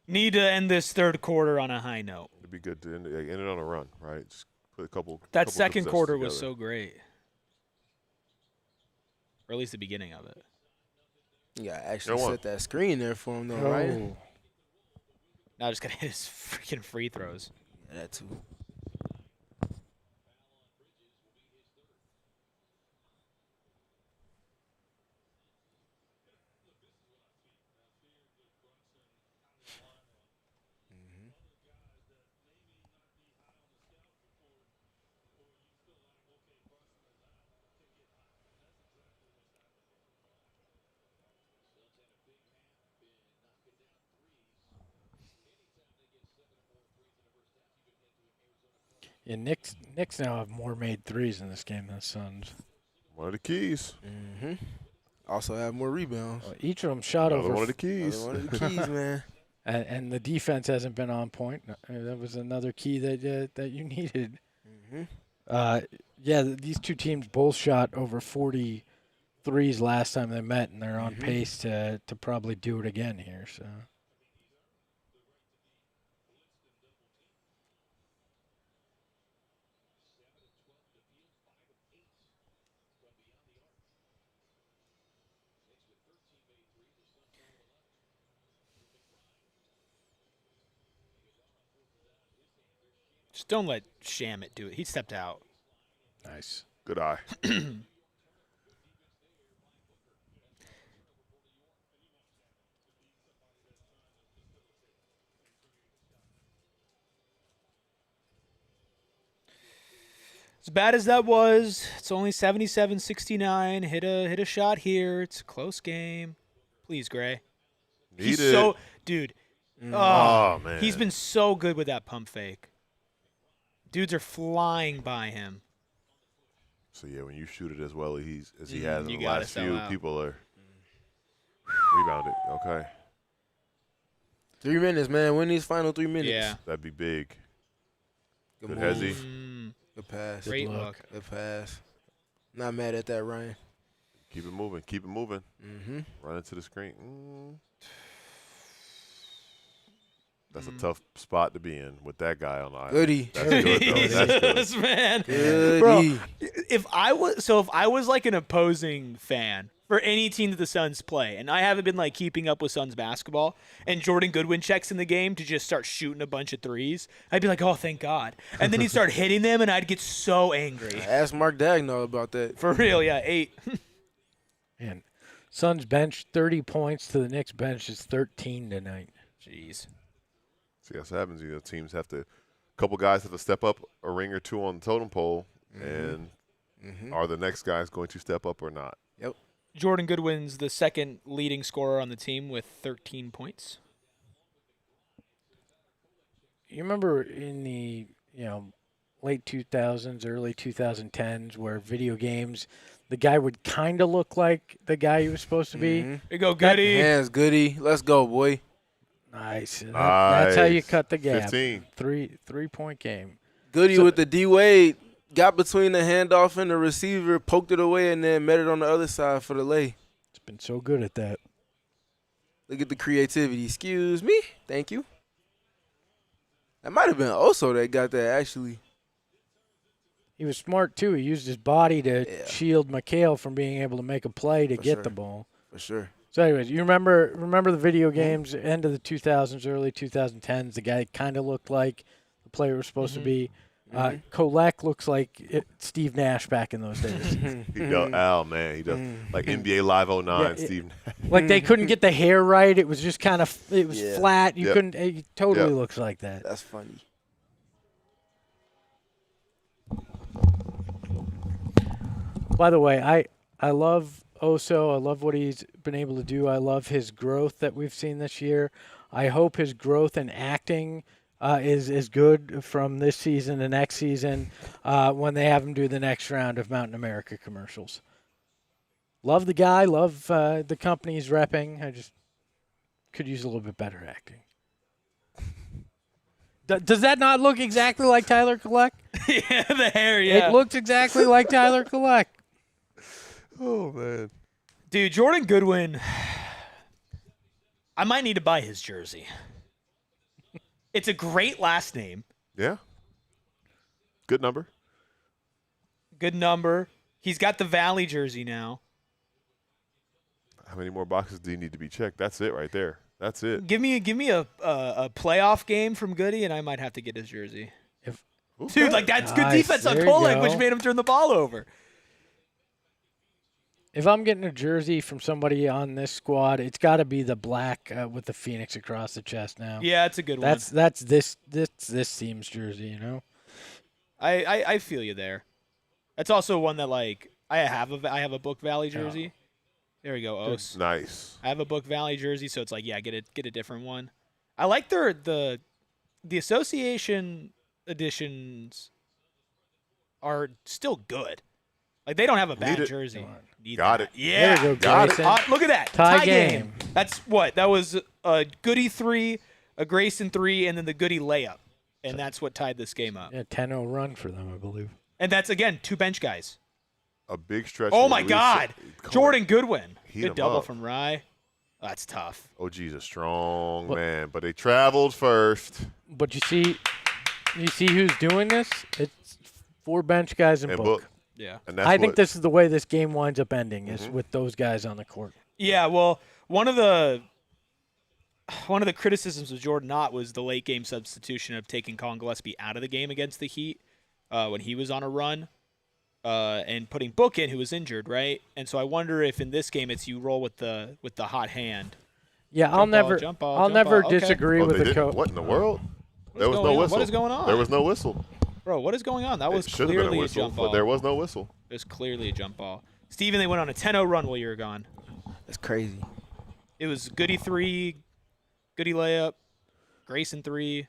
Need to end this third quarter on a high note. It'd be good to end it on a run, right? Just put a couple. That couple second possessions quarter was together. so great. Or at least the beginning of it. You gotta actually Go on. set that screen there for him, though, Oh. right? Now just gonna hit his freaking free throws. Yeah, that too. Yeah, Knicks now have more made threes in this game than the Suns. One of the keys. Also have more rebounds. Well, each of them shot Another over. one of the keys. One of the keys, man. And the defense hasn't been on point. That was another key that you needed. These two teams both shot over 40 threes last time they met, and they're on pace to probably do it again here. So. Just don't let Shamit do it. He stepped out. Nice. Good eye. As bad as that was, it's only 77-69. Hit a shot here. It's a close game. Please, Gray. He's Needed. so dude. Oh, man. He's been so good with that pump fake. Dudes are flying by him. So, yeah, when you shoot it as well as he has in you the gotta last sell few, out. people are rebounded. Okay. 3 minutes, man. Win these final 3 minutes. Yeah. That'd be big. Good Good move. hezzy. Good pass. Great luck. look. Good pass. Not mad at that, Ryan. Keep it moving. Keep it moving. Mm-hmm. Run into the screen. That's a tough spot to be in with that guy on the island. Goody. That's good, though. That's good. Jesus, man. Goody. Bro, if I was like an opposing fan for any team that the Suns play, and I haven't been like keeping up with Suns basketball, and Jordan Goodwin checks in the game to just start shooting a bunch of threes, I'd be like, oh, thank God. And then he'd start hitting them, and I'd get so angry. Ask Mark Dagnall about that. For real, yeah, 8. And Suns bench 30 points to the Knicks bench is 13 tonight. Jeez. See, that's what happens. Teams have to, a couple guys have to step up a ring or two on the totem pole, and are the next guys going to step up or not? Yep. Jordan Goodwin's the second leading scorer on the team with 13 points. You remember in the late 2000s, early 2010s, where video games, the guy would kind of look like the guy he was supposed to be. Here you go, Goody. Hands, Goody. Let's go, boy. Nice. That's how you Nice. cut the gap. 15. 3-point game. Goody with the D-Wade. Got between the handoff and the receiver, poked it away, and then met it on the other side for the lay. It's been so good at that. Look at the creativity. Excuse me. Thank you. That might have been Oso that got that, actually. He was smart, too. He used his body to Yeah. shield McHale from being able to make a play to For get sure. the ball. For sure. So, anyways, you remember the video games, end of the 2000s, early 2010s, the guy kind of looked like the player was supposed to be. Kolek looks like Steve Nash back in those days. He does. Al, man, he does. Like NBA Live 09, Yeah, Steve. Like they couldn't get the hair right. It was just kind of Yeah. flat. You Yep. couldn't. It totally Yep. looks like that. That's funny. By the way, I love Oso. I love what he's been able to do. I love his growth that we've seen this year. I hope his growth in acting is good from this season to next season when they have him do the next round of Mountain America commercials. Love the guy. Love the company he's repping. I just could use a little bit better acting. Does that not look exactly like Tyler Collect? Yeah, the hair, yeah. It looks exactly like Tyler Collect. Oh, man. Dude, Jordan Goodwin, I might need to buy his jersey. It's a great last name. Yeah. Good number. Good number. He's got the Valley jersey now. How many more boxes do you need to be checked? That's it right there. That's it. Give me a playoff game from Goody, and I might have to get his jersey. Dude, like that's good Nice. defense on There you Kolek, go. which made him turn the ball over. If I'm getting a jersey from somebody on this squad, it's got to be the black with the Phoenix across the chest now. Yeah, it's a good That's this team's jersey, you know. one. I feel you there. That's also one that like I have a Book Valley jersey. There we go, Os. Nice. I have a Book Valley jersey, so it's like get a different one. I like the association editions are still good. Like, they don't have a bad Need it. jersey. Need Got that. it. Yeah. There we go, Got it. Grayson. Look at that. Tie game. That's what? That was a Goody 3, a Grayson 3, and then the Goody layup. And that's what tied this game up. Yeah, 10-0 run for them, I believe. And that's, again, 2 bench guys. A big stretch. Oh, for my Luis. God. Come on. Jordan Goodwin. Heat Good him double up. from Rye. That's tough. OG's a strong man, but they traveled first. But you see who's doing this? It's 4 bench guys in And book. Book. Yeah. And that's I think what- this is the way this game winds up ending, is with those guys on the court. Yeah, well, one of the criticisms of Jordan Knott was the late game substitution of taking Colin Gillespie out of the game against the Heat when he was on a run and putting Book in, who was injured, right? And so I wonder if in this game it's you roll with the hot hand. Yeah, I'll Jump ball, never jump ball, I'll jump never ball. Okay. disagree Oh, with they the didn't? coach. What in the world? There was going no on? whistle. What is going on? There was no whistle. Bro, what is going on? That was It should have been clearly a a whistle, jump but ball. there was no whistle. It was clearly a jump ball. Steven, they went on a 10-0 run while you were gone. That's crazy. It was Goody 3, Goody layup, Grayson 3,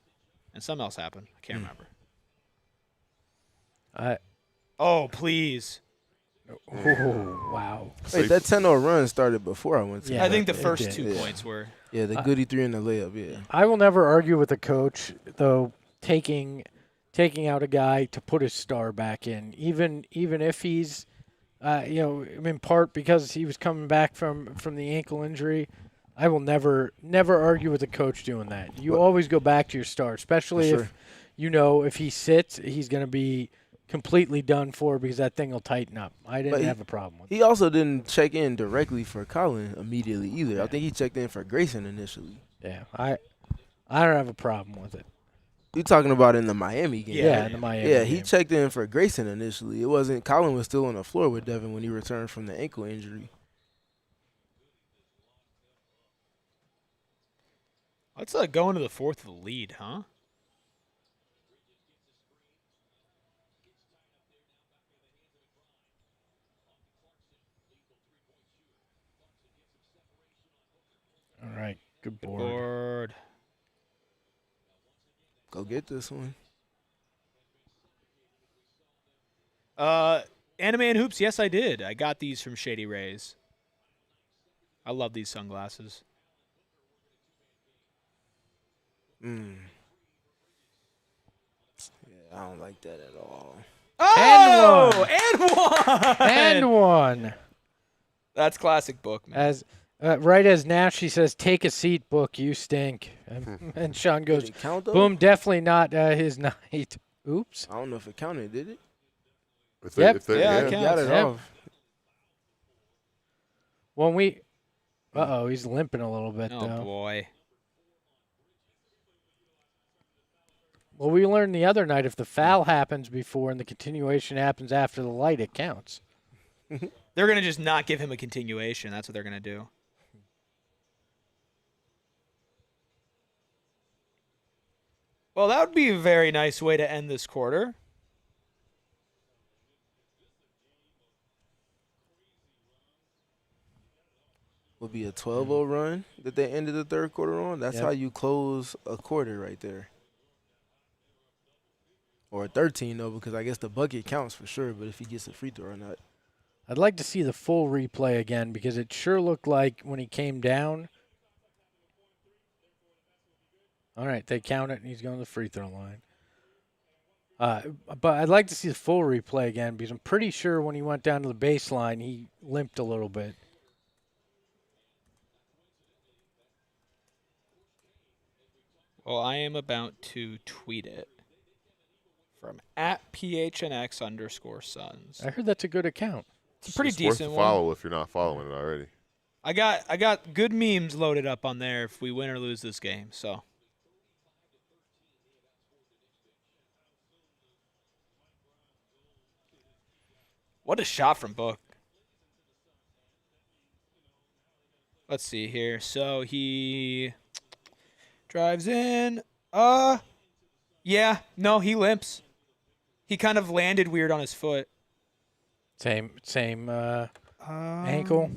and something else happened. I can't remember. Oh, please. Oh, wow. Wait, that 10-0 run started before I went to Yeah, I think the it first did. 2 Yeah. points were. Yeah, the Goody 3 and the layup, yeah. I will never argue with a coach, though, taking out a guy to put his star back in, even if he's, in part because he was coming back from the ankle injury. I will never argue with a coach doing that. You always go back to your star, especially For if if he sits, he's going to be completely done for because that thing will tighten up. I didn't But have a problem with it. He also didn't check in directly for Colin immediately either. I think he checked in for Grayson initially. Yeah, I don't have a problem with it. You talking about in the Miami game? Yeah, in the Miami Yeah, he game. checked in for Grayson initially. It wasn't Colin was still on the floor with Devin when he returned from the ankle injury. Let's go into the fourth of the lead, huh? All right, good board. Board. Go get this one. Anime and Hoops, yes, I did. I got these from Shady Rays. I love these sunglasses. Yeah, I don't like that at all. Oh, and one. And one. That's classic Book, man. As right as Nash, he says, "Take a seat, Book. You stink." And Sean goes, Did it count though? "Boom, definitely not his night." Oops. I don't know if it counted, did it? Yep. Yeah, it He counts. got it Yep. off. When we, he's limping a little bit Oh though. boy. Well, we learned the other night if the foul happens before and the continuation happens after the light, it counts. They're gonna just not give him a continuation. That's what they're gonna do. Well, that would be a very nice way to end this quarter. Would be a 12-0 run that they ended the third quarter on. That's Yep. how you close a quarter right there. Or a 13 though, because I guess the bucket counts for sure. But if he gets a free throw or not, I'd like to see the full replay again because it sure looked like when he came down. All right, they count it, and he's going to the free throw line. But I'd like to see the full replay again because I'm pretty sure when he went down to the baseline, he limped a little bit. Well, I am about to tweet it from @PHNX_Suns. I heard that's a good account. It's a pretty It's worth decent the one. follow if you're not following it already. I got good memes loaded up on there if we win or lose this game. So what a shot from Book. Let's see here. So he drives in. Yeah, no, he limps. He kind of landed weird on his foot. Same ankle.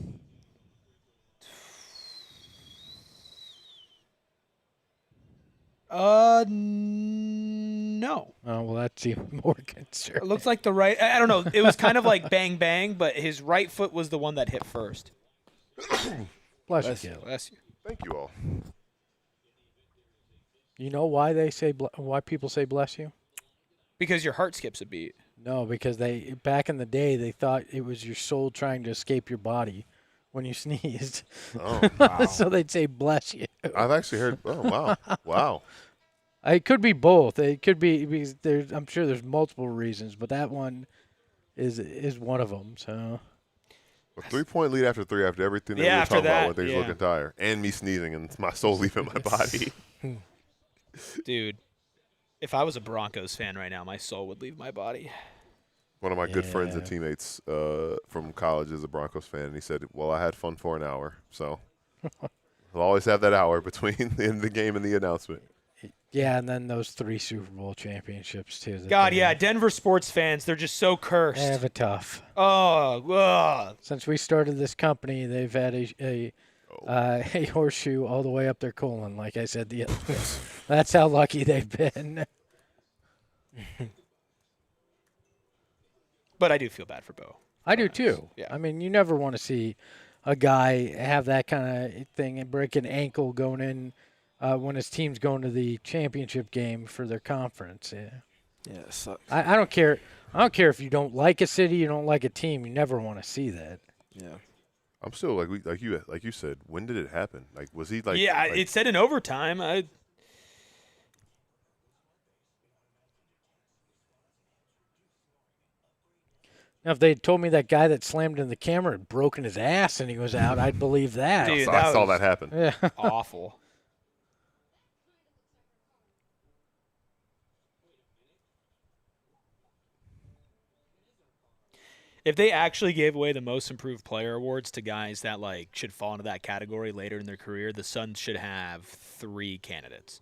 no. Oh, well, that's even more concerning. It looks like the right. I don't know. It was kind of like bang bang, but his right foot was the one that hit first. Bless you, Gil. Bless you. Thank you all. You know why they say why people say bless you? Because your heart skips a beat. No, because they back in the day they thought it was your soul trying to escape your body when you sneezed. Oh, wow. So they'd say bless you. I've actually heard. Oh, wow. Wow. It could be both. It could be because I'm sure there's multiple reasons, but that one is one of them. So A 3-point lead after three after everything that we were after talking that, about when things looking tired. And me sneezing and my soul leaving my body. Dude, if I was a Broncos fan right now, my soul would leave my body. One of my good friends and Yeah. teammates from college is a Broncos fan, and he said, well, I had fun for an hour, so I'll always have that hour between the game and the announcement. yeah, and then those 3 Super Bowl championships too. that God, they- yeah, Denver sports fans, they're just so cursed. They have it tough. Oh, ugh. Since we started this company, they've had a horseshoe all the way up their colon. Like I said the other day. That's how lucky they've been. But I do feel bad for Bo. I do too. Yeah. I mean, you never want to see a guy have that kind of thing and break an ankle going in when his team's going to the championship game for their conference. Yeah. Yeah, it sucks. I don't care. I don't care if you don't like a city, you don't like a team. You never want to see that. Yeah. I'm still like you said. When did it happen? Like, was he like? Yeah, like, it said in overtime. Now, if they had told me that guy that slammed in the camera had broken his ass and he was out, I'd believe that. Dude, I that saw was- that happen. Yeah. Awful. If they actually gave away the most improved player awards to guys that like should fall into that category later in their career, the Suns should have 3 candidates: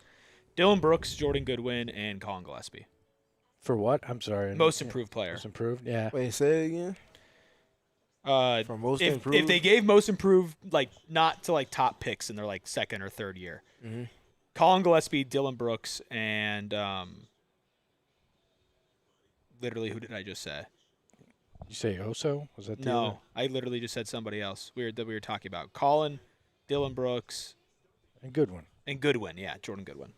Dillon Brooks, Jordan Goodwin, and Colin Gillespie. For what? I'm sorry. Most improved player. Most improved? Yeah. Wait, say it again. For most If improved. they gave most improved, like not to like top picks in their like second or third year, Colin Gillespie, Dillon Brooks, and literally who did I just say? You say Oso? Was that the other? No, I literally just said somebody else. We were talking about Colin, Dillon Brooks, A good one. and Goodwin. Yeah, Jordan Goodwin.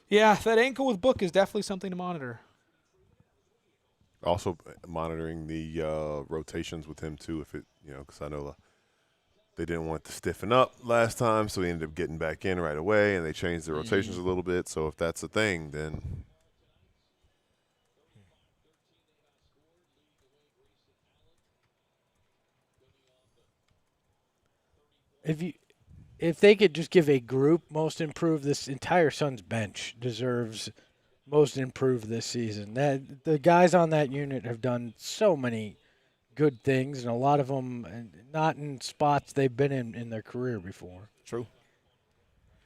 Yeah, that ankle with Book is definitely something to monitor. Also monitoring the rotations with him too, if it because I know they didn't want to stiffen up last time, so he ended up getting back in right away, and they changed the rotations a little bit. So if that's a thing, then If they could just give a group most improved, this entire Suns bench deserves most improved this season. That the guys on that unit have done so many good things, and a lot of them not in spots they've been in their career before. True.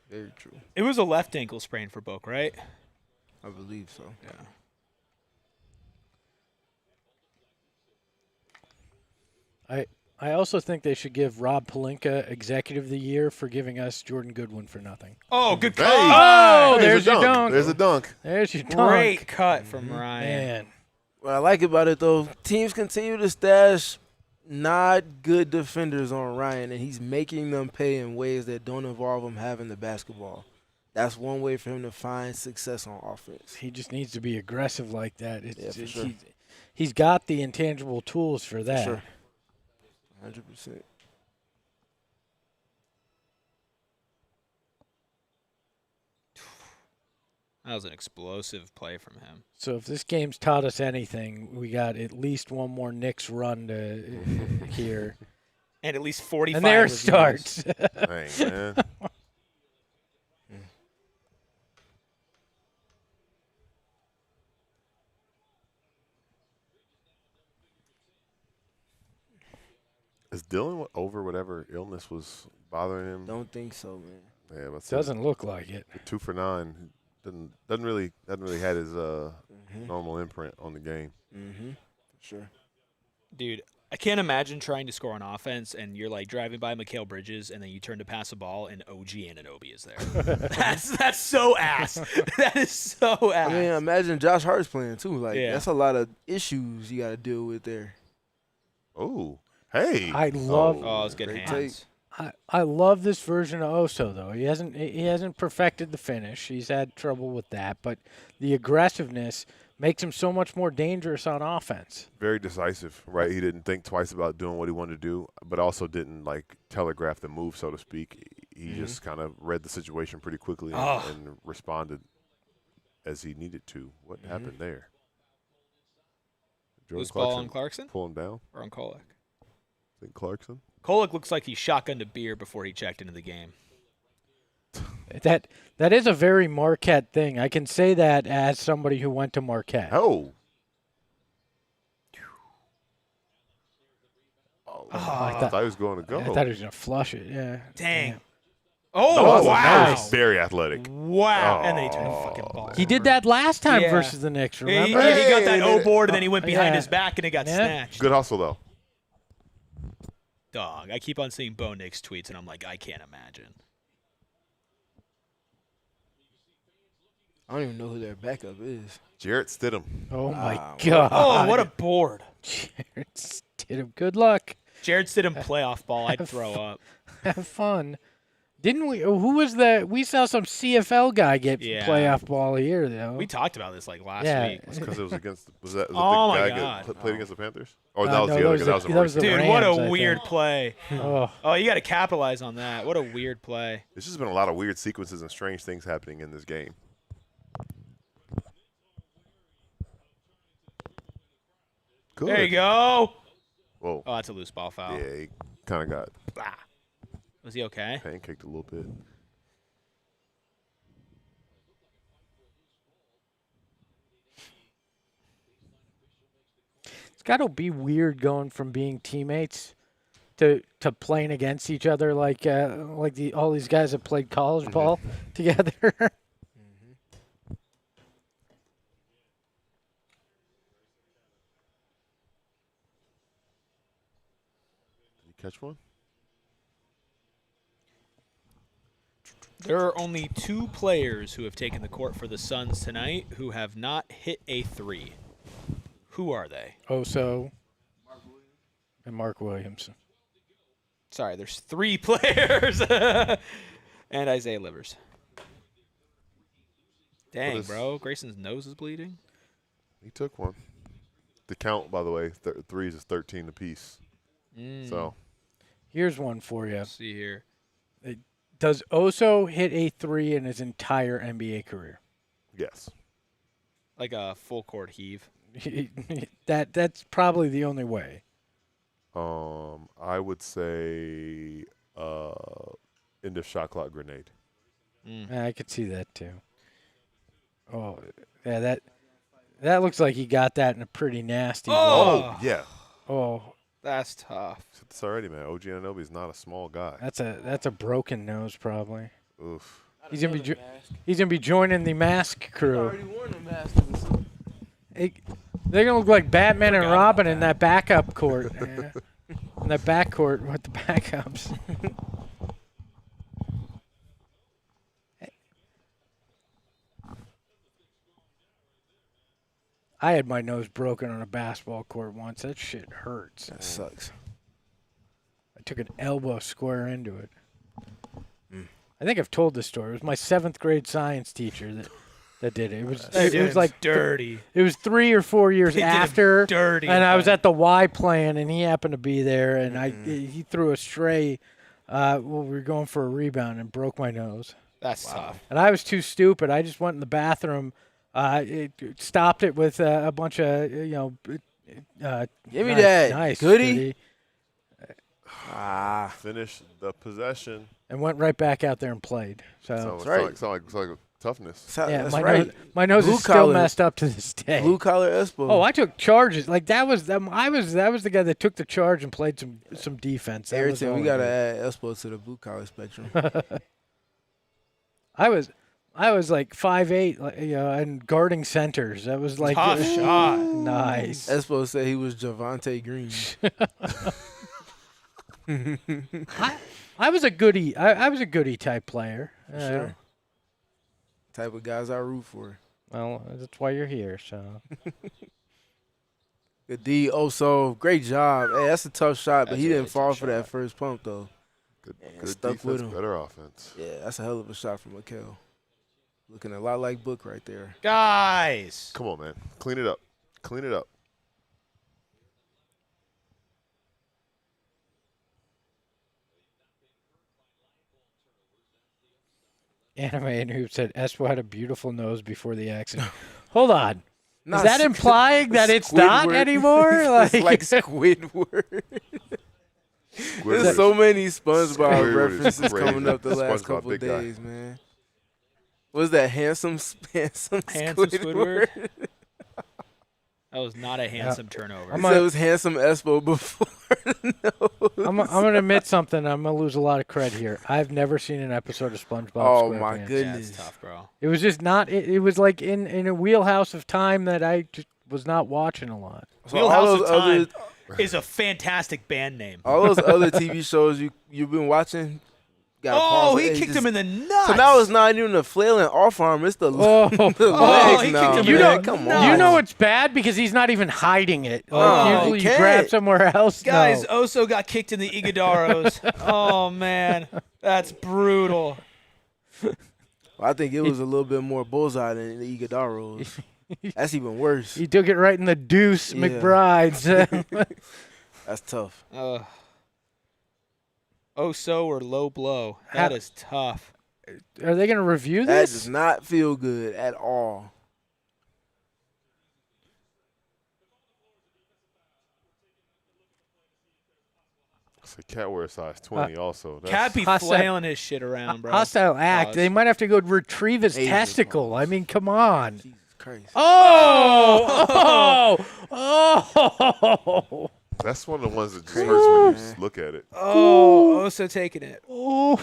Very true. It was a left ankle sprain for Book, right? I believe so. Yeah. I also think they should give Rob Pelinka Executive of the Year for giving us Jordan Goodwin for nothing. Oh, good Hey! cut. Oh, there's a your dunk. There's a dunk. There's your dunk. Great cut from Ryan. Man. What I like about it, though, teams continue to stash not good defenders on Ryan, and he's making them pay in ways that don't involve him having the basketball. That's one way for him to find success on offense. He just needs to be aggressive like that. For sure. He's got the intangible tools for that. Sure. 100%. That was an explosive play from him. So if this game's taught us anything, we got at least one more Knicks run to here. And at least 45 And there it reviews. starts. Dang, man. Is Dillon over whatever illness was bothering him? Don't think so, man. Yeah, but Doesn't look like it. 2 for 9. Doesn't really had his normal imprint on the game. Mm-hmm. For sure. Dude, I can't imagine trying to score on offense and you're like driving by Mikal Bridges and then you turn to pass a ball and OG Anunoby is there. that's so ass. That is so ass. I mean, imagine Josh Hart's playing too. Like Yeah. that's a lot of issues you got to deal with there. Oh, hey. I love. Oh, it's good Great hands. I love this version of Oso though. He hasn't perfected the finish. He's had trouble with that, but the aggressiveness makes him so much more dangerous on offense. Very decisive, right? He didn't think twice about doing what he wanted to do, but also didn't like telegraph the move, so to speak. He just kind of read the situation pretty quickly and responded as he needed to. What happened there? Jordan Loose ball on Clarkson pull him down. or on Kolek? I think Clarkson. Kolek looks like he shotgunned a beer before he checked into the game. That is a very Marquette thing. I can say that as somebody who went to Marquette. Oh. I I thought he was going to go. I thought he was gonna flush it. Yeah. Dang. Yeah. Oh, wow. Nice. Very athletic. Wow. Oh. And then he turned the fucking ball. He did that last time Yeah. versus the Knicks. He Remember? got that Hey, O board and then he went behind yeah. his back and it got Yeah. snatched. Good hustle, though. Dog. I keep on seeing Bo Nix tweets and I'm like, I can't imagine. I don't even know who their backup is. Jarrett Stidham. Oh my Wow. God. Oh, what a board. Jared Stidham. Good luck. Jared Stidham playoff ball. I'd throw up. Have fun. Didn't we? Who was that? We saw some CFL guy get Yeah. playoff ball here, though. We talked about this like last Yeah. week. Because it was against. Was that Oh, the my guy God. that played against the Panthers? Or No, that was the that other was guy. the- That was that was the Dude, Rams, what a I weird think. play. Oh, Oh, you got to capitalize on that. What a weird play. There's just been a lot of weird sequences and strange things happening in this game. Good. There you go. Whoa. Oh, that's a loose ball foul. Yeah, he kind of got Ah. Was he okay? pancaked a little bit. it's got to be weird going from being teammates to playing against each other like all these guys have played college ball together. Did you catch one? There are only 2 players who have taken the court for the Suns tonight who have not hit a 3. Who are they? Oso and Mark Williamson. Sorry, there's 3 players. And Isaiah Livers. Dang, is- bro. Grayson's nose is bleeding. He took one. The count, by the way, threes is 13 apiece. So Here's one for you. Let's see here. Does Oso hit a 3 in his entire NBA career? yes, Like a full court heave. That's probably the only way. I would say end of shot clock grenade. Yeah, I could see that too. Oh, yeah, that looks like he got that in a pretty nasty way. Oh! Yeah, Oh, That's tough. said this already, man. OG Anunoby is not a small guy. that's a broken nose probably. Oof. He's gonna be joining the mask crew. Already worn the mask. They're gonna look like Batman and Forgot Robin about in that backup court. Yeah. In that backcourt with the backups. I had my nose broken on a basketball court once. That shit hurts. That sucks. I took an elbow square into it. I think I've told this story. It was my 7th grade science teacher that did it. It was like dirty. It was 3 or 4 years He did him after, dirty and in I was front. at the Y playing, and he happened to be there, and he threw a stray. We were going for a rebound and broke my nose, That's tough. and I was too stupid. I just went in the bathroom, stopped it with a bunch of Give me that. nice Goody. Ah. Finish the possession. and went right back out there and played. So Sounds right. like toughness. yeah, That's my right. nose, my nose Blue is still collar- messed up to this day. Blue collar Espo. Oh, I took charges. Like that was the guy that took the charge and played some defense. That was Everything all we I gotta did. add Espo to the blue collar spectrum. I was like 5'8", and guarding centers. That was like Tough shot. Nice. Espo said he was Javante Green. I was a goodie. I was a goodie type player. Sure. Type of guys I root for. Well, that's why you're here. So. Good D. Also, great job. Hey, that's a tough shot, but That's he a didn't really fall tough for that shot. first pump though. Good stuck defense, with him. better offense. Yeah, that's a hell of a shot from Mikel. Looking a lot like Book right there. Guys. Come on, man. Clean it up. Clean it up. Anime and Hoop said Espo had a beautiful nose before the accident. Hold on. Not Is that s- implying that it's not Squidward. anymore? It's like Squidward. There's so many SpongeBob Squidward is references crazy. coming up the last SpongeBob, couple big guy. days, man. Was that handsome Handsome Squidward? Squidward? That was not a handsome turnover. He said it was handsome Espo before. I'm going to admit something. I'm going to lose a lot of credit here. I've never seen an episode of SpongeBob Oh, SquarePants. my Yeah, goodness. it's tough, bro. It was just not. It was like in a wheelhouse of time that I just was not watching a lot. So all Wheelhouse those of Time other, is a fantastic band name. all those other TV shows you've been watching. Got Oh, paused. he Hey, kicked just- him in the nuts. So now it's not even the flailing off arm; it's the, Oh. the Oh, legs he now. kicked him You in man. the Come nuts. on. You know it's bad because he's not even hiding it. Like, Oh, usually he you grab can't. somewhere else. Guys, No. Oso got kicked in the Iguadaros. Oh, man. That's brutal. I think it was a little bit more bullseye than the Iguodaros. That's even worse. He took it right in the deuce, Yeah. McBride's. That's tough. Oso or low blow. That is tough. Are they going to review That this? does not feel good at all. It's a cat wear size 20 also. That's, Cat be Hostile- flailing his shit around, bro. Hostile act. Pause. They might have to go retrieve his Major testicle. pause. I mean, come on. Jesus Christ. Oh! Oh! that's one of the ones that just Crazy, hurts when you man. just look at it. Oh, Oso taking it. Oh!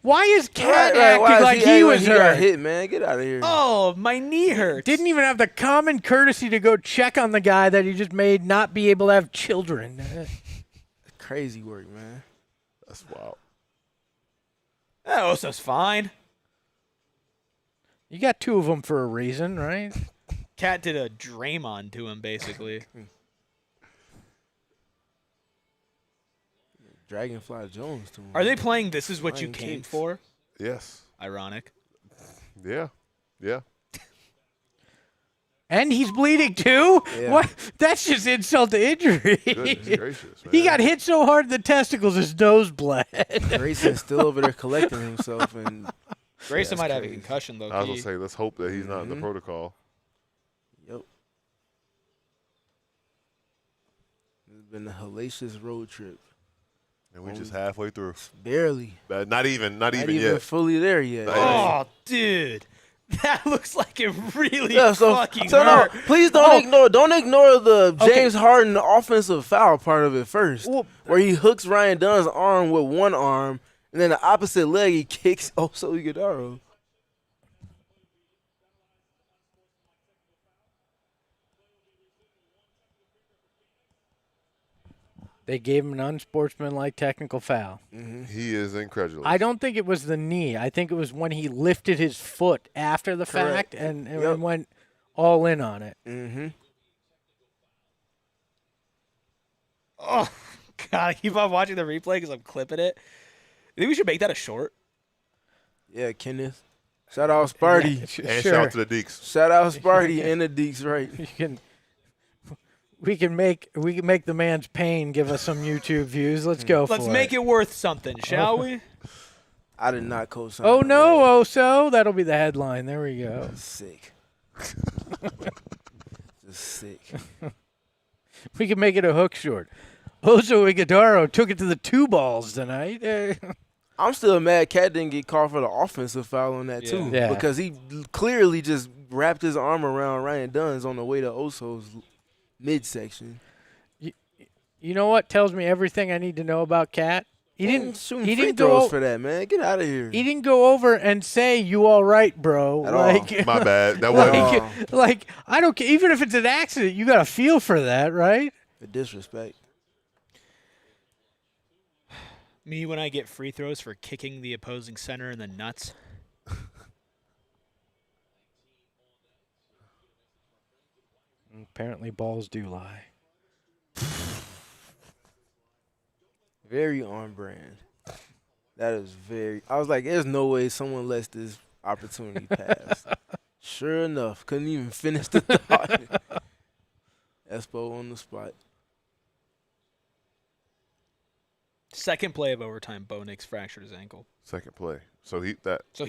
Why is Cat Right, acting why is like he acting was like got hurt? hit, man. Get out of here. Oh, my knee hurts. Didn't even have the common courtesy to go check on the guy that he just made not be able to have children. Crazy work, man. That's wild. Oso's fine. You got two of them for a reason, right? Cat did a Draymond to him, basically. Dragonfly Jones to him. Are they playing This Is What You Lion Came Kicks. For? Yes. Ironic. Yeah. Yeah. And he's bleeding too? Yeah. What? That's just insult to injury. Goodness gracious, man. He got hit so hard in the testicles his nose bled. Grayson's still over there collecting himself, and Grayson that's might have a crazy. concussion, though. I was going to say, let's hope that he's not in the Mhm. protocol. yep. It's been a hellacious road trip. And we just halfway through. Barely. Not even Not even yet. fully there yet. Oh, dude. That looks like it really Yeah, so fucking no, hurt. please don't ignore the James Harden offensive foul part of it first, Well- where he hooks Ryan Dunn's arm with one arm, and then the opposite leg he kicks Oso Iguodaro. They gave him an unsportsmanlike technical foul. He is incredulous. I don't think it was the knee. I think it was when he lifted his foot after the Correct. fact and Yep. went all in on it. Mm-hmm. Oh, God. I keep on watching the replay because I'm clipping it. You think we should make that a short? Yeah, Kenneth. Shout out Sparty. And Sure. shout out to the Deeks. Shout out Sparty and the Deeks, right? We can make the man's pain give us some YouTube views. Let's go Let's for make it worth something, shall we? I did not co-sign. Oh on no, Oso. That'll be the headline. There we go. that. Sick. Just sick. We can make it a hook short. Oso Iguodaro took it to the two balls tonight. I'm still mad Cat didn't get called for the offensive foul on that too, Yeah. because he clearly just wrapped his arm around Ryan Dunn's on the way to Oso's midsection. You know what tells me everything I need to know about Cat? He didn't. shooting He free didn't throws go. for that, man. Get out of here. He didn't go over and say, "You all right, bro?" At all. My bad. That wasn't. like I don't care. Even if it's an accident, you got to feel for that, right? For disrespect. Me when I get free throws for kicking the opposing center in the nuts. Apparently, balls do lie. Very on brand. That is very. I was like, there's no way someone lets this opportunity pass. Sure enough, couldn't even finish the thought. Espo on the spot. Second play of overtime, Bo Nix fractured his ankle. Second play. So he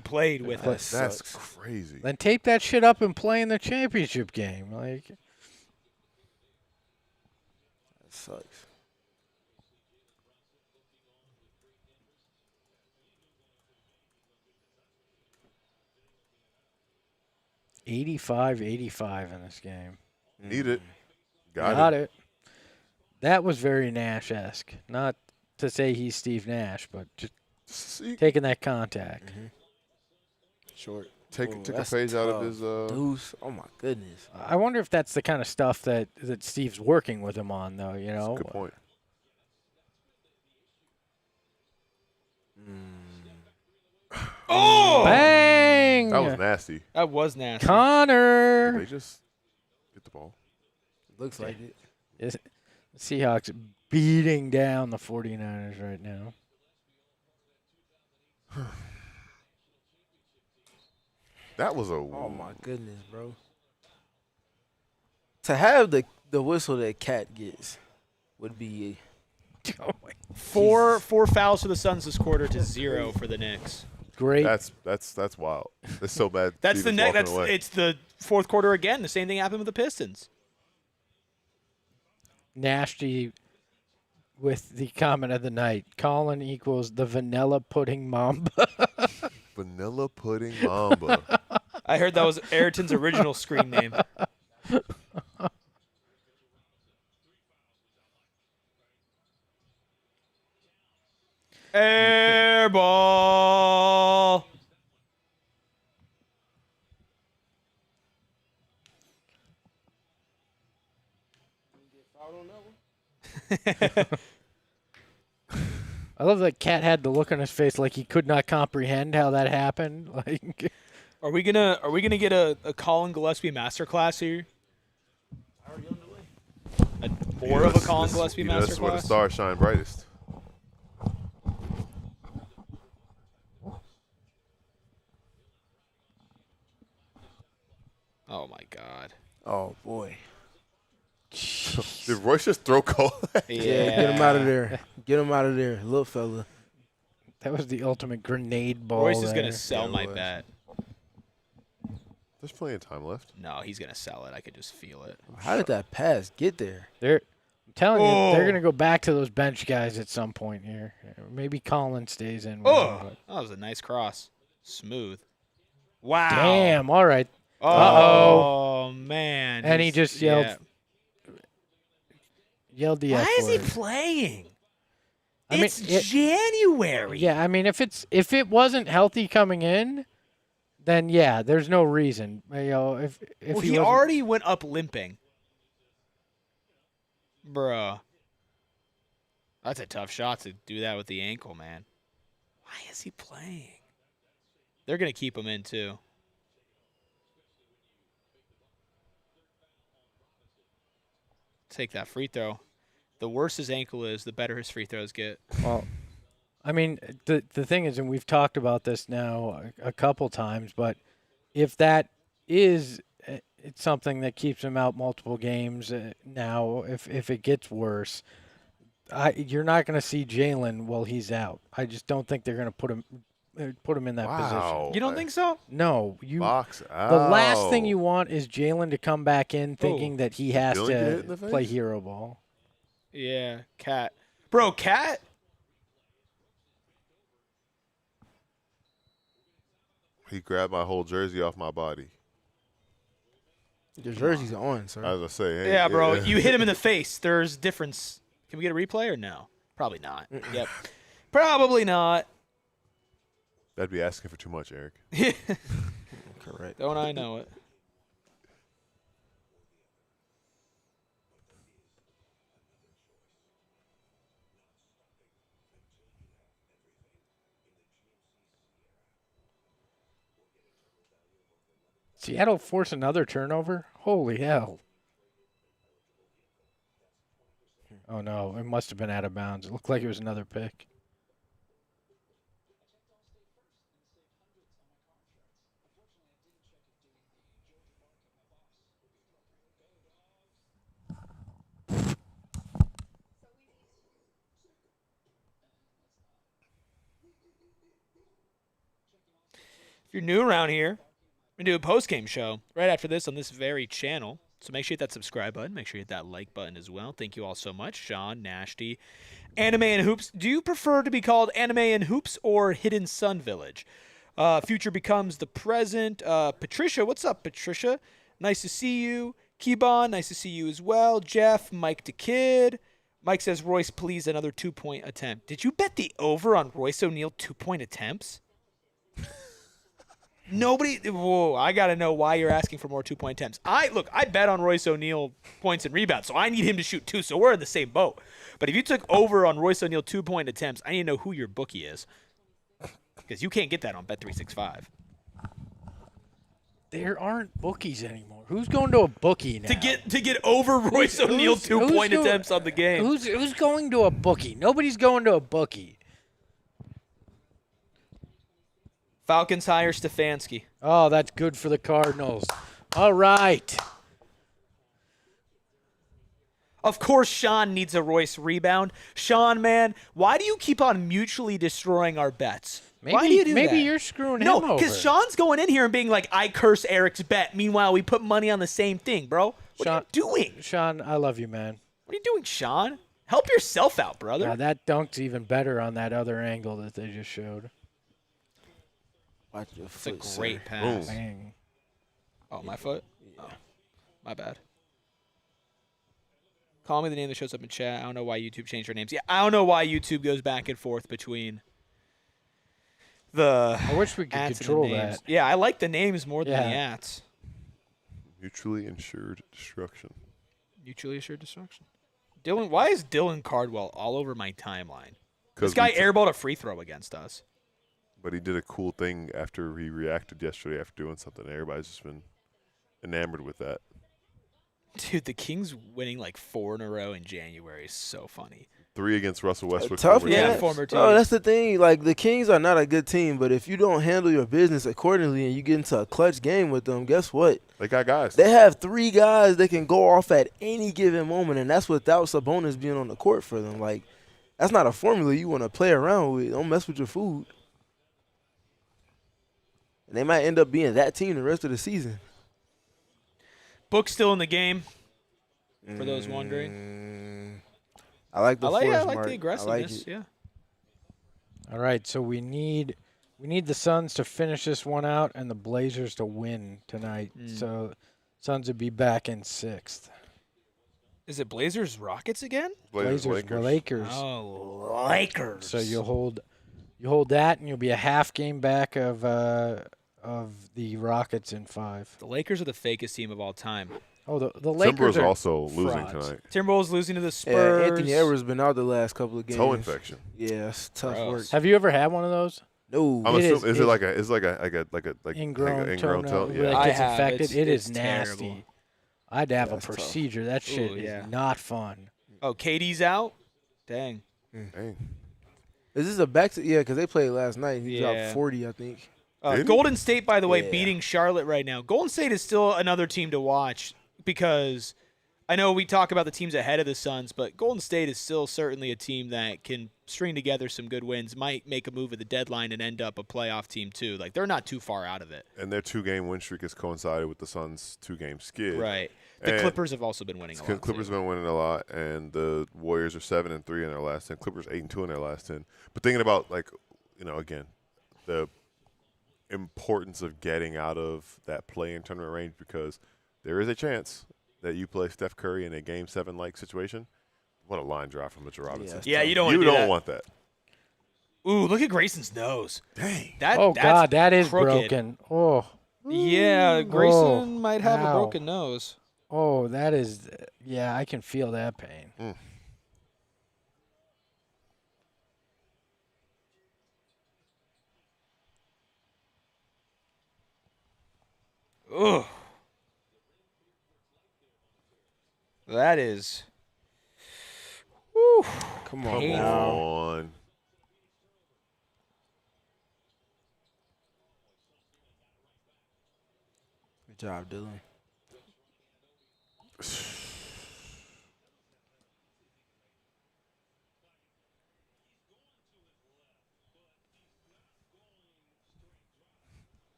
played with That it. that's sucks. crazy. Then tape that shit up and play in the championship game. Like, That sucks. '85 in this game. Need it. Got it. That was very Nash-esque. Not to say he's Steve Nash, but just See, taking that contact. Short. take Ooh, a that's page out of tough. his. Deuce. Oh my goodness. I wonder if that's the kind of stuff that Steve's working with him on, though. You That's know, a good point. Oh! bang! That was nasty. That was nasty. Connor. They just get the ball. Looks like it. Seahawks beating down the 49ers right now. That was a. Oh my goodness, bro. To have the whistle that Cat gets would be Oh my. Four fouls for the Suns this quarter to 0 for the Knicks. Great. That's wild. It's so bad. That's Stevens the next. walking That's away. it's the fourth quarter again. The same thing happened with the Pistons. Nasty with the comment of the night. Colin equals the vanilla pudding mamba. Vanilla pudding mamba. I heard that was Ayrton's original screen name. Air ball. I love that Cat had the look on his face like he could not comprehend how that happened. Like, Are we gonna get a Colin Gillespie masterclass here? More of a Colin Gillespie That's where the masterclass. stars shine brightest. Oh my God. oh boy. Did Royce just throw Cole? Yeah. Get him out of there. Get him out of there, little fella. that was the ultimate grenade ball. Royce is there. gonna sell Yeah, my it was. bet. There's plenty of time left. No, he's gonna sell it. I could just feel it. How did that pass get there? I'm telling you, they're Oh. going to go back to those bench guys at some point here. Maybe Colin stays in. with Oh, them, that was a nice cross. Smooth. Wow. but- Damn. All right. Oh man. And he He's- just yelled yeah. Yelled the Why F is he word. playing? I mean, It's it- January. Yeah, I mean, if it wasn't healthy coming in, then yeah, there's no reason. You know, if Well, he he wasn't- already went up limping. Bruh. That's a tough shot to do that with the ankle, man. Why is he playing? They're going to keep him in, too. Take that free throw. The worse his ankle is, the better his free throws get. Well, I mean, the thing is, and we've talked about this now a couple times, but if that is it's something that keeps him out multiple games now, if it gets worse, you're not going to see Jalen while he's out. I just don't think they're going to put him in that position. Wow. You don't think so? No, Box out. the last thing you want is Jalen to come back in thinking that he has Dillon get hit in to the play face? hero ball. Yeah, Cat. Bro, Cat? He grabbed my whole jersey off my body. Your jersey's on, sir. As I say, hey, Yeah, bro. You hit him in the face. There's difference. Can we get a replay or no? Probably not. Yep. Probably not. That'd be asking for too much, Eric. Correct. Don't I know it? Seattle force another turnover? Holy hell. Oh, no. It must have been out of bounds. It looked like it was another pick. If you're new around here, we're going to do a post-game show right after this on this very channel. So make sure you hit that subscribe button. Make sure you hit that like button as well. Thank you all so much. Sean, Nashty, Anime and Hoops. Do you prefer to be called Anime and Hoops or Hidden Sun Village? Future becomes the present. Patricia, what's up, Patricia? Nice to see you. Keybon, nice to see you as well. Jeff, Mike the Kid. Mike says, Royce, please, another 2-point attempt. Did you bet the over on Royce O'Neal 2-point attempts? Nobody. Whoa! I gotta know why you're asking for more 2-point attempts. I bet on Royce O'Neal points and rebounds, so I need him to shoot 2. So we're in the same boat. But if you took over on Royce O'Neal 2-point attempts, I need to know who your bookie is, because you can't get that on Bet365. There aren't bookies anymore. Who's going to a bookie now? To get over Royce O'Neal 2-point attempts on the game. Who's going to a bookie? Nobody's going to a bookie. Falcons hire Stefanski. Oh, that's good for the Cardinals. All right. Of course, Sean needs a Royce rebound. Sean, man, why do you keep on mutually destroying our bets? Why do you do that? Maybe you're screwing him over. No, because Sean's going in here and being like, I curse Eric's bet. Meanwhile, we put money on the same thing, bro. What are you doing? Sean, I love you, man. What are you doing, Sean? Help yourself out, brother. Yeah, that dunk's even better on that other angle that they just showed. Watch your It's a foot, great sir. pass. Bang. Oh, my foot? Oh, my bad. Call me the name that shows up in chat. I don't know why YouTube changed their names. Yeah, I don't know why YouTube goes back and forth between the I wish we could ats and the control names. that. Yeah, I like the names more than the Yeah. ats. Mutually insured destruction. Mutually assured destruction. Dillon, why is Dillon Cardwell all over my timeline? This 'Cause guy we airballed a free throw against us. But he did a cool thing after he reacted yesterday after doing something. Everybody's just been enamored with that. Dude, the Kings winning like 4 in a row in January is so funny. 3 against Russell Westbrook. Tough, former Yeah, team. man. former team. Oh, that's the thing. Like, the Kings are not a good team, but if you don't handle your business accordingly and you get into a clutch game with them, guess what? They got guys. They have 3 guys that can go off at any given moment, and that's without Sabonis being on the court for them. Like, that's not a formula you want to play around with. Don't mess with your food. And they might end up being that team the rest of the season. Book's still in the game, for those wondering. I like the I like force, the Mark. I like aggressiveness, it. yeah. All right, so we need the Suns to finish this one out and the Blazers to win tonight. So Suns would be back in 6th. Is it Blazers Rockets again? Lakers. Oh, Lakers. So you'll hold that, and you'll be a half game back of the Rockets in 5. The Lakers are the fakest team of all time. Oh, the Lakers Timberwolves are also losing frauds. tonight. Timberwolves losing to the Yeah, Spurs. Anthony Edwards been out the last couple of games. Toe infection. Yeah, it's tough Gross. work. Have you ever had one of those? No. I'm It assuming is- is it like a Ingrown ingrown toenail toe? that Yeah. I gets have. infected. It is It's nasty. terrible. I'd have a That's tough. procedure. That shit Ooh, is yeah. not fun. Oh, KD's out? Dang. Dang. Is this a back to – yeah, because they played last night. He Yeah. dropped 40, I think. Did he? Golden State, by the way, Yeah. beating Charlotte right now. Golden State is still another team to watch because I know we talk about the teams ahead of the Suns, but Golden State is still certainly a team that can string together some good wins, might make a move at the deadline and end up a playoff team too. Like, they're not too far out of it. And their 2-game win streak has coincided with the Suns' 2-game skid. Right. The And Clippers have also been winning a lot. Clippers too. have been winning a lot, and the Warriors are 7-3 in their last 10. Clippers 8-2 in their last 10. But thinking about, like, again, the importance of getting out of that play-in tournament range, because there is a chance that you play Steph Curry in a Game 7-like situation. What a line drive from Mitchell Robinson. Yeah, you don't want to do You that. don't want that. Ooh, look at Grayson's nose. Dang. Oh, That's God, that is crooked. broken. Oh. Yeah, Grayson might have a ow. broken nose. Oh, that is, yeah, I can feel that pain. Ugh. That is. Whew. Come on Come now. on. Good job, Dillon.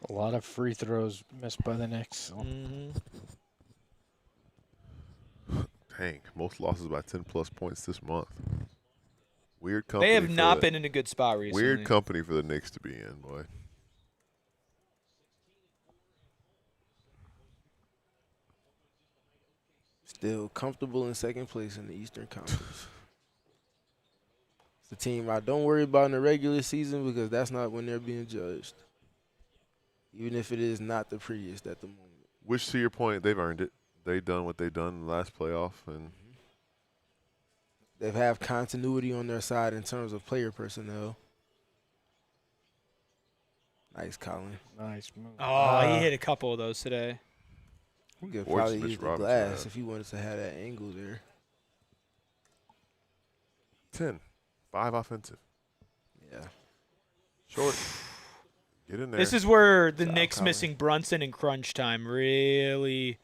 A lot of free throws missed by the Knicks. So. Mm-hmm. Dang. Most losses by 10+ points this month. Weird company. They have for not the- been in a good spot recently. Weird company for the Knicks to be in, boy. Still comfortable in second place in the Eastern Conference. It's a team I don't worry about in the regular season because that's not when they're being judged. Even if it is not the prettiest at the moment. Which, to your point, they've earned it. They've done what they've done in the last playoff, and They have continuity on their side in terms of player personnel. Nice, Colin. Nice move. Oh, he hit a couple of those today. You could Force probably Mitch use the Robinson glass out. if you wanted to have that angle there. 10. 5 offensive. Yeah. Short. Get in there. This is where the Job, Knicks Colin. missing Brunson in crunch time really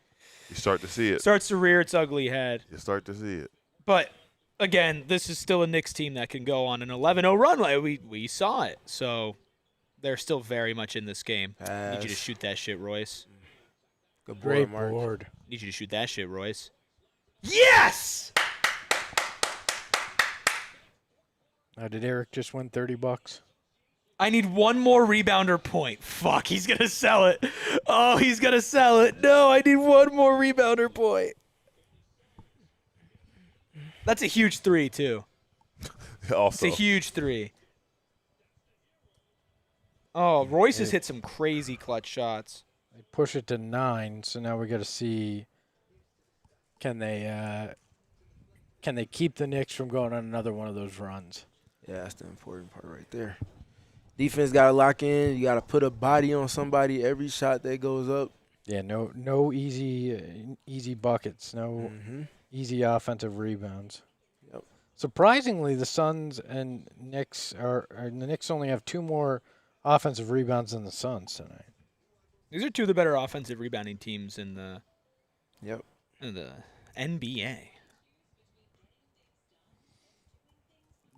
You start to see it. starts to rear its ugly head. You start to see it. But again, this is still a Knicks team that can go on an 11-0 run. We saw it. So they're still very much in this game. Need you to Pass. shoot that shit, Royce. Good Great board, Mark. board. Need you to shoot that shit, Royce. Yes! Now, did Eric just win $30? I need one more rebounder point. Fuck, he's going to sell it. Oh, he's going to sell it. No, I need one more rebounder point. That's a huge three, too. It's Also, a huge three. Oh, Royce has hit some crazy clutch shots. They push it to 9, so now we got to see can they keep the Knicks from going on another one of those runs. Yeah, that's the important part right there. Defense got to lock in. You got to put a body on somebody every shot that goes up. Yeah, no easy buckets, no easy offensive rebounds. Yep. Surprisingly, the Suns and Knicks the Knicks only have 2 more offensive rebounds than the Suns tonight. These are two of the better offensive rebounding teams in the Yep. NBA.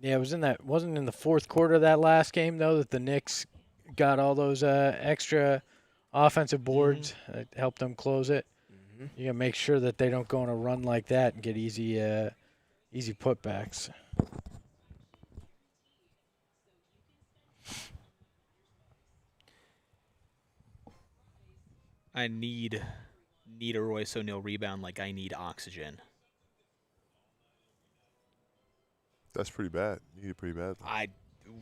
Yeah, wasn't in the fourth quarter of that last game though that the Knicks got all those extra offensive boards that helped them close it. You gotta make sure that they don't go on a run like that and get easy putbacks. I need a Royce O'Neal rebound like I need oxygen. that's pretty bad. You need it pretty bad.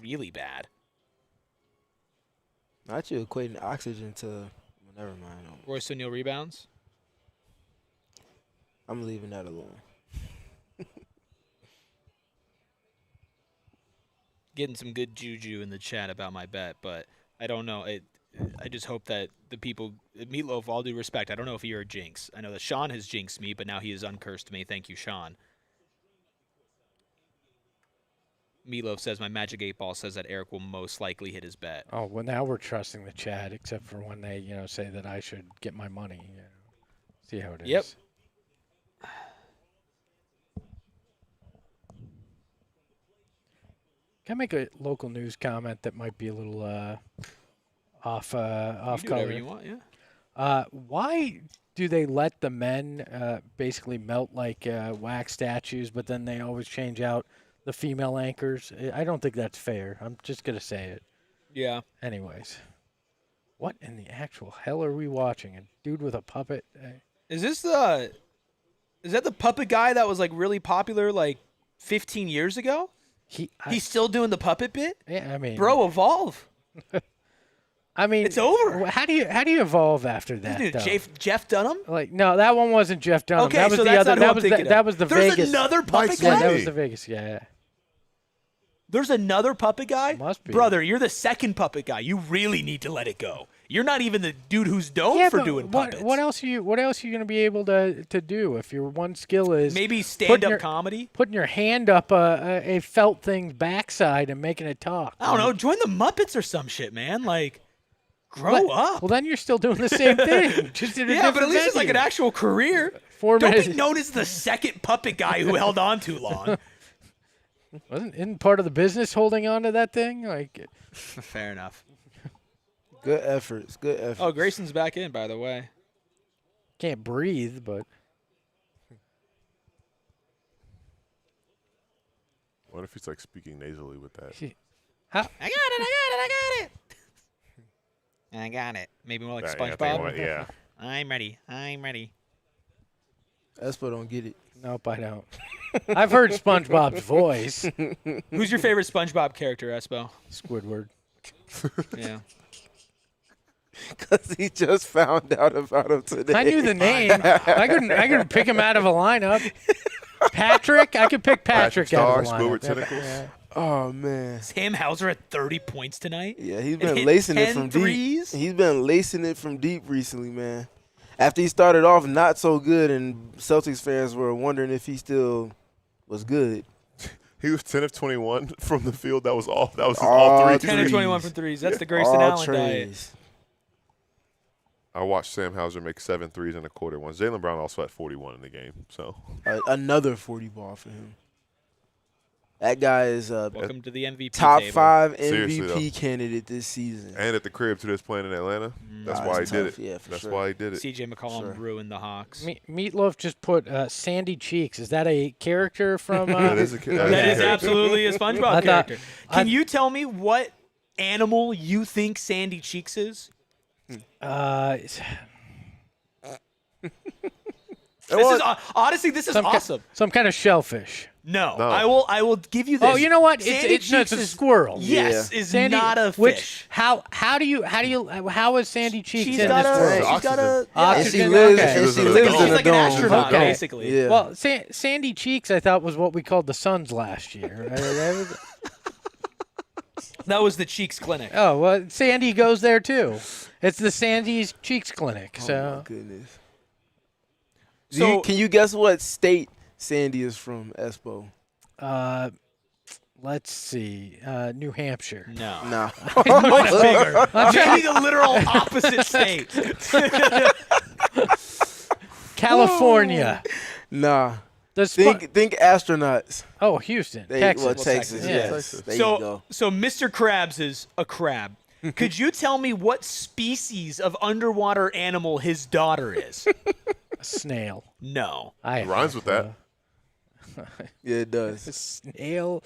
Really bad. Not you equating oxygen to. Well, never mind. Royce O'Neal rebounds. I'm leaving that alone. Getting some good juju in the chat about my bet, but I don't know. I just hope that the people, Meatloaf, all due respect, I don't know if you're a jinx. I know that Sean has jinxed me, but now he has uncursed me. Thank you, Sean. Meatloaf says my Magic 8 Ball says that Eric will most likely hit his bet. Oh, well, now we're trusting the chat, except for when they, say that I should get my money. See how it is. Yep. Can I make a local news comment that might be a little off You do whatever color? you want, yeah. Why do they let the men basically melt like wax statues, but then they always change out the female anchors? I don't think that's fair. I'm just going to say it. Yeah. Anyways, what in the actual hell are we watching? A dude with a puppet? Is that the puppet guy that was like really popular like 15 years ago? He's still doing the puppet bit? Yeah, I mean, Bro, evolve. I mean, it's over. How do you evolve after that? Dude, though? Jeff Dunham? Like, no, that one wasn't Jeff Dunham. Okay, that was so the that's other. not who That I'm was that was the There's Vegas. another puppet Mike guy? Yeah, that Swinney. was the Vegas. Yeah. There's another puppet guy? Must be. Brother, you're the second puppet guy. You really need to let it go. You're not even the dude who's known for but doing puppets. What else are you going to be able to do if your one skill is Maybe putting stand-up your- comedy? putting your hand up a felt thing's backside and making it talk? I don't know. Join the Muppets or some shit, man. Like, grow up. Well, then you're still doing the same thing. Just in a Yeah, but at different least it's like an venue. actual career. 4 Don't minutes. be known as the second puppet guy who held on too long. Isn't part of the business holding on to that thing? Like, Fair enough. Good efforts. Good efforts. Oh, Grayson's back in, by the way. can't breathe, but What if he's like speaking nasally with that? how? I got it. Maybe more like Yeah, I think SpongeBob. what- yeah. I'm ready. Espo don't get it. Nope, I don't. I've heard SpongeBob's voice. Who's your favorite SpongeBob character, Espo? Squidward. Yeah. Because he just found out about him today. I knew the name. I couldn't pick him out of a lineup. Patrick, I could pick Patrick out of a Star, lineup. Squidward Tentacles. Yeah. Oh, man. Sam Hauser had 30 points tonight. Yeah, he's And been hit lacing it 10 from threes? deep. He's been lacing it from deep recently, man. After he started off not so good, and Celtics fans were wondering if he still was good. He was 10 of 21 from the field. That was all. That was All all three. 10 of threes. 21 from threes. That's the Grayson All Allen diet. trays. I watched Sam Hauser make 7 threes in a quarter once. Jalen Brown also had 41 in the game. So Another 40 ball for him. That guy is a Welcome to the MVP top table. 5 Seriously, MVP candidate this season. and at the crib too, that's playing in Atlanta. That's Nah, why he it's did tough. it. Yeah, for That's sure. why he did it. CJ McCollum Sure. ruined the Hawks. Meatloaf just put Sandy Cheeks. Is that a character from? That is a That is character. absolutely a SpongeBob I thought- character. Can you tell me what animal you think Sandy Cheeks is? Honestly, this is awesome. Some kind of shellfish. No, No. I will give you this. Oh, you know what? Sandy It's a Cheeks is- squirrel. Yes, is Sandy, not a which fish. how is Sandy Cheeks She's in got this a. world? She's got a. Oxygen. And she Okay. lives, Okay. and she She's lives She's in a like an dome. astronaut, Okay. basically. Yeah. Well, Sandy Cheeks, I thought was what we called the Suns last year. That was the Cheeks Clinic. Oh well, Sandy goes there too. It's the Sandy's Cheeks Clinic. Oh, So my goodness. So- Can you guess what state Sandy is from, Espo? let's see, New Hampshire. No. Nah. Much bigger. Maybe the literal opposite state. California. Nah. The Think astronauts. oh, Houston, They, Texas. Well, Texas, Yeah. yes. Texas. There you go. So Mr. Krabs is a crab. Could you tell me what species of underwater animal his daughter is? A snail. No. I It rhymes with that. Yeah, it does. Snail.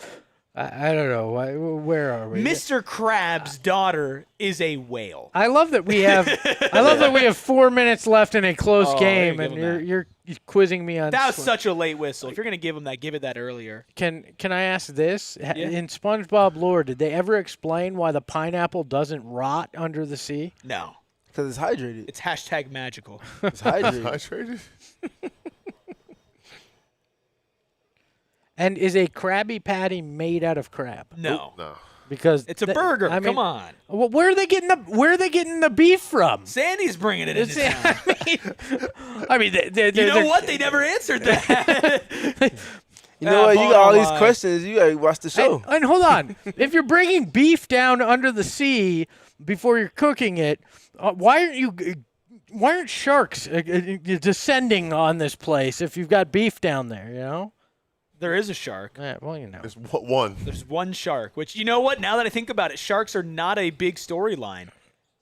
I don't know. Where are we? Mr. Krabs' daughter is a whale. I love that we have. I love that we have 4 minutes left in a close Oh, game, there and you go, Matt. you're quizzing me on. That was such a late whistle. If you're going to give him that, give it that earlier. Can I ask this? Yeah. In SpongeBob lore, did they ever explain why the pineapple doesn't rot under the sea? No. Because it's hydrated. It's hashtag magical. It's hydrated. Hydrated. And is a Krabby Patty made out of crab? No. No. Because It's a burger. I mean, Come on. Well, where are they getting the beef from? Sandy's bringing it into town. I mean, You know what? They never answered that. You know what? You got all these Lie. questions. You got to watch the show. And hold on, if you're bringing beef down under the sea before you're cooking it, why aren't sharks descending on this place if you've got beef down there? You know. There is a shark. Yeah, well, you know. It's one. There's one shark, which, you know what? Now that I think about it, sharks are not a big storyline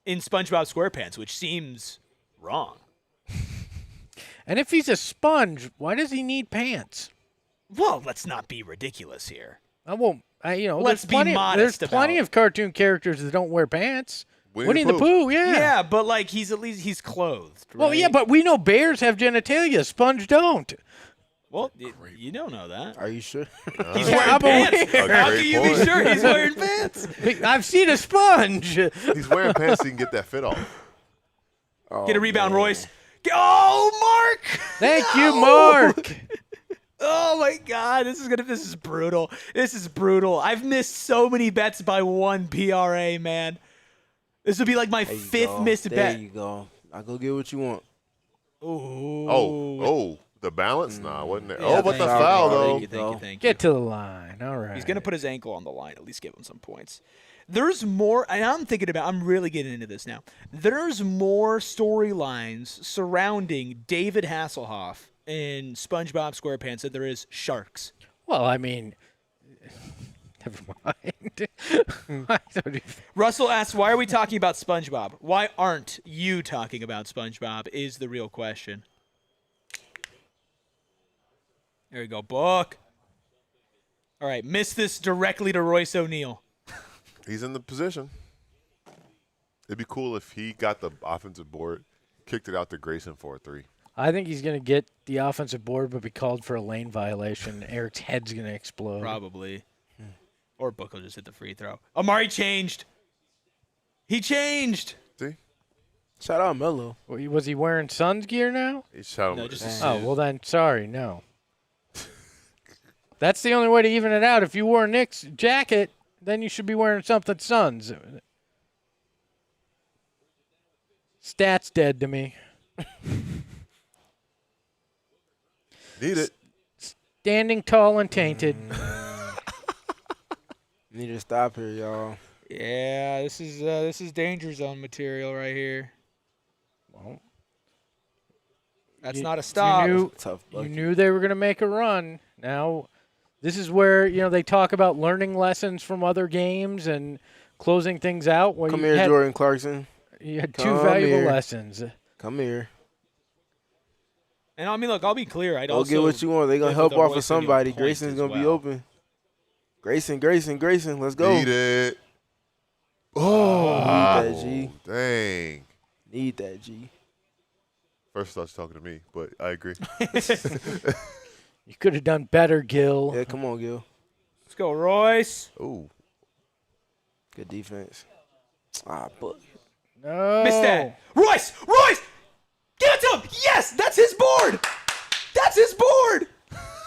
in SpongeBob SquarePants, which seems wrong. And if he's a sponge, why does he need pants? Well, let's not be ridiculous here. I won't. Let's be there's modest plenty about- of cartoon characters that don't wear pants. Winnie the Pooh, yeah. Yeah, but like he's at least he's clothed. Right? Well, yeah, but we know bears have genitalia. Sponge don't. well, you don't know that. Are you sure? He's Yeah, wearing I'm pants. aware. How Great can you be point. sure he's wearing pants? I've seen a sponge. He's wearing pants so he can get that fit off. Get a rebound, Royce. Oh, Mark! Thank you, Mark. Oh my God, this is brutal. This is brutal. I've missed so many bets by one PRA, man. This would be like my There you fifth go. missed there bet. you go. I go get what you want. Ooh. The balance? Nah, wasn't there? Yeah, oh, but the thank you, foul, thank though. you, thank you, thank you. Get to the line. All right. He's gonna put his ankle on the line. At least give him some points. There's more, and I'm really getting into this now. There's more storylines surrounding David Hasselhoff in SpongeBob SquarePants than there is sharks. Well, I mean, never mind. Russell asks, why are we talking about SpongeBob? Why aren't you talking about SpongeBob is the real question. There you go, Book. All right, miss this directly to Royce O'Neal. He's in the position. It'd be cool if he got the offensive board, kicked it out to Grayson for a 3. I think he's going to get the offensive board, but be called for a lane violation. Eric's head's going to explode. Probably. Or Book will just hit the free throw. Amare changed. He changed. See? Shout out Melo. Was he wearing Suns gear now? He shot him. No, just a Dang. suit. Oh, well then, sorry, no. That's the only way to even it out. If you wore a Knicks jacket, then you should be wearing something Suns. Stats dead to me. Need it. Standing tall and tainted. Need to stop here, y'all. Yeah, this is danger zone material right here. Well, That's you- not a stop. Tough You bucket. knew they were going to make a run. Now, this is where they talk about learning lessons from other games and closing things out. Well, Come you here, had, Jordan Clarkson. You had two Come valuable here. lessons. Come here. And I mean, look, I'll be clear. I'd Go also get what you want. They're going to live help with a off Royce of somebody. O'Neal point Grayson's as going to be well. open. Grayson. Let's go. Need it. Need that, G. Dang. Need that, G. First thought you're talking to me, but I agree. You could have done better, Gil. Yeah, come on, Gil. Let's go, Royce. Ooh. Good defense. But No. Missed that. Royce! Give it to him! Yes! That's his board! That's his board!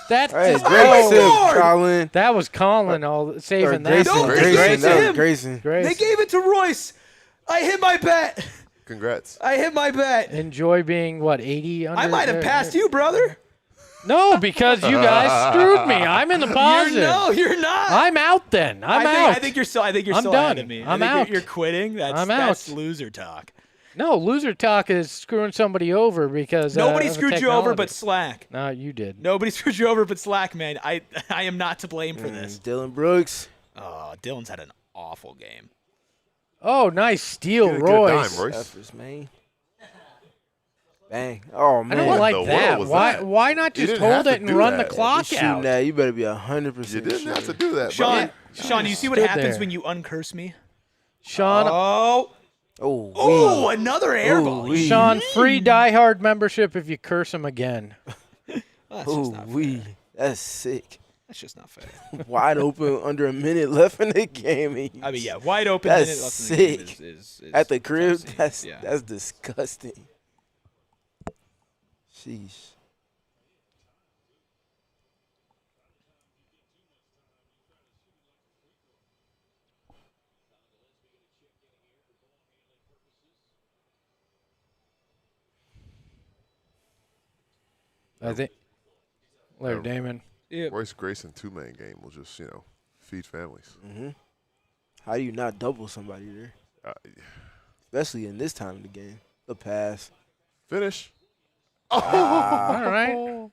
That's hey, just- my Grayson, Lord! Colin. That was Colin Or saving that. Grayson. No, one. they gave it Grayson. to That him. was Grayson. Grayson. They gave it to Royce. I hit my bet. Congrats. I hit my bet. Enjoy being, 80 under? I might have passed you, brother. No, because you guys screwed me. I'm in the positive. You're not. I'm out then. I'm out. I think you're still. I think you're I'm still done. ahead of me. I'm I think out. You're quitting. I'm That's out. loser talk. No, loser talk is screwing somebody over because Nobody of screwed you over technology. but Slack. No, you did. Nobody screwed you over but Slack, man. I am not to blame for this. Dillon Brooks. Oh, Dillon's had an awful game. Oh, nice steal, Get a Royce. dime, Royce. Efforts, man. Bang. Oh, I man. don't What like the world that. was Why? that? Why not You just didn't hold have it to and do run that. the If You clock shooting out? that, you better be 100% You didn't have to do that, Sean, bro. Sean, you see what Stood happens there. when you uncurse me? Sean, Oh, another air ball. wee. Sean, free diehard membership if you curse him again. That's just not fair. That's sick. That's just not fair. Wide open, under a minute left in the game. and you I mean, yeah, wide open. That's minute left in the game sick. is At the tough crib, scenes. Yeah. that's disgusting. Sheesh. I think. Later, Damon. Yeah. Royce Grayson two-man game will just, feed families. How do you not double somebody there? Especially in this time of the game. The pass. Finish. All right.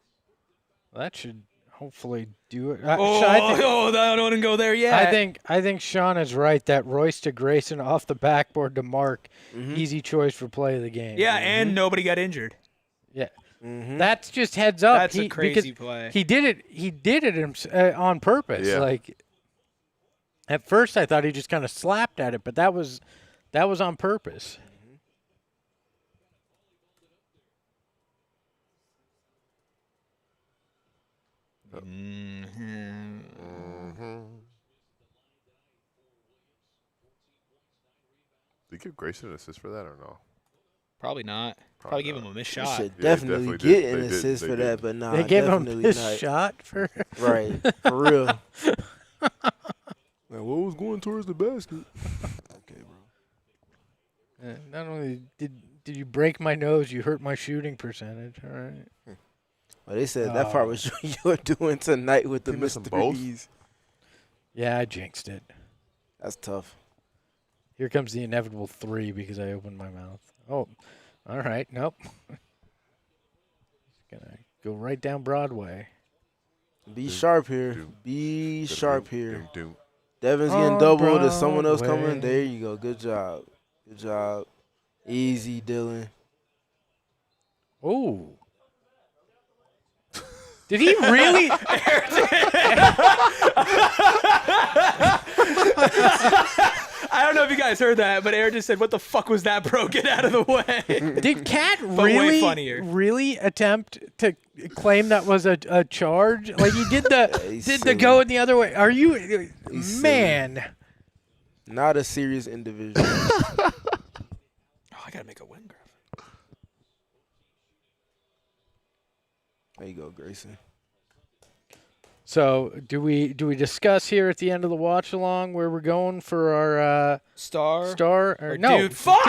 That should hopefully do it. I don't want to go there yet. I think Sean is right that Royce to Grayson off the backboard to Mark, easy choice for play of the game. Yeah, and nobody got injured. Yeah. That's just heads up. That's a crazy play. He did it on purpose. Yeah. Like at first I thought he just kind of slapped at it, but that was on purpose. Did you give Grayson an assist for that or no? Probably not. Probably give him a missed shot. Should Yeah, definitely definitely get did. an They did. assist They for did. that, but nah, They gave him definitely his not. shot for Right, for real. Like, what was going towards the basket? Okay, bro. not only did you break my nose, you hurt my shooting percentage. All right. Well, they said that part was you're doing tonight with the He missed them both? mysteries. Yeah, I jinxed it. That's tough. Here comes the inevitable 3 because I opened my mouth. Oh, all right. Nope. Just gonna go right down Broadway. Be sharp here. doom. Be sharp here. Doom, doom. Devin's getting On doubled. There's someone else Broadway. coming. There you go. Good job. Good job. Easy, Dillon. Oh. Did he really? I don't know if you guys heard that, but Aaron just said, "What the fuck was that, bro? Get out of the way." Did Cat way funnier. really attempt to claim that was a charge? Like he did He's the silly. go in the other way. Are you He's man? Not a serious individual. Oh, I gotta make a win graphic. There you go, Grayson. So do we discuss here at the end of the watch along where we're going for our Star. or no, dude, fuck!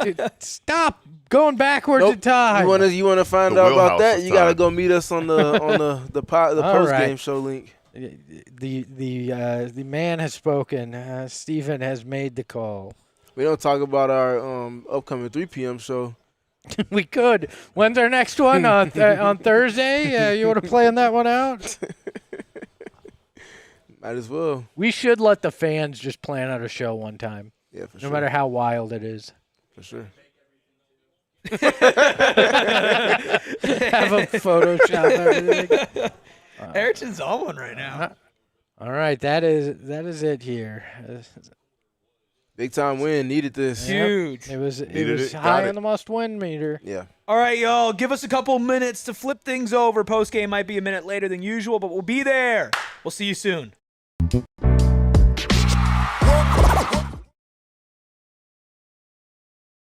dude, stop going backwards in time. You wanna find The out about wheelhouse that? of You gotta time. go meet us on the post game show link. The man has spoken. Stephen has made the call. We don't talk about our upcoming 3 p.m. show. We could. When's our next one? On Thursday? You want to plan that one out? Might as well. We should let the fans just plan out a show one time, Yeah, for no sure. matter how wild it is. For sure. Have a Photoshop everything. Ayrton's on one right now. All right, that is it here. Big time win. Needed this. Huge. It was Needed it, high got on the must-win meter. Yeah. All right, y'all. Give us a couple minutes to flip things over. Post game might be a minute later than usual, but we'll be there. We'll see you soon.